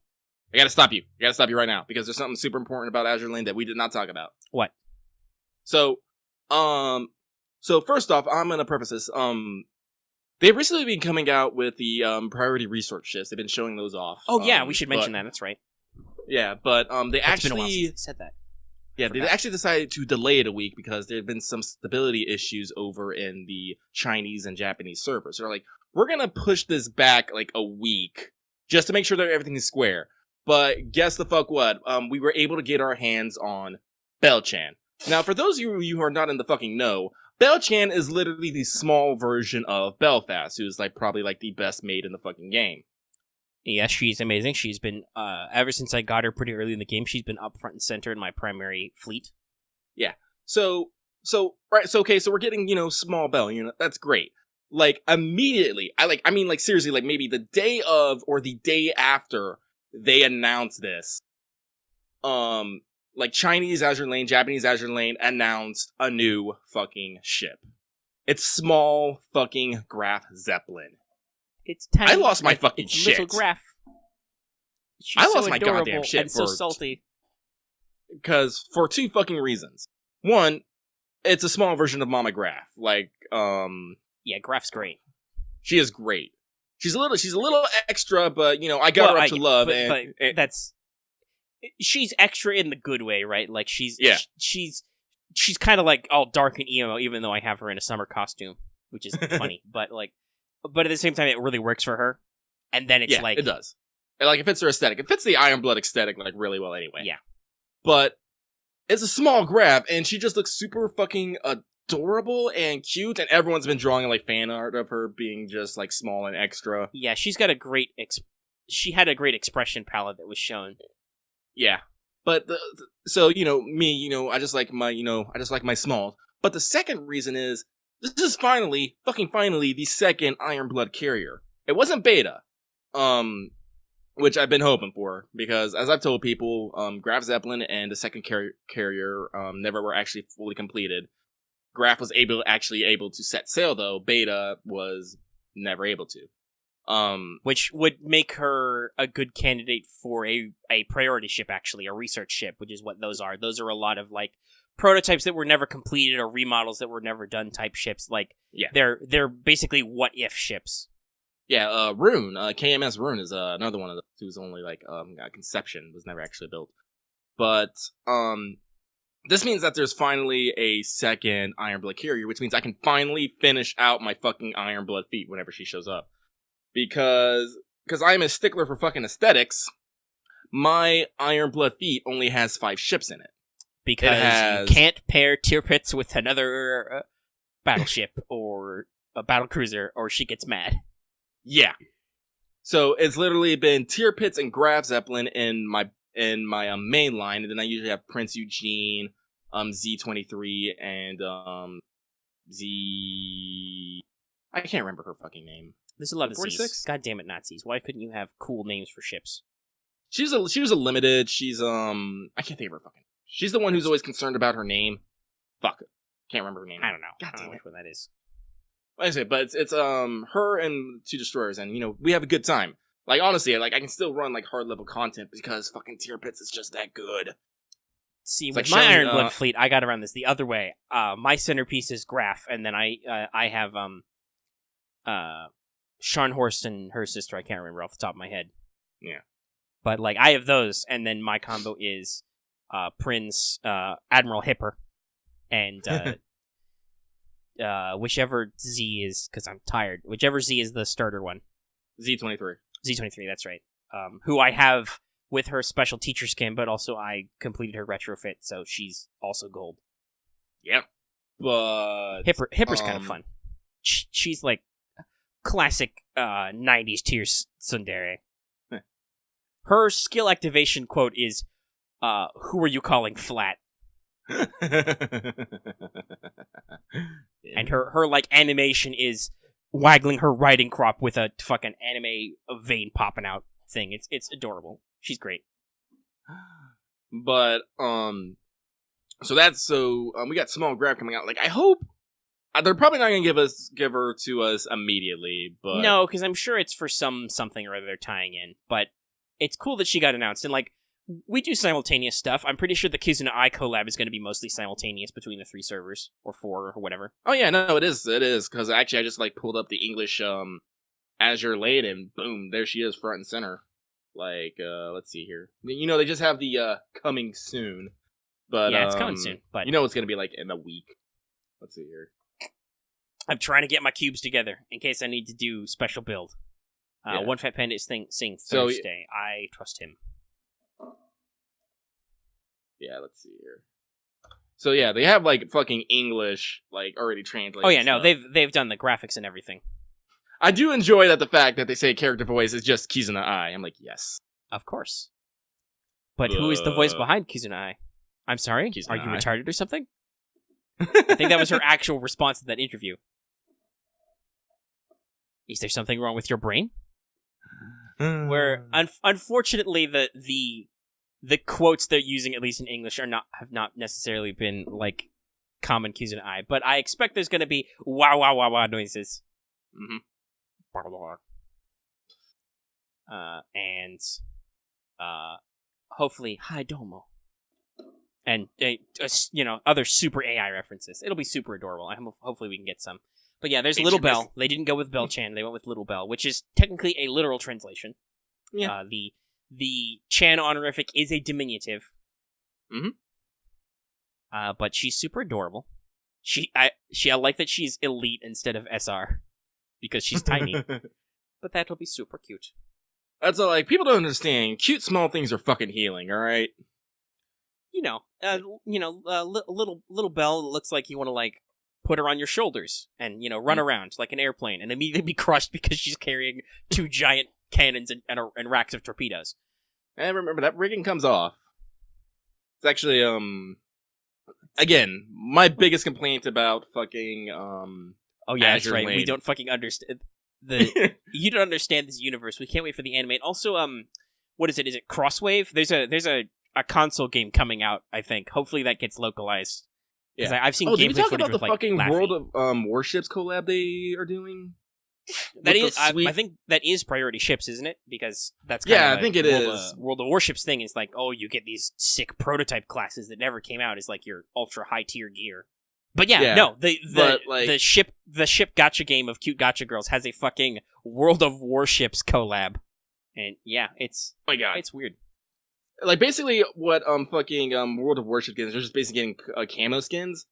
I gotta stop you. Right now, because there's something super important about Azure Lane that we did not talk about. What? So first off, I'm gonna preface this. They've recently been coming out with the priority research shifts. They've been showing those off. Oh yeah, we should mention that. That's right. Yeah, but they It's actually been a while since they said that. Yeah, they actually decided to delay it a week because there have been some stability issues over in the Chinese and Japanese servers. They're like, we're gonna push this back like a week just to make sure that everything is square. But guess the fuck what? We were able to get our hands on Bell-chan. Now, for those of you who are not in the fucking know, Bell-chan is literally the small version of Belfast, who's like probably like the best maid in the fucking game. Yeah, she's amazing. She's been, ever since I got her pretty early in the game, she's been up front and center in my primary fleet. Yeah. So we're getting, small Bell, that's great. Like, immediately, seriously, like, maybe the day of or the day after they announced this, like, Chinese Azure Lane, Japanese Azure Lane announced a new fucking ship. It's small fucking Graf Zeppelin. It's tiny. I lost my fucking shit. Little Graf. She's I lost so my goddamn shit and so salty. Because for two fucking reasons. One, it's a small version of Mama Graf. Like, yeah, Graf's great. She is great. She's a little extra, but I got her up to love, but that's. She's extra in the good way, right? Like she's kind of like all dark and emo, even though I have her in a summer costume, which is funny. But at the same time, it really works for her. And then it's it does. Like, it fits her aesthetic. It fits the Iron Blood aesthetic like really well, anyway. Yeah. But it's a small Graf, and she just looks super fucking adorable and cute, and everyone's been drawing like fan art of her being just like small and extra. Yeah, she's got a great. She had a great expression palette that was shown. Yeah, but so me, I just like my small. But the second reason is this is finally the second Iron Blood carrier. It wasn't beta, which I've been hoping for, because as I've told people, Graf Zeppelin and the second carrier never were actually fully completed. Graf was able to set sail, though Beta was never able to. Which would make her a good candidate for a priority ship, actually, a research ship, which is what those are. Those are a lot of like prototypes that were never completed or remodels that were never done type ships. Like, yeah, they're basically what if ships. Yeah, Rune, KMS Rune is another one of those who's only like conception, was never actually built. But this means that there's finally a second Ironblood carrier, which means I can finally finish out my fucking Ironblood feat whenever she shows up. Because I'm a stickler for fucking aesthetics, my Ironblood feat only has 5 ships in it. Because you can't pair Tirpitz with another battleship or a battlecruiser, or she gets mad. Yeah. So it's literally been Tirpitz and Graf Zeppelin in my main line, and then I usually have Prince Eugene, Z23, and Z. I can't remember her fucking name. There's a lot of 46? Z's. God damn it, Nazis! Why couldn't you have cool names for ships? She was a limited. She's I can't think of her fucking. She's the one who's always concerned about her name. Fuck, can't remember her name. I don't know. God I don't damn know it. what that is. Like I say, but it's her and 2 destroyers, and we have a good time. Like, honestly, like I can still run like hard level content because fucking Tirpitz is just that good. See, It's with like my showing, Ironblood fleet, I got around this the other way. My centerpiece is Graf, and then I have Scharnhorst and her sister. I can't remember off the top of my head. Yeah, but like I have those, and then my combo is Prince Admiral Hipper, and whichever Z is, because I'm tired. Whichever Z is the starter one. Z23. Z23, that's right. Who I have with her special teacher skin, but also I completed her retrofit, so she's also gold. Yeah. But Hipper's kind of fun. She's like classic 90s tier tsundere. Her skill activation quote is, "Who are you calling flat?" And her like animation is waggling her riding crop with a fucking anime vein popping out thing. It's adorable. She's great. But we got Small Graph coming out. Like, I hope they're probably not gonna give her to us immediately, but no, because I'm sure it's for something or other they're tying in. But it's cool that she got announced, and like we do simultaneous stuff. I'm pretty sure the Kizuna Eye collab is going to be mostly simultaneous between the 3 servers or 4 or whatever. Oh yeah, no, it is because actually I just like pulled up the English Azure Late and boom, there she is front and center. Like let's see here. You know, they just have the coming soon. But yeah, it's coming soon. But you know it's gonna be like in a week. Let's see here. I'm trying to get my cubes together in case I need to do special build. One Fat Panda is saying Thursday. I trust him. Yeah, let's see here. So yeah, they have like fucking English like already translated. Oh yeah, no, they've done the graphics and everything. I do enjoy that the fact that they say character voice is just Kizuna Eye. I'm like, yes, of course. But who is the voice behind Kizuna Eye? I'm sorry, Kizuna are you Eye. retarded or something? I think that was her actual response to that interview. Is there something wrong with your brain? Where unfortunately the quotes they're using, at least in English, have not necessarily been like common Kizuna Eye, but I expect there's going to be wow wow wow wow noises. Mm-hmm. And hopefully hi domo, and other super AI references. It'll be super adorable. Hopefully we can get some. But yeah, there's Little Bell. They didn't go with Bell Chan. They went with Little Bell, which is technically a literal translation. Yeah. The Chan honorific is a diminutive. Mm-hmm. But she's super adorable. I like that she's elite instead of SR because she's tiny. But that'll be super cute. That's all. Like, people don't understand. Cute small things are fucking healing. All right. Little Bell looks like you want to like put her on your shoulders and run around like an airplane and immediately be crushed because she's carrying 2 giant cannons and racks of torpedoes. And remember, that rigging comes off. It's actually, again, my biggest complaint about fucking, oh yeah, that's right. We don't fucking understand you don't understand this universe. We can't wait for the anime. Also, what is it? Is it Crosswave? There's a console game coming out, I think. Hopefully that gets localized. Because I've seen gameplay did we talk footage about the with, fucking Laffy. World of Warships collab they are doing? That is, I think that is Priority Ships, isn't it? Because that's kind of I think it is. World of Warships thing is like, oh, you get these sick prototype classes that never came out as like your ultra high tier gear. But the ship gacha game of cute gacha girls has a fucking World of Warships collab, and yeah, it's oh my god, it's weird. Like basically what fucking World of Warships games, they're just basically getting camo skins,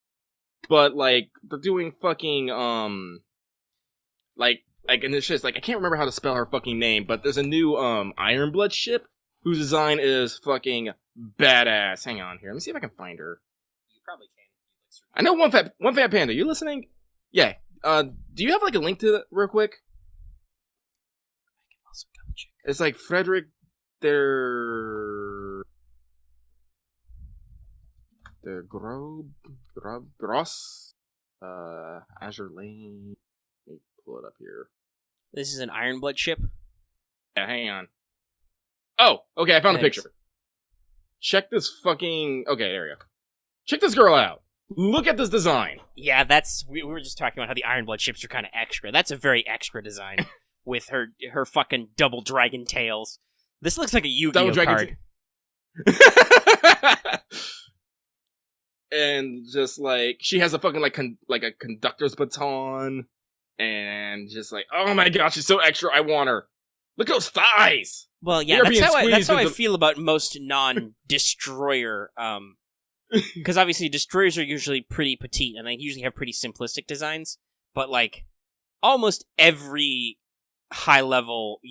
but like they're doing fucking like and it's just like I can't remember how to spell her fucking name, but there's a new Ironblood ship whose design is fucking badass. Hang on here, let me see if I can find her. You probably can. I know one fat panda. You listening? Yeah. Do you have like a link to it real quick? I can also double check. It's like Frederick der Gross Azure Lane. Let me pull it up here. This is an Ironblood ship? Yeah, hang on. Oh, okay, I found a picture. Check this fucking... Okay, there we go. Check this girl out. Look at this design. Yeah, we were just talking about how the Ironblood ships are kind of extra. That's a very extra design with her fucking double dragon tails. This looks like a Yu-Gi-Oh card. And just like she has a fucking like a conductor's baton, and just like, oh my gosh, she's so extra. I want her. Look at those thighs. Well, yeah, that's how I feel about most non-destroyer. Because obviously destroyers are usually pretty petite, and they usually have pretty simplistic designs. But like almost every high-level,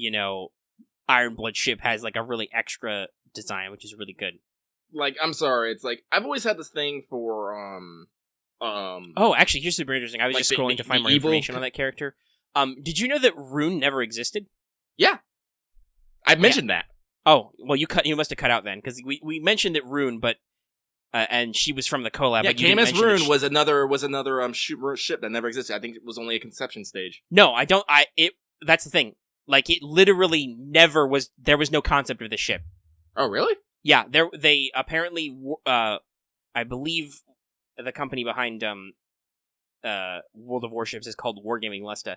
Ironblood ship has like a really extra design, which is really good. Like, I'm sorry, it's like I've always had this thing for Oh, actually, here's super interesting. I was just scrolling to find more information on that character. Did you know that Rune never existed? Yeah, I mentioned that. Oh, well, you must have cut out then, because we mentioned that Rune, but and she was from the collab. Yeah, but KMS Rune was another ship that never existed. I think it was only a conception stage. No, I don't. That's the thing. Like, it literally never was. There was no concept of the ship. Oh, really? Yeah, they apparently. I believe the company behind World of Warships is called Wargaming Lusta.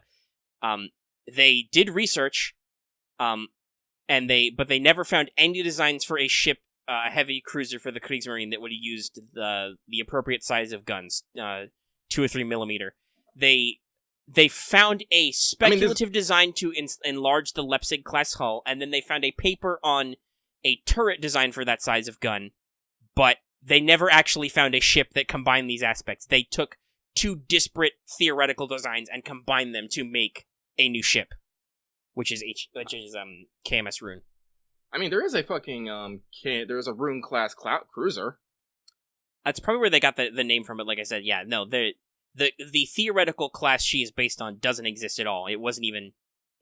They did research, but they never found any designs for a ship, a heavy cruiser for the Kriegsmarine that would have used the appropriate size of guns, 2 or 3 millimeter. They found a speculative design to enlarge the Leipzig class hull, and then they found a paper on a turret design for that size of gun, but they never actually found a ship that combined these aspects. They took 2 disparate theoretical designs and combined them to make a new ship, which is KMS Rune. I mean, there is a fucking there's a Rune class cruiser. That's probably where they got the name from. But like I said, yeah, no, the theoretical class she is based on doesn't exist at all. It wasn't even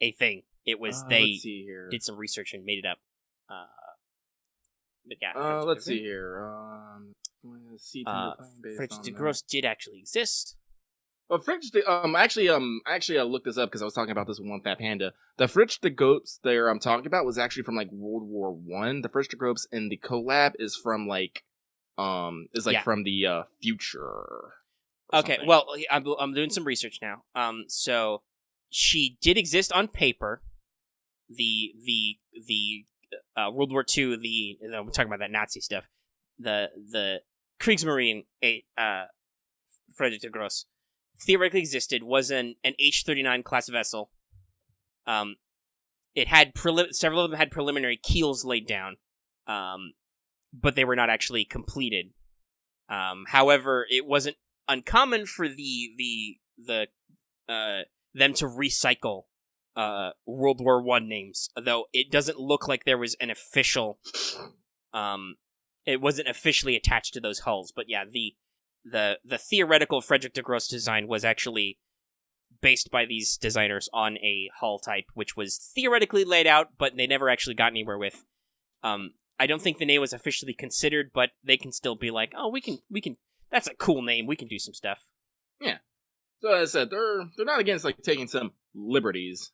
a thing. It was they did some research and made it up. But yeah. Let's see here. French de Gros did actually exist. Well, French de actually I looked this up because I was talking about this with One Fat Panda. The French de Gros there I'm talking about was actually from like World War One. The French de Gros in the collab is from like from the future. Okay, well, I'm doing some research now. So she did exist on paper. The World War II. We're talking about that Nazi stuff. The Kriegsmarine, Frederick de Gros, theoretically existed. Was an H-39 class vessel. It had several of them had preliminary keels laid down, but they were not actually completed. However, it wasn't uncommon for them to recycle World War I names, though it doesn't look like there was an official it wasn't officially attached to those hulls. But yeah, the theoretical Frederick de Gros design was actually based by these designers on a hull type which was theoretically laid out, but they never actually got anywhere with. I don't think the name was officially considered, but they can still be like, oh, we can that's a cool name. We can do some stuff. Yeah. So as I said, they're not against like taking some liberties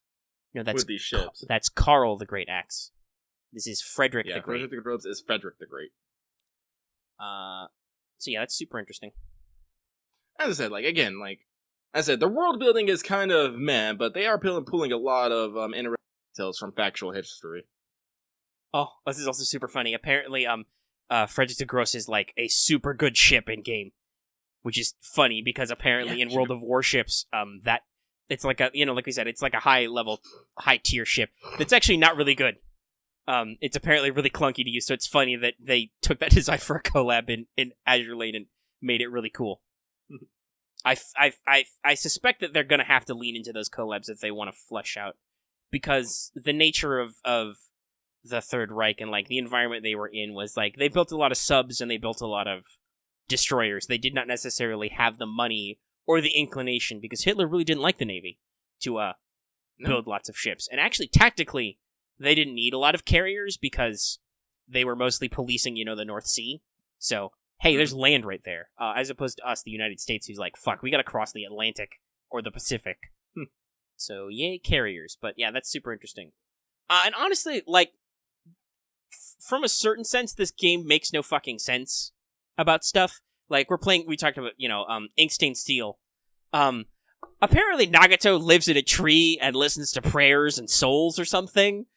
with these ships. That's Karl the Great Axe. This is Frederick the Great. Frederick the Great is Frederick the Great. So yeah, that's super interesting. As I said, the world building is kind of meh, but they are pulling a lot of interesting details from factual history. Oh, this is also super funny. Apparently, Frederick de Gros is like a super good ship in game, which is funny because apparently in World of Warships, that it's like a like we said, it's like a high tier ship that's actually not really good. It's apparently really clunky to use, so it's funny that they took that design for a collab in Azure Lane and made it really cool. I suspect that they're gonna have to lean into those collabs if they want to flesh out, because the nature of the Third Reich and like the environment they were in was like they built a lot of subs and they built a lot of destroyers. They did not necessarily have the money or the inclination, because Hitler really didn't like the Navy, to build lots of ships. And actually, tactically, they didn't need a lot of carriers because they were mostly policing, the North Sea. So, hey, there's land right there. As opposed to us, the United States, who's like, fuck, we gotta cross the Atlantic or the Pacific. So, yay, carriers. But yeah, that's super interesting. And honestly, like, from a certain sense, this game makes no fucking sense about stuff. Like, we talked about, Inkstained Steel. Apparently Nagato lives in a tree and listens to prayers and souls or something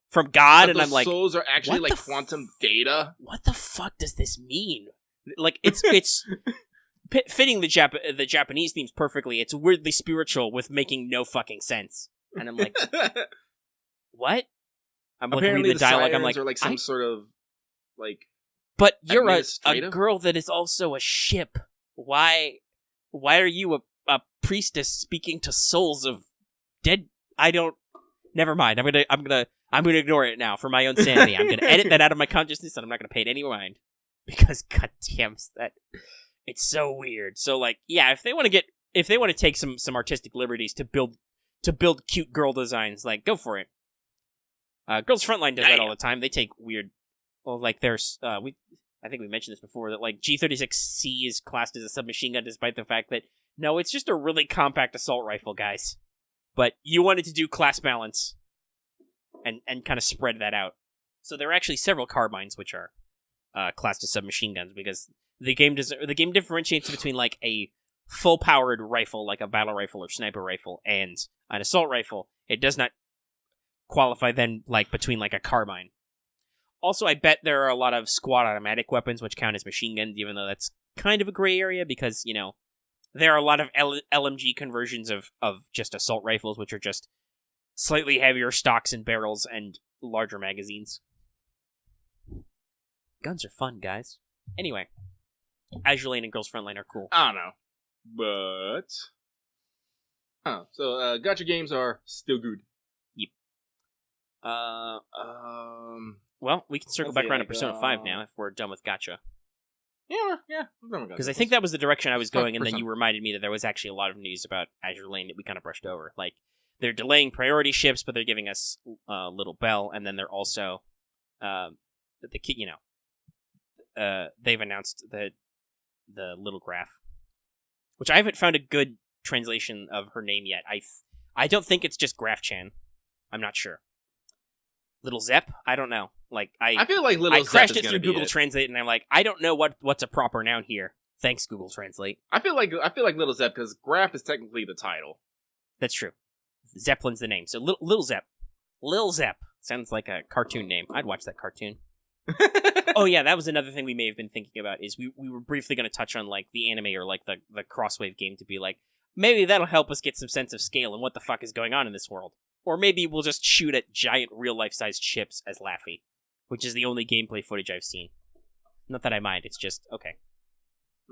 from God, and I'm like, souls are actually like quantum data? What the fuck does this mean? Like, it's fitting the Japanese themes perfectly. It's weirdly spiritual with making no fucking sense. And I'm like, what? I'm looking at the dialogue. I'm like, are like some sort of like. But you're a girl that is also a ship. Why are you a priestess speaking to souls of dead? Never mind. I'm gonna ignore it now for my own sanity. I'm gonna edit that out of my consciousness, and I'm not gonna pay it any mind, because goddamn, It's so weird. So like, yeah, if they want to take some artistic liberties to build cute girl designs, like go for it. Girls Frontline does that all the time. They take weird. Well, like there's I think we mentioned this before that like G36C is classed as a submachine gun, despite the fact that no, it's just a really compact assault rifle, guys. But you wanted to do class balance, and kind of spread that out. So there are actually several carbines which are classed as submachine guns because the game differentiates between like a full powered rifle, like a battle rifle or sniper rifle, and an assault rifle. It does not qualify then like between like a carbine. Also, I bet there are a lot of squad automatic weapons which count as machine guns, even though that's kind of a gray area because, you know, there are a lot of LMG conversions of just assault rifles, which are just slightly heavier stocks and barrels and larger magazines. Guns are fun, guys. Anyway, Azure Lane and Girls Frontline are cool. I don't know, but so gacha games are still good. Yep. Well, we can circle back around to Persona 5 now if we're done with gacha. Yeah. Because I think that was the direction I was going, and then you reminded me that there was actually a lot of news about Azure Lane that we kind of brushed over. Like, they're delaying priority ships, but they're giving us Little Bell, and then they're also, they've announced the Little Graph, which I haven't found a good translation of her name yet. I don't think it's just Graph-chan. I'm not sure. Little Zep? I don't know. Like I feel like Little Zep crashed is it through Google Translate, and I'm like, I don't know what's a proper noun here. Thanks, Google Translate. I feel like Little Zep because Graph is technically the title. That's true. Zeppelin's the name. So Little Zep. Lil Zep. Sounds like a cartoon name. I'd watch that cartoon. Oh yeah, that was another thing we may have been thinking about, is we were briefly going to touch on like the anime or like the Crosswave game to be like, maybe that'll help us get some sense of scale and what the fuck is going on in this world. Or maybe we'll just shoot at giant real-life-sized ships as Laffy, which is the only gameplay footage I've seen. Not that I mind, it's just, okay.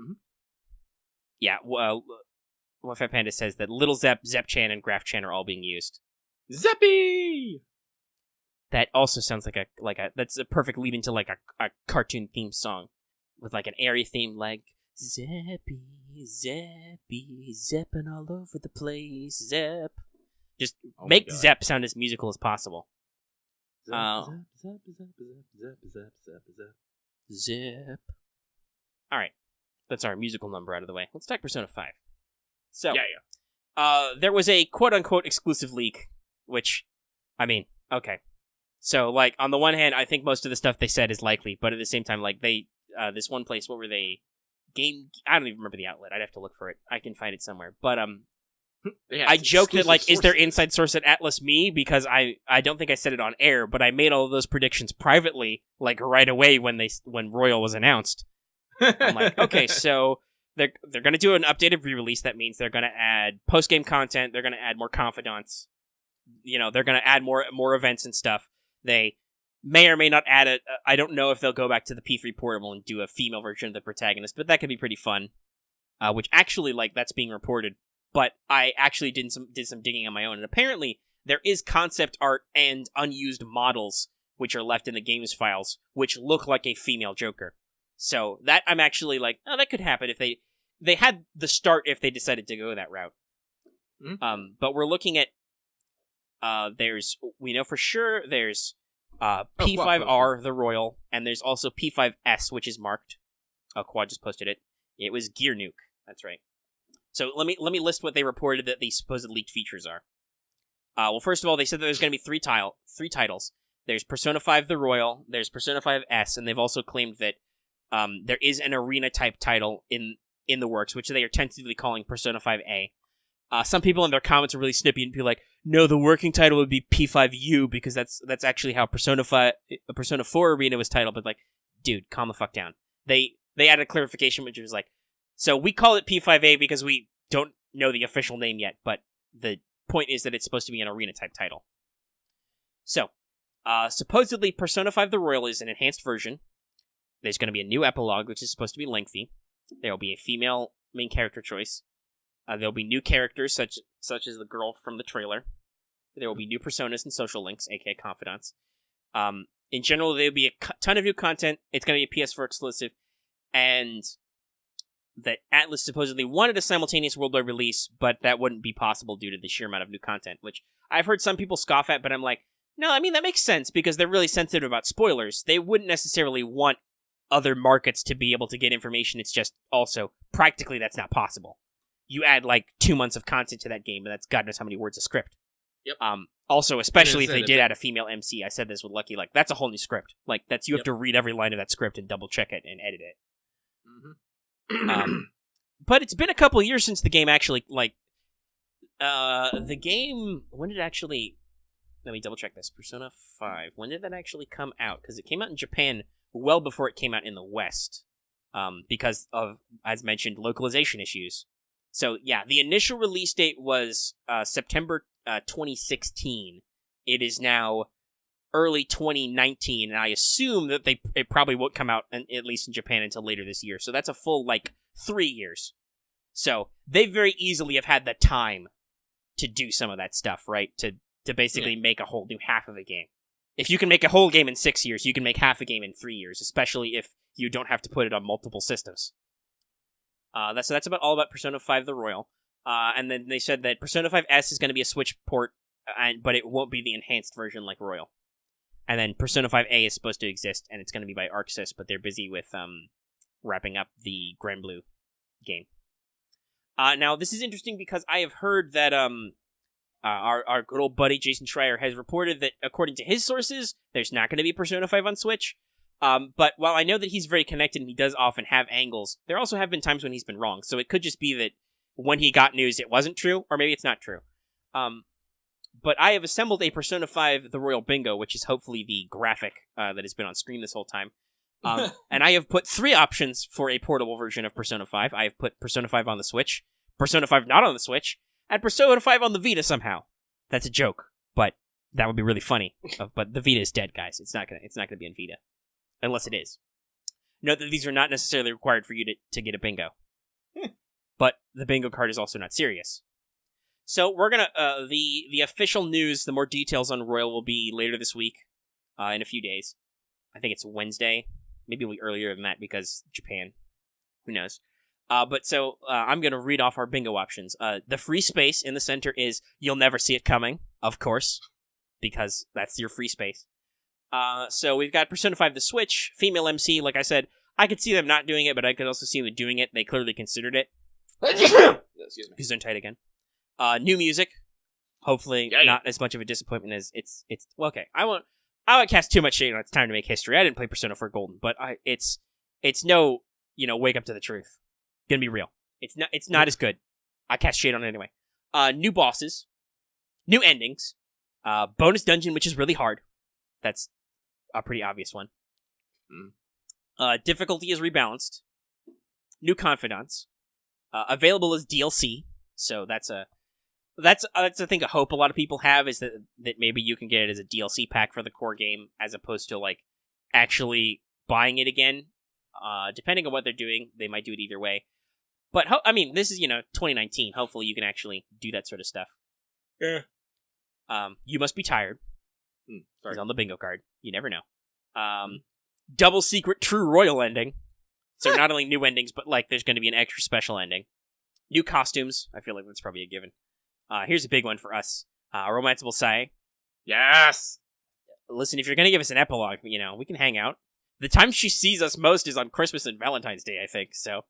Mm-hmm. Yeah, well, Fat Panda says that Little Zep, Zep-chan, and Graph-chan are all being used. Zeppy! That also sounds like a that's a perfect lead into like a cartoon theme song with like an airy theme like Zeppy, Zeppy, Zepping all over the place, Zep. Just make Zep sound as musical as possible. Zep. Alright. That's our musical number out of the way. Let's talk Persona 5. So, there was a quote-unquote exclusive leak, which, I mean, okay. So, like, on the one hand, I think most of the stuff they said is likely, but at the same time, like, they, this one place, what were they? I don't even remember the outlet. I'd have to look for it. I can find it somewhere. But, I joked that, like, is there inside source at Atlas Me? Because I don't think I said it on air, but I made all of those predictions privately, like, right away when Royal was announced. I'm like, okay, so they're going to do an updated re-release. That means they're going to add post-game content. They're going to add more confidants. You know, they're going to add more events and stuff. They may or may not add it. I don't know if they'll go back to the P3 portable and do a female version of the protagonist, but that could be pretty fun. Which actually, like, that's being reported. But I actually did some digging on my own, and apparently there is concept art and unused models which are left in the games files, which look like a female Joker. So that I'm actually like, oh, that could happen if they had the start if they decided to go that route. Mm-hmm. But we're looking at we know for sure there's P5R, the Royal, and there's also P5S, which is marked. Oh, Quad just posted it. It was Gear Nuke. That's right. So let me list what they reported that the supposed leaked features are. Well, first of all, they said that there's going to be three titles. There's Persona 5 the Royal, there's Persona 5S, and they've also claimed that there is an arena-type title in the works, which they are tentatively calling Persona 5A. Some people in their comments are really snippy and be like, no, the working title would be P5U, because that's actually how Persona 4 Arena was titled, but like, dude, calm the fuck down. They added a clarification, which was like, so we call it P5A because we don't know the official name yet, but the point is that it's supposed to be an arena-type title. So, supposedly Persona 5 the Royal is an enhanced version. There's going to be a new epilogue, which is supposed to be lengthy. There will be a female main character choice. There'll be new characters, such as the girl from the trailer. There will be new personas and social links, aka confidants. In general, there'll be a ton of new content. It's going to be a PS4 exclusive. And that Atlas supposedly wanted a simultaneous worldwide release, but that wouldn't be possible due to the sheer amount of new content, which I've heard some people scoff at, but I'm like, no, I mean, that makes sense because they're really sensitive about spoilers. They wouldn't necessarily want other markets to be able to get information. It's just also, practically, that's not possible. You add, 2 months of content to that game, and that's God knows how many words of script. Yep. Also, especially if they did add a female MC, I said this with Lucky, that's a whole new script. You have to read every line of that script and double-check it and edit it. Mm-hmm. But it's been a couple of years since the game actually, the game, when did it actually, let me double check this, Persona 5, when did that actually come out? Because it came out in Japan well before it came out in the West, because of, as mentioned, localization issues. So yeah, the initial release date was September 2016. It is now early 2019, and I assume that it probably won't come out, at least in Japan, until later this year. So that's a full, 3 years. So they very easily have had the time to do some of that stuff, right? To basically make a whole new half of a game. If you can make a whole game in 6 years, you can make half a game in 3 years, especially if you don't have to put it on multiple systems. That's about all about Persona 5 The Royal. And then they said that Persona 5S is going to be a Switch port, but it won't be the enhanced version like Royal. And then Persona 5A is supposed to exist, and it's going to be by ArcSys, but they're busy with wrapping up the Grand Blue game. Now, this is interesting because I have heard that our good old buddy Jason Schreier has reported that, according to his sources, there's not going to be Persona 5 on Switch. But while I know that he's very connected and he does often have angles, there also have been times when he's been wrong. So it could just be that when he got news, it wasn't true, or maybe it's not true. But I have assembled a Persona 5 The Royal Bingo, which is hopefully the graphic that has been on screen this whole time. And I have put 3 options for a portable version of Persona 5. I have put Persona 5 on the Switch, Persona 5 not on the Switch, and Persona 5 on the Vita somehow. That's a joke, but that would be really funny. But the Vita is dead, guys. It's not gonna be on Vita. Unless it is. Note that these are not necessarily required for you to get a bingo. But the bingo card is also not serious. So we're gonna, the official news, the more details on Royal will be later this week, in a few days. I think it's Wednesday. Maybe earlier than that because Japan. Who knows? But I'm gonna read off our bingo options. The free space in the center is You'll Never See It Coming, of course. Because that's your free space. So we've got Persona 5 the Switch, female MC, like I said. I could see them not doing it, but I could also see them doing it. They clearly considered it. Excuse me. He's tight again. New music. Hopefully not as much of a disappointment as it's well, okay. I won't cast too much shade on It's Time to Make History. I didn't play Persona 4 Golden, but it's no, wake up to the truth. Gonna be real. It's not as good. I cast shade on it anyway. New bosses. New endings. Bonus dungeon, which is really hard. That's a pretty obvious one. Difficulty is rebalanced. New confidants. Available as DLC. So that's I think a hope a lot of people have is that maybe you can get it as a DLC pack for the core game as opposed to actually buying it again. Depending on what they're doing, they might do it either way. But this is 2019. Hopefully you can actually do that sort of stuff. Yeah. You must be tired. Sorry. It's on the bingo card. You never know. Double secret true royal ending. So not only new endings, but there's going to be an extra special ending. New costumes. I feel like that's probably a given. Here's a big one for us. Romanceable Sae. Yes! Listen, if you're going to give us an epilogue, we can hang out. The time she sees us most is on Christmas and Valentine's Day, I think. So,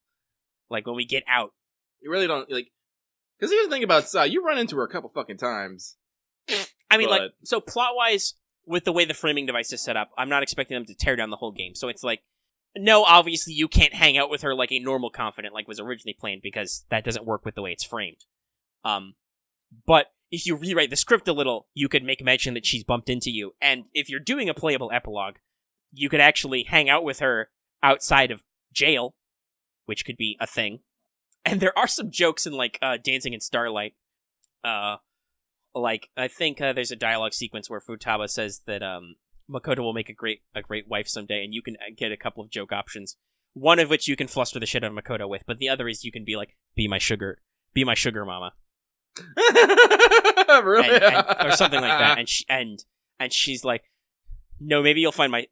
when we get out. You really don't, because here's the thing about Sae. You run into her a couple fucking times. So plot-wise, with the way the framing device is set up, I'm not expecting them to tear down the whole game. So it's no, obviously you can't hang out with her like a normal confidant like was originally planned, because that doesn't work with the way it's framed. But if you rewrite the script a little, you could make mention that she's bumped into you. And if you're doing a playable epilogue, you could actually hang out with her outside of jail, which could be a thing. And there are some jokes in, Dancing in Starlight. I think there's a dialogue sequence where Futaba says that Makoto will make a great wife someday, and you can get a couple of joke options. One of which you can fluster the shit out of Makoto with, but the other is you can be be my sugar mama. Really? Or something like that. And she's like, no, maybe you'll find my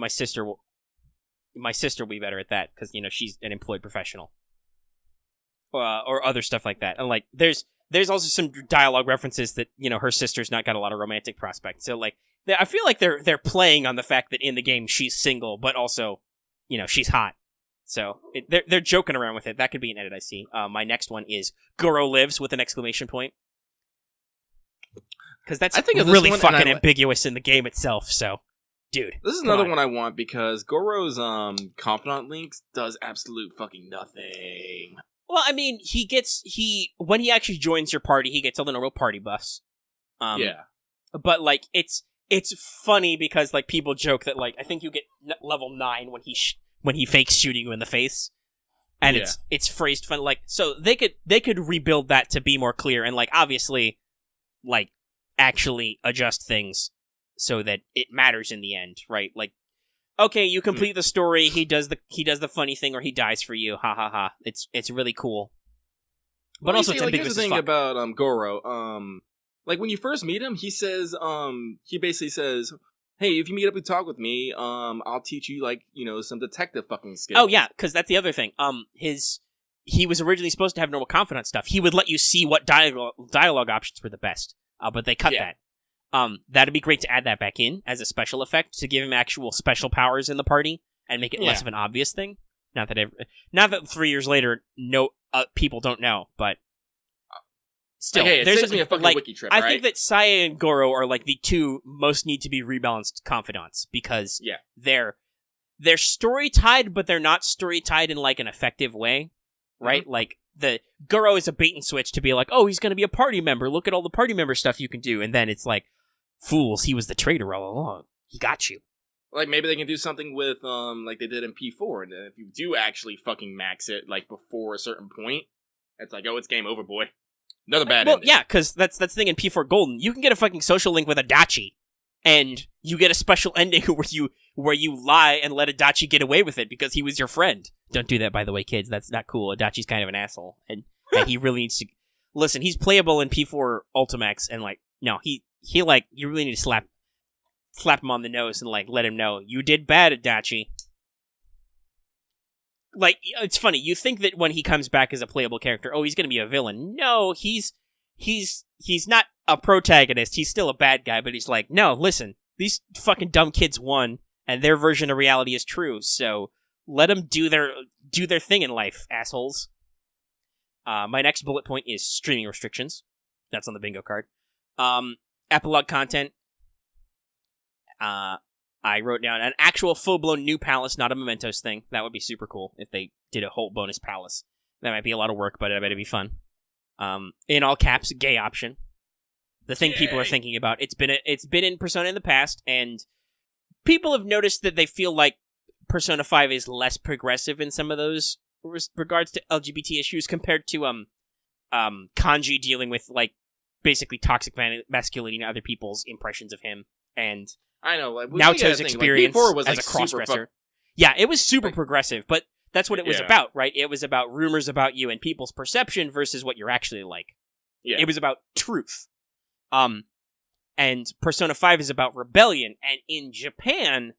sister will be better at that, because she's an employed professional. or other stuff like that. And like, there's also some dialogue references that her sister's not got a lot of romantic prospects. So like, I feel like they're playing on the fact that in the game she's single, but also, she's hot. So they're joking around with it. That could be an edit I see. My next one is Goro lives with an exclamation point. Because that's really fucking ambiguous in the game itself, so... Dude. This is another one I want because Goro's confidant links does absolute fucking nothing. Well, I mean, when he actually joins your party, he gets all the normal party buffs. Yeah. But, like, it's funny because, like, people joke that, like, I think you get level 9 when he fakes shooting you in the face. And it's phrased fun, like, so they could rebuild that to be more clear and, like, obviously, like, actually adjust things so that it matters in the end, right? Like, okay, you complete the story, he does the funny thing, or he dies for you, ha ha ha. It's really cool. But also, it's ambiguous here's the thing about Goro. Like when you first meet him, he says, he basically says, "Hey, if you meet up and talk with me, I'll teach you like some detective fucking skills." Oh yeah, because that's the other thing. He was originally supposed to have normal confidant stuff. He would let you see what dialogue options were the best, but they cut that. That'd be great to add that back in as a special effect to give him actual special powers in the party and make it less of an obvious thing. Not that 3 years later, people don't know, but still, it saves me a fucking wiki trip. I think that Saya and Goro are like the two most need to be rebalanced confidants because they're story tied, but they're not story tied in like an effective way, right? Mm-hmm. Like the Goro is a bait and switch to be like, oh, he's going to be a party member. Look at all the party member stuff you can do, and then it's like, fools, he was the traitor all along. He got you. Like, maybe they can do something with, like they did in P4, and then if you do actually fucking max it, like, before a certain point, it's like, oh, it's game over, boy. Another bad ending. Yeah, because that's the thing in P4 Golden. You can get a fucking social link with Adachi, and you get a special ending where you lie and let Adachi get away with it because he was your friend. Don't do that, by the way, kids. That's not cool. Adachi's kind of an asshole, and he really needs to... Listen, he's playable in P4 Ultimax, and, like, no, he like, you really need to slap him on the nose and, like, let him know, you did bad, Adachi. Like, it's funny, you think that when he comes back as a playable character, oh, he's gonna be a villain. No, he's not a protagonist, he's still a bad guy, but he's like, no, listen, these fucking dumb kids won, and their version of reality is true, so let them do their thing in life, assholes. My next bullet point is streaming restrictions. That's on the bingo card. Epilogue content. I wrote down an actual full-blown new palace, not a Mementos thing. That would be super cool if they did a whole bonus palace. That might be a lot of work, but I bet it'd be fun. In all caps, gay option. The thing people are thinking about. It's been in Persona in the past, and people have noticed that they feel like Persona 5 is less progressive in some of those regards to LGBT issues compared to Kanji dealing with like basically toxic masculinity and other people's impressions of him, and I know, like, Naoto's experience was, as a crossdresser. Yeah, it was super progressive, but that's what it was about, right? It was about rumors about you and people's perception versus what you're actually like. Yeah. It was about truth. And Persona 5 is about rebellion, and in Japan,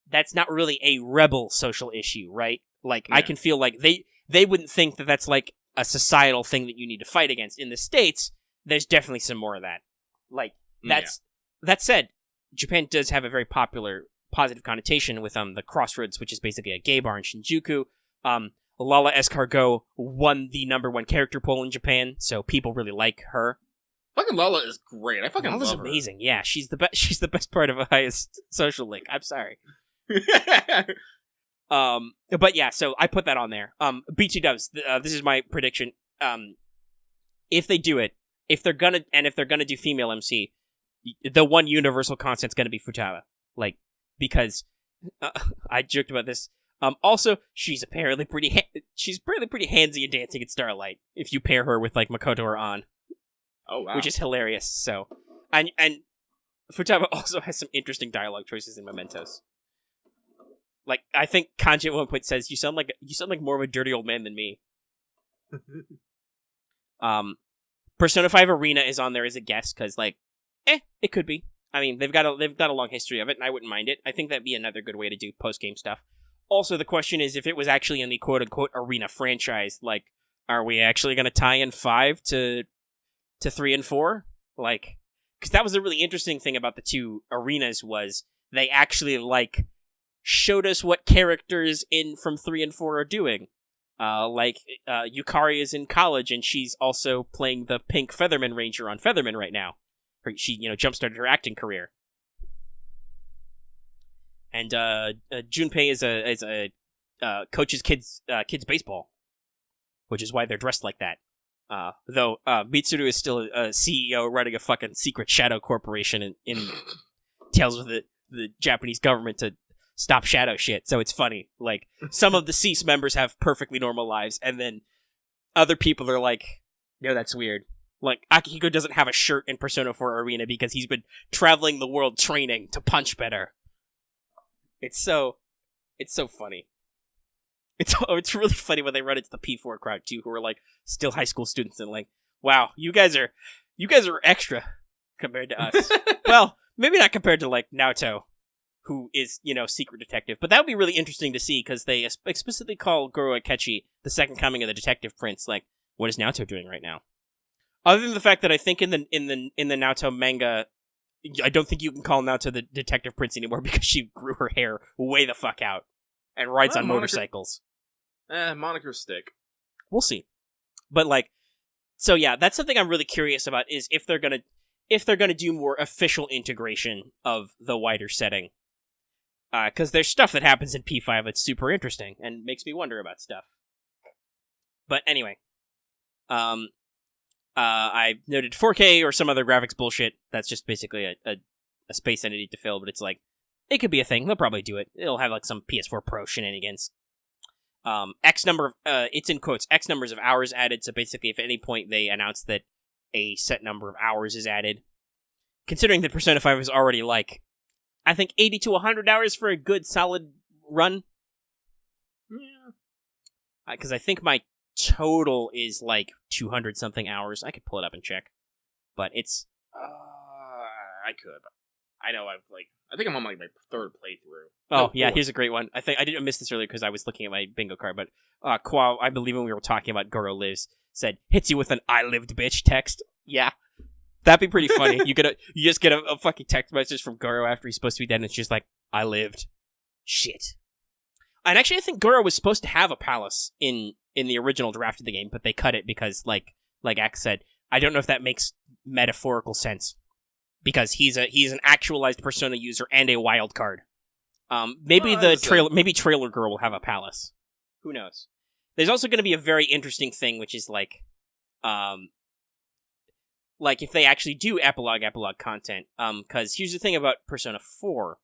that's not really a rebel social issue, right? Like, I can feel like they wouldn't think that that's like a societal thing that you need to fight against. In the States, there's definitely some more of that. Like, that said, Japan does have a very popular positive connotation with the Crossroads, which is basically a gay bar in Shinjuku. Lala Escargot won the #1 character poll in Japan, so people really like her. Fucking Lala is great. I fucking Lala's love her. Lala's amazing. Yeah, she's the best. She's the best part of a highest social link. I'm sorry. But yeah, so I put that on there. BT Dubs. This is my prediction. If they do it, if they're gonna do female MC, the one universal constant's gonna be Futaba. Like, because I joked about this. Also, she's apparently pretty handsy and dancing at Starlight. If you pair her with like Makoto or An. Oh wow. Which is hilarious. So, and Futaba also has some interesting dialogue choices in Mementos. Like, I think Kanji at one point says, "You sound like more of a dirty old man than me." Persona 5 Arena is on there as a guest because, like, it could be. I mean, they've got a long history of it, and I wouldn't mind it. I think that'd be another good way to do post game stuff. Also, the question is if it was actually in the quote unquote Arena franchise, like, Are we actually going to tie in 5 to 3 and 4? Like, because that was a really interesting thing about the 2 arenas was they actually, like, showed us what characters in from 3 and 4 are doing. Yukari is in college, and she's also playing the pink Featherman Ranger on Featherman right now. She, jump-started her acting career. And Junpei is a coaches kids baseball, which is why they're dressed like that. Though Mitsuru is still a CEO running a fucking secret shadow corporation in tails with the Japanese government to stop shadow shit. So it's funny. Like, some of the Cease members have perfectly normal lives, and then other people are like, no, that's weird. Like, Akihiko doesn't have a shirt in Persona 4 Arena because he's been traveling the world training to punch better. It's so funny. It's really funny when they run into the P4 crowd too, who are like still high school students and like, wow, you guys are extra compared to us. Well, maybe not compared to like Naoto, who is, secret detective, but that would be really interesting to see because they explicitly call Goro Akechi the second coming of the detective prince. Like, what is Naoto doing right now? Other than the fact that I think in the Naoto manga, I don't think you can call Naoto the detective prince anymore because she grew her hair way the fuck out and rides on motorcycles. Moniker stick. We'll see. But like, so yeah, that's something I'm really curious about is if they're gonna do more official integration of the wider setting. Because there's stuff that happens in P5 that's super interesting and makes me wonder about stuff. But anyway, I noted 4K or some other graphics bullshit. That's just basically a space entity to fill, but it's like, it could be a thing. They'll probably do it. It'll have like some PS4 Pro shenanigans. X number of, it's in quotes, X numbers of hours added, so basically if at any point they announce that a set number of hours is added, considering that Persona 5 is already like, I think 80 to 100 hours for a good solid run. Yeah. Because I think my total is like 200 something hours. I could pull it up and check, but it's I could. I know I think I'm on like my 3rd playthrough. Oh yeah, here's a great one. I didn't miss this earlier because I was looking at my bingo card, but Kwa, I believe when we were talking about Goro Lives, said hits you with an "I lived, bitch" text. Yeah, that'd be pretty funny. You just get a fucking text message from Goro after he's supposed to be dead, and it's just like, "I lived." Shit. And actually, I think Goro was supposed to have a palace in the original draft of the game, but they cut it because, like Axe said, I don't know if that makes metaphorical sense because he's an actualized Persona user and a wild card. Maybe Trailer Girl will have a palace. Who knows? There's also going to be a very interesting thing, which is like if they actually do epilogue content. Because here's the thing about Persona 4.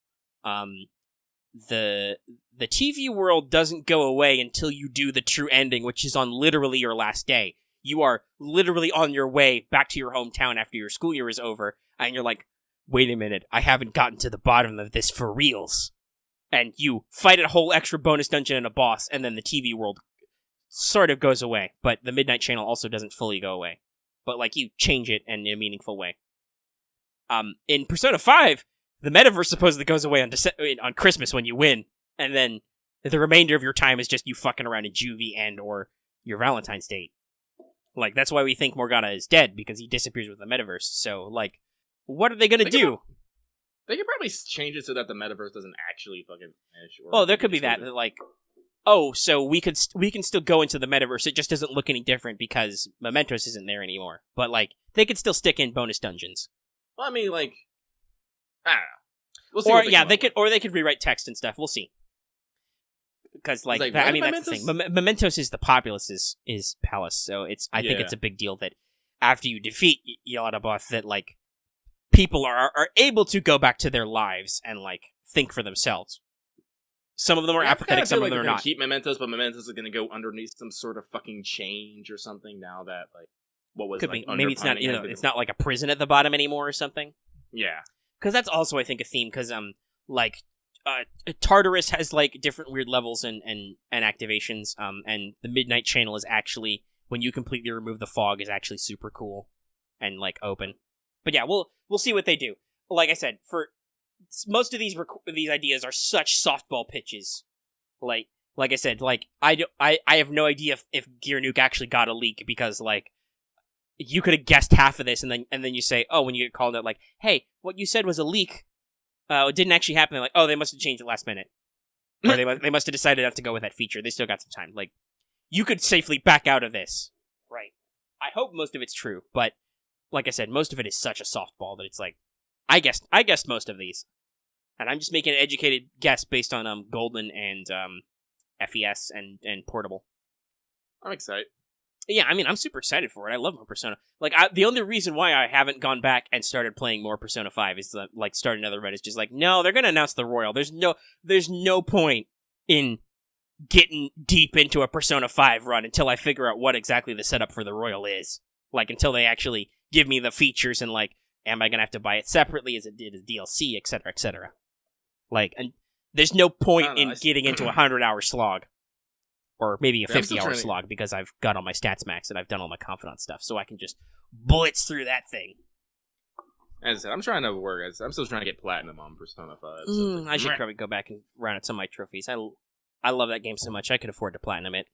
The TV world doesn't go away until you do the true ending, which is on literally your last day. You are literally on your way back to your hometown after your school year is over, and you're like, wait a minute, I haven't gotten to the bottom of this for reals. And you fight a whole extra bonus dungeon and a boss, and then the TV world sort of goes away, but the Midnight Channel also doesn't fully go away. But, like, you change it in a meaningful way. In Persona 5, the metaverse supposedly goes away on Christmas when you win, and then the remainder of your time is just you fucking around in Juvie and or your Valentine's date. Like, that's why we think Morgana is dead, because he disappears with the metaverse. So, like, what are they gonna do? They could probably change it so that the metaverse doesn't actually fucking finish. Oh, there could be that. Like, oh, so we can still go into the metaverse. It just doesn't look any different because Mementos isn't there anymore. But, like, they could still stick in bonus dungeons. Well, I mean, like, I don't know. We'll see. They could rewrite text and stuff. We'll see. Because, like I mean, that's the thing. Mementos is the populace is palace, so I think it's a big deal that after you defeat Yaladabaoth, that like people are able to go back to their lives and like think for themselves. Some of them are apathetic, some of them are not. Keep Mementos, but Mementos is going to go underneath some sort of fucking change or something now that like what was could be maybe it's not it's not like a prison at the bottom anymore or something. Yeah, because that's also I think a theme because like. Tartarus has like different weird levels and activations, and the Midnight Channel is actually when you completely remove the fog is actually super cool and like open. But yeah, we'll see what they do. Like I said, for most of these ideas are such softball pitches. Like like I said, like I have no idea if Gear Nuke actually got a leak, because like you could have guessed half of this, and then you say, oh, when you get called out, like, hey, what you said was a leak. It didn't actually happen. They're like, oh, they must have changed it last minute, or they must have decided not to go with that feature. They still got some time. Like, you could safely back out of this, right? I hope most of it's true, but like I said, most of it is such a softball that it's like, I guessed most of these, and I'm just making an educated guess based on Golden and FES and Portable. I'm excited. Yeah, I mean, I'm super excited for it. I love more Persona. Like, the only reason why I haven't gone back and started playing more Persona 5 is like start another run. Is just like, no, they're gonna announce the Royal. There's no point in getting deep into a Persona 5 run until I figure out what exactly the setup for the Royal is. Like, until they actually give me the features and, like, am I going to have to buy it separately? Is it DLC, etc., etc.? Like, and there's no point in getting into a 100-hour slog. Or maybe a 50-hour slog, because I've got all my stats maxed and I've done all my confidant stuff, so I can just blitz through that thing. As I said, I'm trying to work. I'm still trying to get platinum on Persona 5. So I should probably go back and round out some of my trophies. I love that game so much, I could afford to platinum it.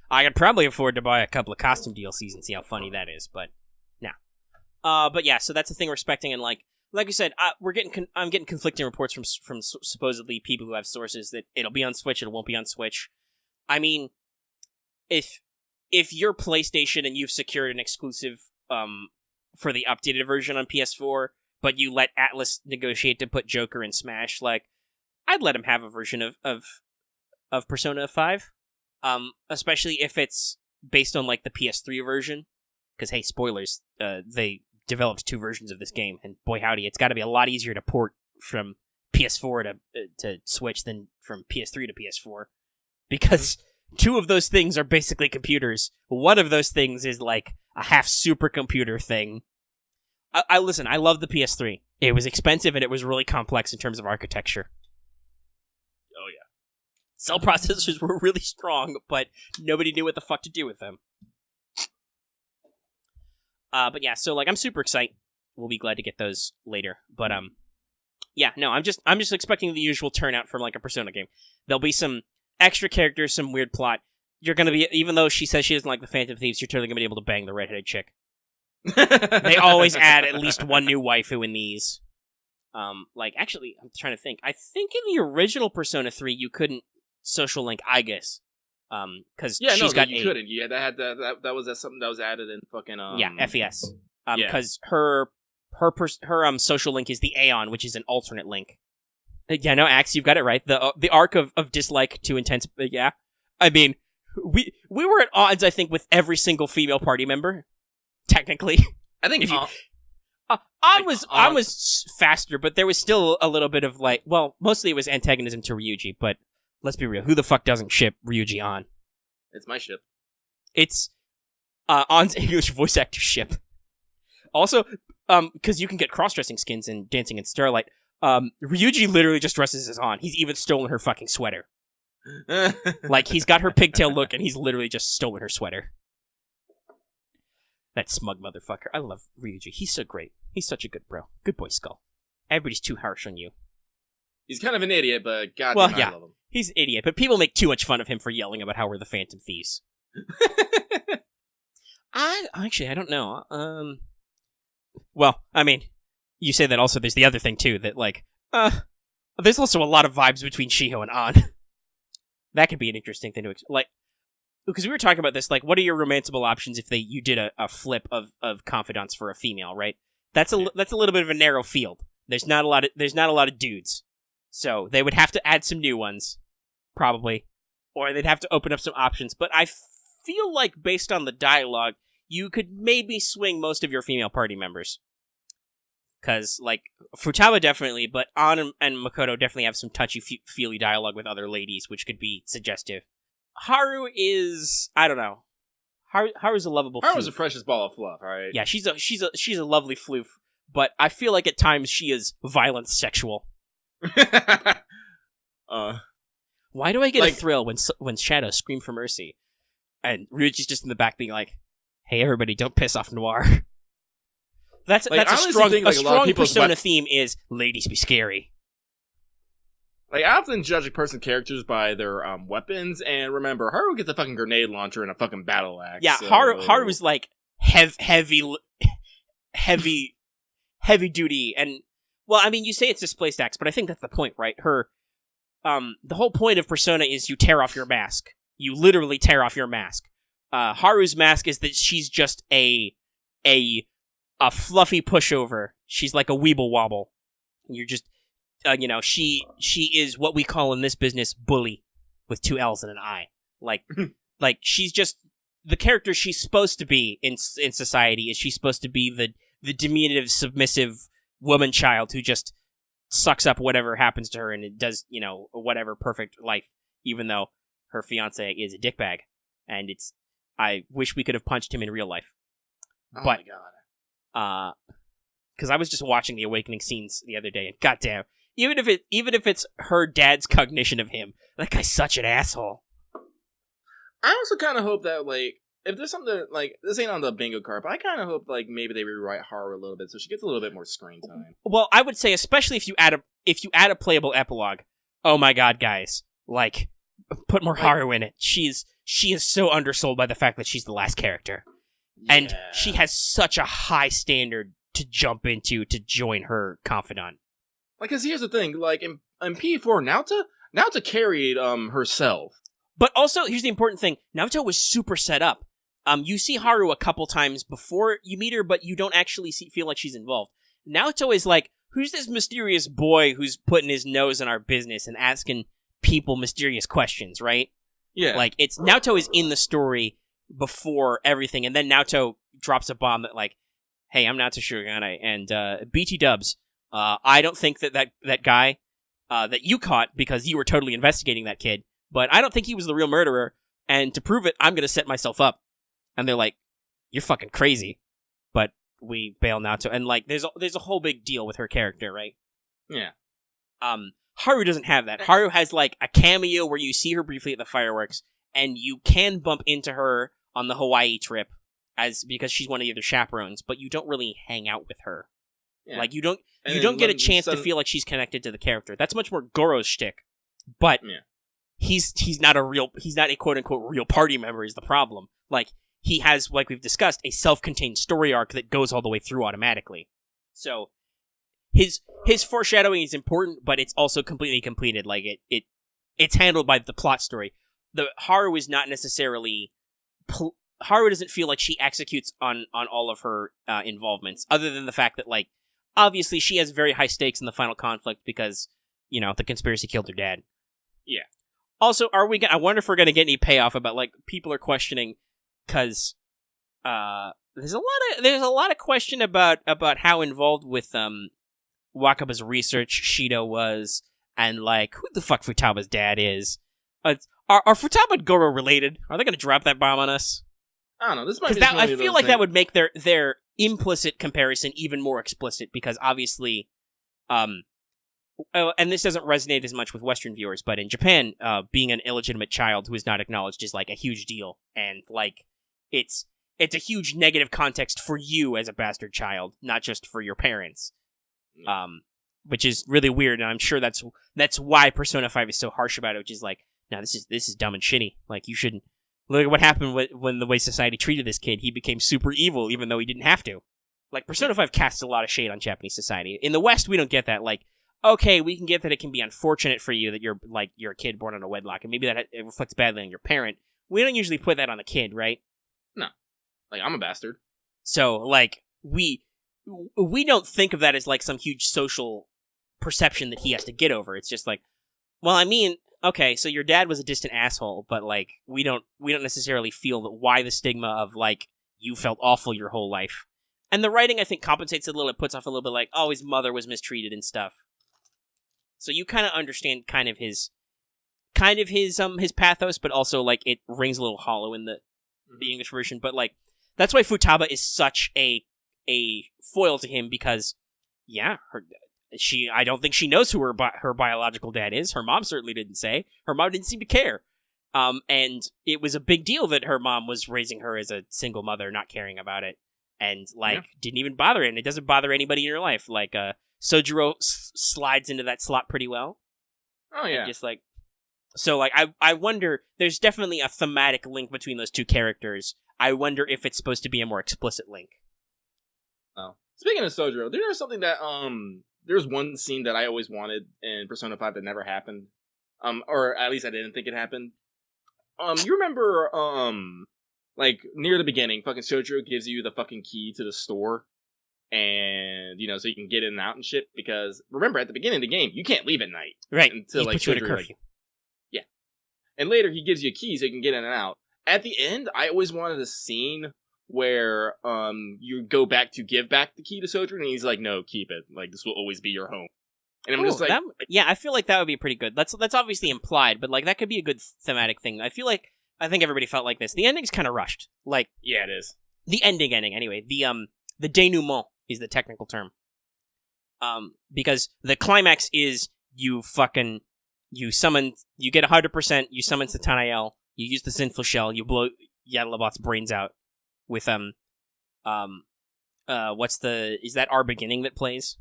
I could probably afford to buy a couple of costume DLCs and see how funny that is, but nah. But yeah, so that's the thing we're expecting, and like I said, I'm getting conflicting reports from supposedly people who have sources that it'll be on Switch, it won't be on Switch. I mean, if you're PlayStation and you've secured an exclusive for the updated version on PS4, but you let Atlas negotiate to put Joker in Smash, like, I'd let him have a version of Persona 5, especially if it's based on, like, the PS3 version, because, hey, spoilers, they developed 2 versions of this game, and boy howdy, it's got to be a lot easier to port from PS4 to Switch than from PS3 to PS4, because 2 of those things are basically computers. One of those things is, like, a half supercomputer thing. Listen, I love the PS3. It was expensive, and it was really complex in terms of architecture. Oh, yeah. Cell processors were really strong, but nobody knew what the fuck to do with them. But yeah, so, like, I'm super excited. We'll be glad to get those later. But, yeah, no, I'm just expecting the usual turnout from, like, a Persona game. There'll be some extra characters, some weird plot. You're gonna be, even though she says she doesn't like the Phantom Thieves, you're totally gonna be able to bang the redheaded chick. They always add at least one new waifu in these. Like, actually, I'm trying to think. I think in the original Persona 3, you couldn't social link, I guess. Because she's got you couldn't. Yeah, that was something that was added in fucking FES. Because her social link is the Aeon, which is an alternate link. Yeah, no, Axe, you've got it right. The arc of dislike to intense. Yeah, I mean, we were at odds, I think, with every single female party member. Technically, I think On was faster, but there was still a little bit of, like, well, mostly it was antagonism to Ryuji. But let's be real, who the fuck doesn't ship Ryuji On? It's my ship. It's On's English voice actor ship. Also, because you can get cross-dressing skins in Dancing in Starlight. Ryuji literally just dresses as On. He's even stolen her fucking sweater. Like, he's got her pigtail look, and he's literally just stolen her sweater. That smug motherfucker. I love Ryuji. He's so great. He's such a good bro. Good boy, Skull. Everybody's too harsh on you. He's kind of an idiot, but goddamn, I love him. He's an idiot, but people make too much fun of him for yelling about how we're the Phantom Thieves. I don't know. Well, I mean, you say that also. There's the other thing too, that, like, there's also a lot of vibes between Shiho and An. That could be an interesting thing to like, because we were talking about this. Like, what are your romanceable options if you did a flip of confidants for a female? Right. That's a little bit of a narrow field. There's not a lot of dudes, so they would have to add some new ones, probably, or they'd have to open up some options. But I feel like, based on the dialogue, you could maybe swing most of your female party members. Because, like, Futaba definitely, but An and Makoto definitely have some touchy-feely dialogue with other ladies, which could be suggestive. Haru is, I don't know. Haru's a lovable Haru's floof. a precious ball of fluff, alright? Yeah, she's a lovely floof, but I feel like at times she is violent sexual. Why do I get a thrill when shadows scream for mercy? And Ryuji's just in the back being like, hey, everybody, don't piss off Noir. That's a strong Persona theme is ladies be scary. Like, I often judge a person's characters by their weapons, and remember, Haru gets a fucking grenade launcher and a fucking battle axe. Yeah, so... Haru's like heavy duty, and well, I mean, you say it's displaced axe, but I think that's the point, right? The whole point of Persona is you tear off your mask. You literally tear off your mask. Haru's mask is that she's just a fluffy pushover. She's like a weeble wobble. You're just, she is what we call in this business bully, with 2 L's and an I. Like she's just the character she's supposed to be in society. Is she's supposed to be the diminutive, submissive woman child who just sucks up whatever happens to her and it does, whatever perfect life, even though her fiance is a dickbag. And I wish we could have punched him in real life. Oh but, my god. Because I was just watching the Awakening scenes the other day, and goddamn, even if it's her dad's cognition of him, that guy's such an asshole. I also kind of hope that, like, if there's something, like, this ain't on the bingo card, but I kind of hope, like, maybe they rewrite Haru a little bit so she gets a little bit more screen time. Well, I would say, especially if you add a playable epilogue, oh my god, guys, like, put more Haru in it. She is so undersold by the fact that she's the last character. Yeah. And she has such a high standard to jump into to join her confidant. Like, because here's the thing, like, in P4, Naota carried, herself. But also, here's the important thing, Naoto was super set up. You see Haru a couple times before you meet her, but you don't actually feel like she's involved. Naoto is like, who's this mysterious boy who's putting his nose in our business and asking people mysterious questions, right? Yeah. Like, Naoto is in the story before everything, and then Naoto drops a bomb that, like, hey, I'm Naoto Shirogane, and BT dubs, I don't think that guy that you caught because you were totally investigating that kid, but I don't think he was the real murderer, and to prove it, I'm going to set myself up. And they're like, you're fucking crazy. But we bail Naoto. And, like, there's a whole big deal with her character, right? Yeah. Haru doesn't have that. Haru has, like, a cameo where you see her briefly at the fireworks, and you can bump into her on the Hawaii trip because she's one of the other chaperones, but you don't really hang out with her. Yeah. Like, you don't get a chance to feel like she's connected to the character. That's much more Goro's shtick. But he's not a quote-unquote real party member is the problem. Like, he has, like we've discussed, a self-contained story arc that goes all the way through automatically. So, his foreshadowing is important, but it's also completely completed. Like, it's handled by the plot story. The Haru is not necessarily... Haru doesn't feel like she executes on all of her involvements, other than the fact that, like, obviously she has very high stakes in the final conflict because, the conspiracy killed her dad. Yeah. Also, I wonder if we're going to get any payoff about, like, people are questioning, because there's a lot of question about how involved with Wakaba's research Shido was, and, like, who the fuck Futaba's dad is. Are Futaba and Goro related? Are they going to drop that bomb on us? I don't know. This might be I feel like that would make their implicit comparison even more explicit, because obviously, and this doesn't resonate as much with Western viewers, but in Japan, being an illegitimate child who is not acknowledged is, like, a huge deal, and, like, it's a huge negative context for you as a bastard child, not just for your parents, which is really weird, and I'm sure that's why Persona 5 is so harsh about it, which is like, no, this is dumb and shitty. Like, you shouldn't. Look at what happened when the way society treated this kid. He became super evil, even though he didn't have to. Like, Persona 5 casts a lot of shade on Japanese society. In the West, we don't get that. Like, okay, we can get that it can be unfortunate for you that you're a kid born on a wedlock, and maybe that it reflects badly on your parent. We don't usually put that on the kid, right? No. Like, I'm a bastard. So, like, we don't think of that as, like, some huge social perception that he has to get over. It's just like, well, I mean... Okay, so your dad was a distant asshole, but, like, we don't necessarily feel that why the stigma of, like, you felt awful your whole life. And the writing, I think, compensates it a little. It puts off a little bit like, oh, his mother was mistreated and stuff. So you kind of understand kind of his pathos, but also, like, it rings a little hollow in the English version. But, like, that's why Futaba is such a foil to him, because, yeah, I don't think she knows who her biological dad is. Her mom certainly didn't say. Her mom didn't seem to care. And it was a big deal that her mom was raising her as a single mother, not caring about it. And, like, didn't even bother her. And it doesn't bother anybody in her life. Like, Sojiro slides into that slot pretty well. Oh yeah. And just like, so like I wonder. There's definitely a thematic link between those two characters. I wonder if it's supposed to be a more explicit link. Oh, speaking of Sojiro, there's something that there's one scene that I always wanted in Persona 5 that never happened. Or at least I didn't think it happened. You remember like near the beginning, fucking Sojiro gives you the fucking key to the store, and so you can get in and out and shit. Because remember, at the beginning of the game, you can't leave at night, right? Until he like puts you at a Sojiro, curfew. yeah. And later he gives you a key so you can get in and out. At the end, I always wanted a scene where you go back to give back the key to Sojiro, and he's like, "No, keep it. Like this will always be your home." And I'm just like, yeah, I feel like that would be pretty good. That's obviously implied, but like that could be a good thematic thing. I think everybody felt like this. The ending's kind of rushed. Like, yeah, it is. The ending anyway. The denouement is the technical term. Because the climax is you get 100%, you summon Satanael, you use the Sinful Shell, you blow Yadalabot's brains out with is that Our Beginning that plays?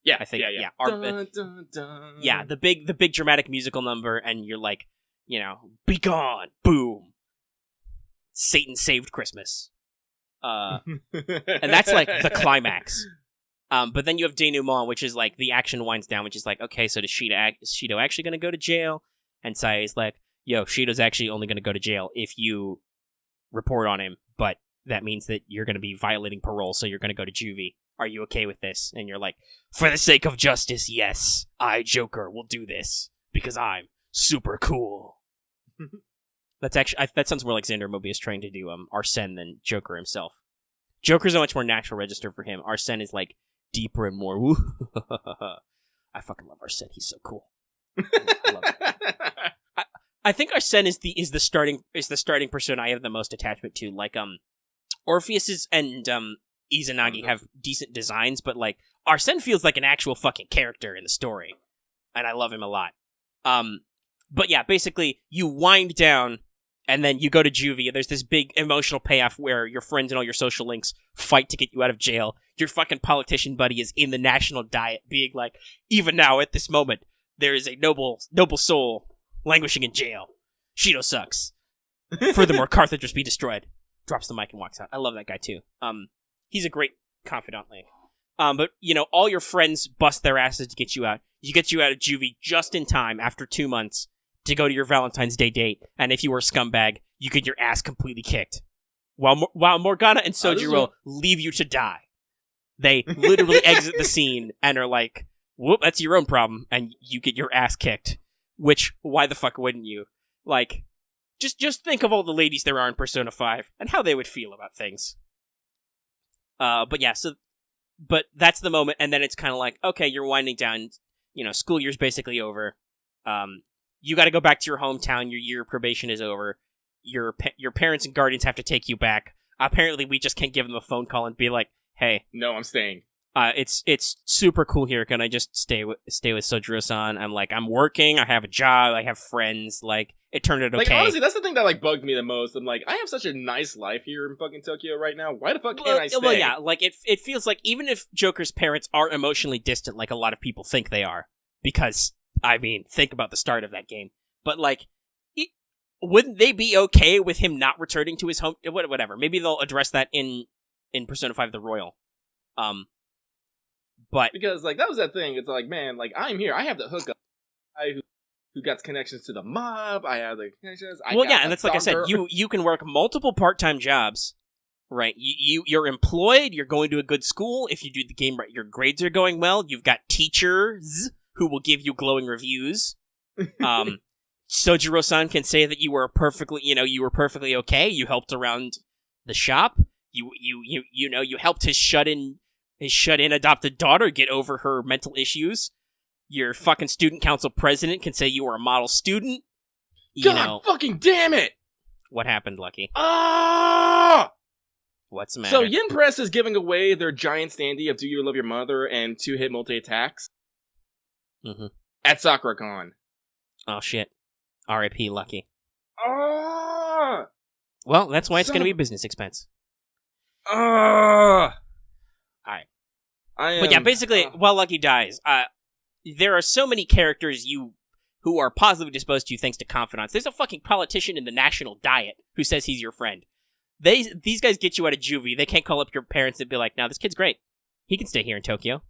Yeah, I think yeah. Dun, dun, dun. Yeah, the big dramatic musical number, and you're like, be gone, boom. Satan saved Christmas. And that's like the climax. But then you have denouement, which is like the action winds down, which is like, okay, so is Shido actually going to go to jail? And Sae's like, yo, Shido's actually only going to go to jail if you report on him, but that means that you're going to be violating parole, so you're going to go to juvie. Are you okay with this? And you're like, for the sake of justice, yes, I, Joker, will do this because I'm super cool. That's actually that sounds more like Xander Mobius trying to do Arsene than Joker himself. Joker's a much more natural register for him. Arsene is like deeper and more. I fucking love Arsene. He's so cool. I love it. I think Arsene is the starting persona I have the most attachment to. Like Orpheus and Izanagi have decent designs, but like Arsene feels like an actual fucking character in the story, and I love him a lot. But yeah, basically you wind down and then you go to juvie. There's this big emotional payoff where your friends and all your social links fight to get you out of jail. Your fucking politician buddy is in the national diet being like, even now at this moment, there is a noble soul languishing in jail. Shido sucks. Furthermore, Carthage must be destroyed. Drops the mic and walks out. I love that guy too. He's a great confidant link. But, all your friends bust their asses to get you out. You get you out of juvie just in time after 2 months to go to your Valentine's Day date. And if you were a scumbag, you get your ass completely kicked. While Morgana and Sojiro leave you to die. They literally exit the scene and are like, whoop, that's your own problem. And you get your ass kicked. Which, why the fuck wouldn't you? Like, just think of all the ladies there are in Persona 5 and how they would feel about things. But yeah, but that's the moment, and then it's kind of like, okay, you're winding down, school year's basically over. You got to go back to your hometown, your year of probation is over. Your parents and guardians have to take you back. Apparently, we just can't give them a phone call and be like, hey. No, I'm staying. It's super cool here. Can I just stay with Sojiro-san? I'm working, I have a job, I have friends, it turned out okay. Like, honestly, that's the thing that, bugged me the most. I'm like, I have such a nice life here in fucking Tokyo right now. Why the fuck can't I stay? Well, yeah, it feels like even if Joker's parents are emotionally distant, like a lot of people think they are, because, think about the start of that game. But, wouldn't they be okay with him not returning to his home? Whatever. Maybe they'll address that in Persona 5 The Royal. But because that was that thing. It's like, man, I'm here. I have the hookup. Who got connections to the mob? I have the connections. And that's like I said. You can work multiple part-time jobs, right? You're employed. You're going to a good school. If you do the game right, your grades are going well. You've got teachers who will give you glowing reviews. Sojiro-san can say that you were perfectly okay. You helped around the shop. You helped his shut-in adopted daughter get over her mental issues. Your fucking student council president can say you were a model student. God fucking damn it! What happened, Lucky? Ah! What's the matter? So Yin Press is giving away their giant standee of Do You Love Your Mother and 2-hit multi-attacks at SakuraCon. Oh shit. R.I.P. Lucky. Ah! Well, that's why it's going to be a business expense. Ah! Alright. But yeah, basically, while Lucky dies, there are so many characters who are positively disposed to you thanks to confidants. There's a fucking politician in the national diet who says he's your friend. These guys get you out of juvie. They can't call up your parents and be like, "No, this kid's great. He can stay here in Tokyo."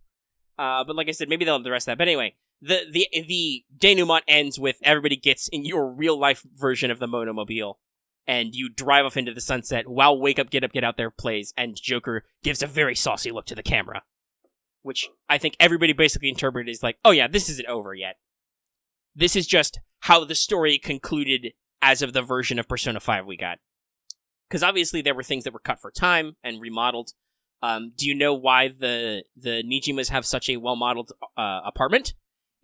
But like I said, maybe they'll have the rest of that. But anyway, the denouement ends with everybody gets in your real life version of the Monomobile, and you drive off into the sunset while Wake Up, Get Up, Get Out There plays, and Joker gives a very saucy look to the camera, which I think everybody basically interpreted as like, "Oh yeah, this isn't over yet. This is just how the story concluded as of the version of Persona 5 we got." Because obviously there were things that were cut for time and remodeled. Do you know why the Nijimas have such a well-modeled apartment?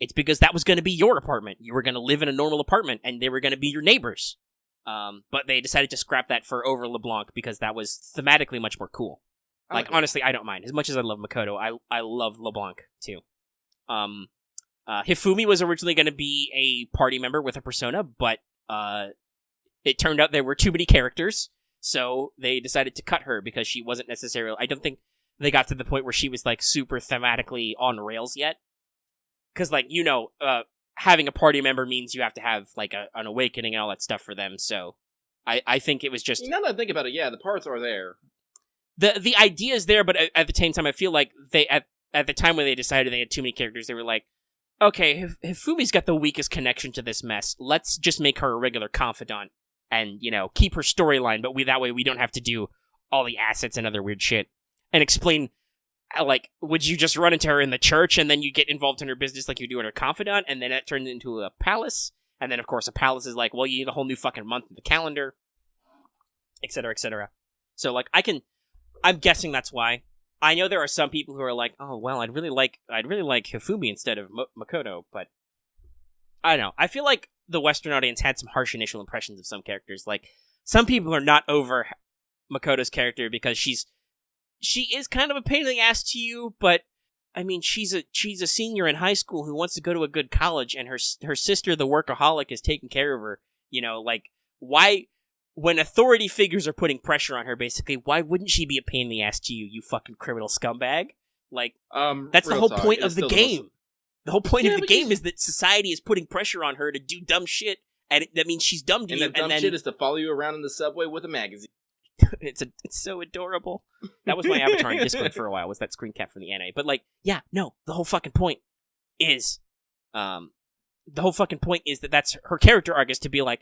It's because that was going to be your apartment. You were going to live in a normal apartment, and they were going to be your neighbors. But they decided to scrap that for Over LeBlanc because that was thematically much more cool. Like, honestly, I don't mind. As much as I love Makoto, I love LeBlanc, too. Hifumi was originally going to be a party member with a persona, but it turned out there were too many characters. So they decided to cut her because she wasn't necessarily... I don't think they got to the point where she was, like, super thematically on rails yet. Because, like, having a party member means you have to have, like, an awakening and all that stuff for them. So I think it was just... Now that I think about it, yeah, the parts are there. The idea is there, but at the same time, I feel like they... At the time when they decided they had too many characters, they were like, okay, Hifumi's got the weakest connection to this mess. Let's just make her a regular confidant. And, keep her storyline, but that way we don't have to do all the assets and other weird shit. And explain, like, would you just run into her in the church and then you get involved in her business like you do in her confidant, and then it turns into a palace? And then, of course, a palace is like, well, you need a whole new fucking month in the calendar, etc., etc. So, like, I'm guessing that's why. I know there are some people who are like, oh, well, I'd really like Hifumi instead of Makoto, but I don't know. I feel like the Western audience had some harsh initial impressions of some characters. Like, some people are not over Makoto's character because she is kind of a pain in the ass to you, but I mean, she's a senior in high school who wants to go to a good college, and her sister, the workaholic, is taking care of her. Like, why, when authority figures are putting pressure on her, basically, why wouldn't she be a pain in the ass to you, you fucking criminal scumbag? Like, that's the whole point of the game. The whole point of the game is that society is putting pressure on her to do dumb shit, and that means she's dumb to you. And the dumb shit is to follow you around in the subway with a magazine. It's so adorable. That was my avatar in Discord for a while, was that screen cap from the NA. But, like, yeah, no, the whole fucking point is... that that's her character arc, is to be like,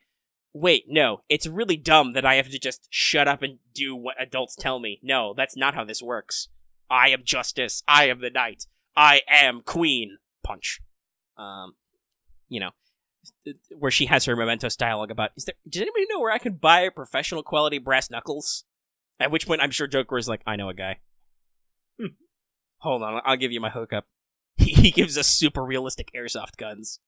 wait, no, it's really dumb that I have to just shut up and do what adults tell me. No, that's not how this works. I am justice. I am the knight. I am queen. Punch. Where she has her Mementos dialogue about, does anybody know where I can buy professional quality brass knuckles? At which point I'm sure Joker is like, I know a guy. Hold on, I'll give you my hookup. He gives us super realistic airsoft guns.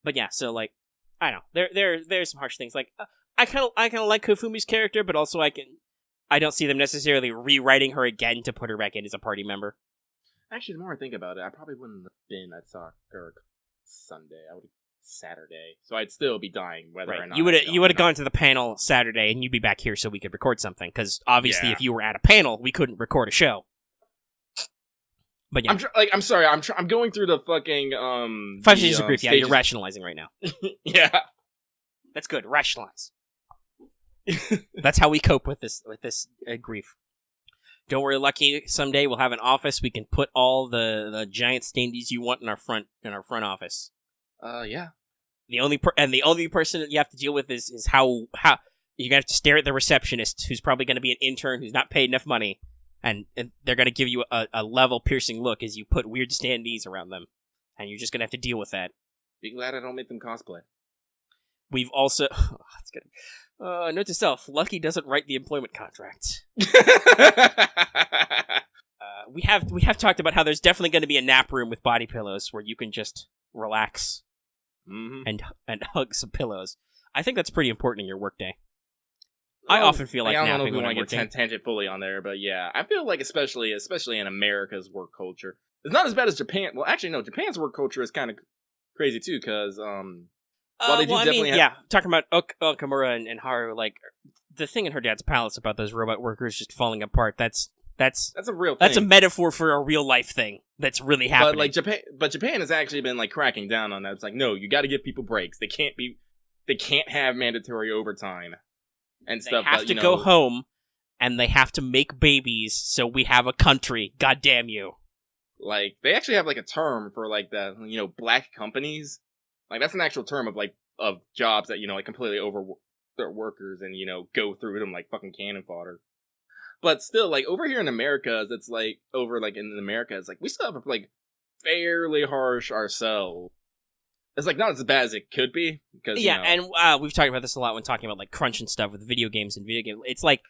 But yeah, so like, I don't know. There's some harsh things. Like, I kind of like Kofumi's character, but also I don't see them necessarily rewriting her again to put her back in as a party member. Actually, the more I think about it, I probably wouldn't have been at soccer Sunday. I would have Saturday, so I'd still be dying whether or not you would have gone to the panel Saturday, and you'd be back here so we could record something. Because obviously, if you were at a panel, we couldn't record a show. But yeah, I'm sorry. I'm going through the fucking 5 stages of grief. Yeah, you're rationalizing right now. Yeah, that's good. Rationalize. That's how we cope with this grief. Don't worry, Lucky. Someday we'll have an office. We can put all the giant standees you want in our front office. Yeah. The only person that you have to deal with is how you're gonna have to stare at the receptionist, who's probably gonna be an intern who's not paid enough money, and they're gonna give you a level piercing look as you put weird standees around them, and you're just gonna have to deal with that. Be glad I don't make them cosplay. We've also that's good. Note to self: Lucky doesn't write the employment contract. We have talked about how there's definitely going to be a nap room with body pillows where you can just relax and hug some pillows. I think that's pretty important in your workday. I often feel like napping when I'm working. I don't know if we want to get tangent fully on there, but yeah, I feel like especially in America's work culture, it's not as bad as Japan. Well, actually, no, Japan's work culture is kind of crazy too, because talking about Okamura and Haru, like the thing in her dad's palace about those robot workers just falling apart. That's That's a real thing. That's a metaphor for a real life thing that's really happening. But Japan has actually been like cracking down on that. It's like, no, you got to give people breaks. They can't have mandatory overtime and stuff. They have to go home, and they have to make babies, so we have a country. God damn you! Like, they actually have like a term for like the black companies. Like, that's an actual term of jobs that like completely overwork their workers and go through them like fucking cannon fodder. But still, like, over here in America, it's like, in America, it's like, we still have, like, fairly harsh ourselves. It's, like, not as bad as it could be. Because, and we've talked about this a lot when talking about, like, crunch and stuff with video games and video games. It's like,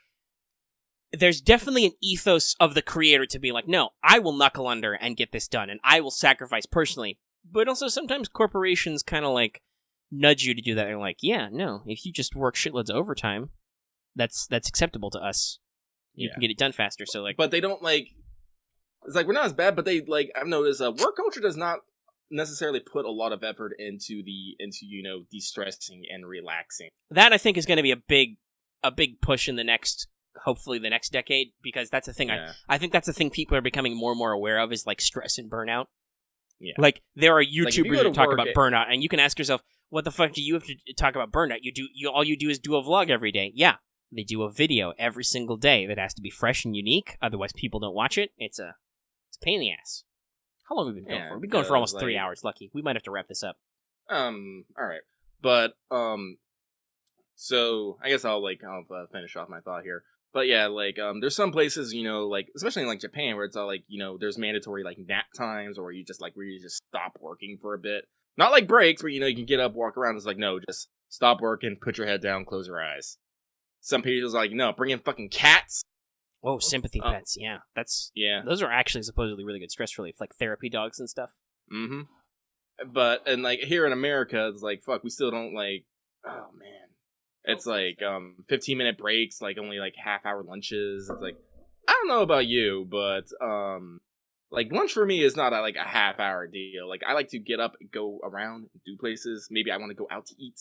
there's definitely an ethos of the creator to be like, no, I will knuckle under and get this done, and I will sacrifice personally. But also, sometimes corporations kind of, like, nudge you to do that. They're like, yeah, no, if you just work shitloads of overtime, that's acceptable to us. You can get it done faster, so like... But they don't, like... It's like, we're not as bad, but they, like... I've noticed, work culture does not necessarily put a lot of effort into de-stressing and relaxing. That, I think, is going to be a big push in hopefully the next decade, because that's a thing, I think that's a thing people are becoming more and more aware of, is, like, stress and burnout. Yeah. Like, there are YouTubers who talk about burnout, and you can ask yourself, what the fuck do you have to talk about burnout? All you do is do a vlog every day. Yeah. They do a video every single day that has to be fresh and unique, otherwise people don't watch it. It's a pain in the ass. How long have we been going for? We've been going for almost 3 hours, Lucky. We might have to wrap this up. Alright. But, so, I guess I'll finish off my thought here. But yeah, like, there's some places, like, especially in, like, Japan, where it's all, like, there's mandatory, like, nap times, or where you just stop working for a bit. Not like breaks, where, you can get up, walk around. It's like, no, just stop working, put your head down, close your eyes. Some people's like, no, bring in fucking cats. Oh, sympathy pets, yeah. Those are actually supposedly really good stress relief, like therapy dogs and stuff. Mm-hmm. But, and like, here in America, it's like, fuck, we still don't, like, oh, man. It's like, 15-minute breaks, like, only, like, half-hour lunches. It's like, I don't know about you, but, like, lunch for me is not, a half-hour deal. Like, I like to get up and go around and do places. Maybe I want to go out to eat.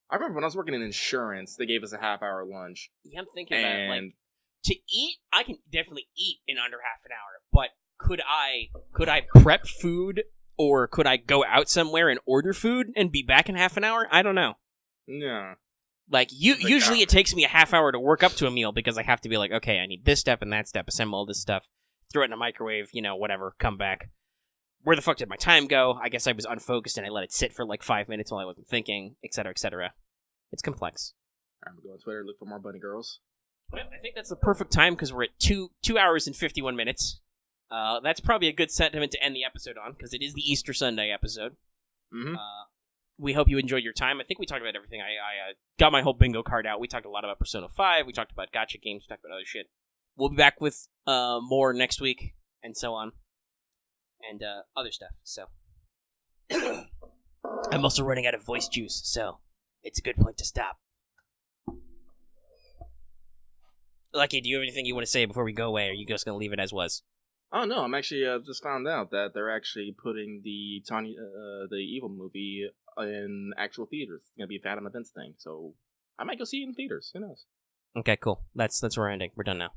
I remember when I was working in insurance, they gave us a half-hour lunch. Yeah, I'm thinking about it. Like, to eat, I can definitely eat in under half an hour. But could I prep food, or could I go out somewhere and order food and be back in half an hour? I don't know. No. Like, usually it takes me a half hour to work up to a meal, because I have to be like, okay, I need this step and that step, assemble all this stuff, throw it in a microwave, whatever, come back. Where the fuck did my time go? I guess I was unfocused and I let it sit for like 5 minutes while I wasn't thinking, etc., etc. It's complex. I'm going to go on Twitter, look for more bunny girls. Well, I think that's the perfect time, because we're at 2 hours and 51 minutes. That's probably a good sentiment to end the episode on, because it is the Easter Sunday episode. Mm-hmm. We hope you enjoyed your time. I think we talked about everything. I got my whole bingo card out. We talked a lot about Persona 5. We talked about gacha games. We talked about other shit. We'll be back with more next week, and so on. And other stuff, so. I'm also running out of voice juice, so it's a good point to stop. Lucky, do you have anything you want to say before we go away, or are you just going to leave it as was? Oh, no, I'm actually just found out that they're actually putting the Evil movie in actual theaters. It's going to be a Fathom Events thing, so I might go see it in theaters. Who knows? Okay, cool. That's where we're ending. We're done now.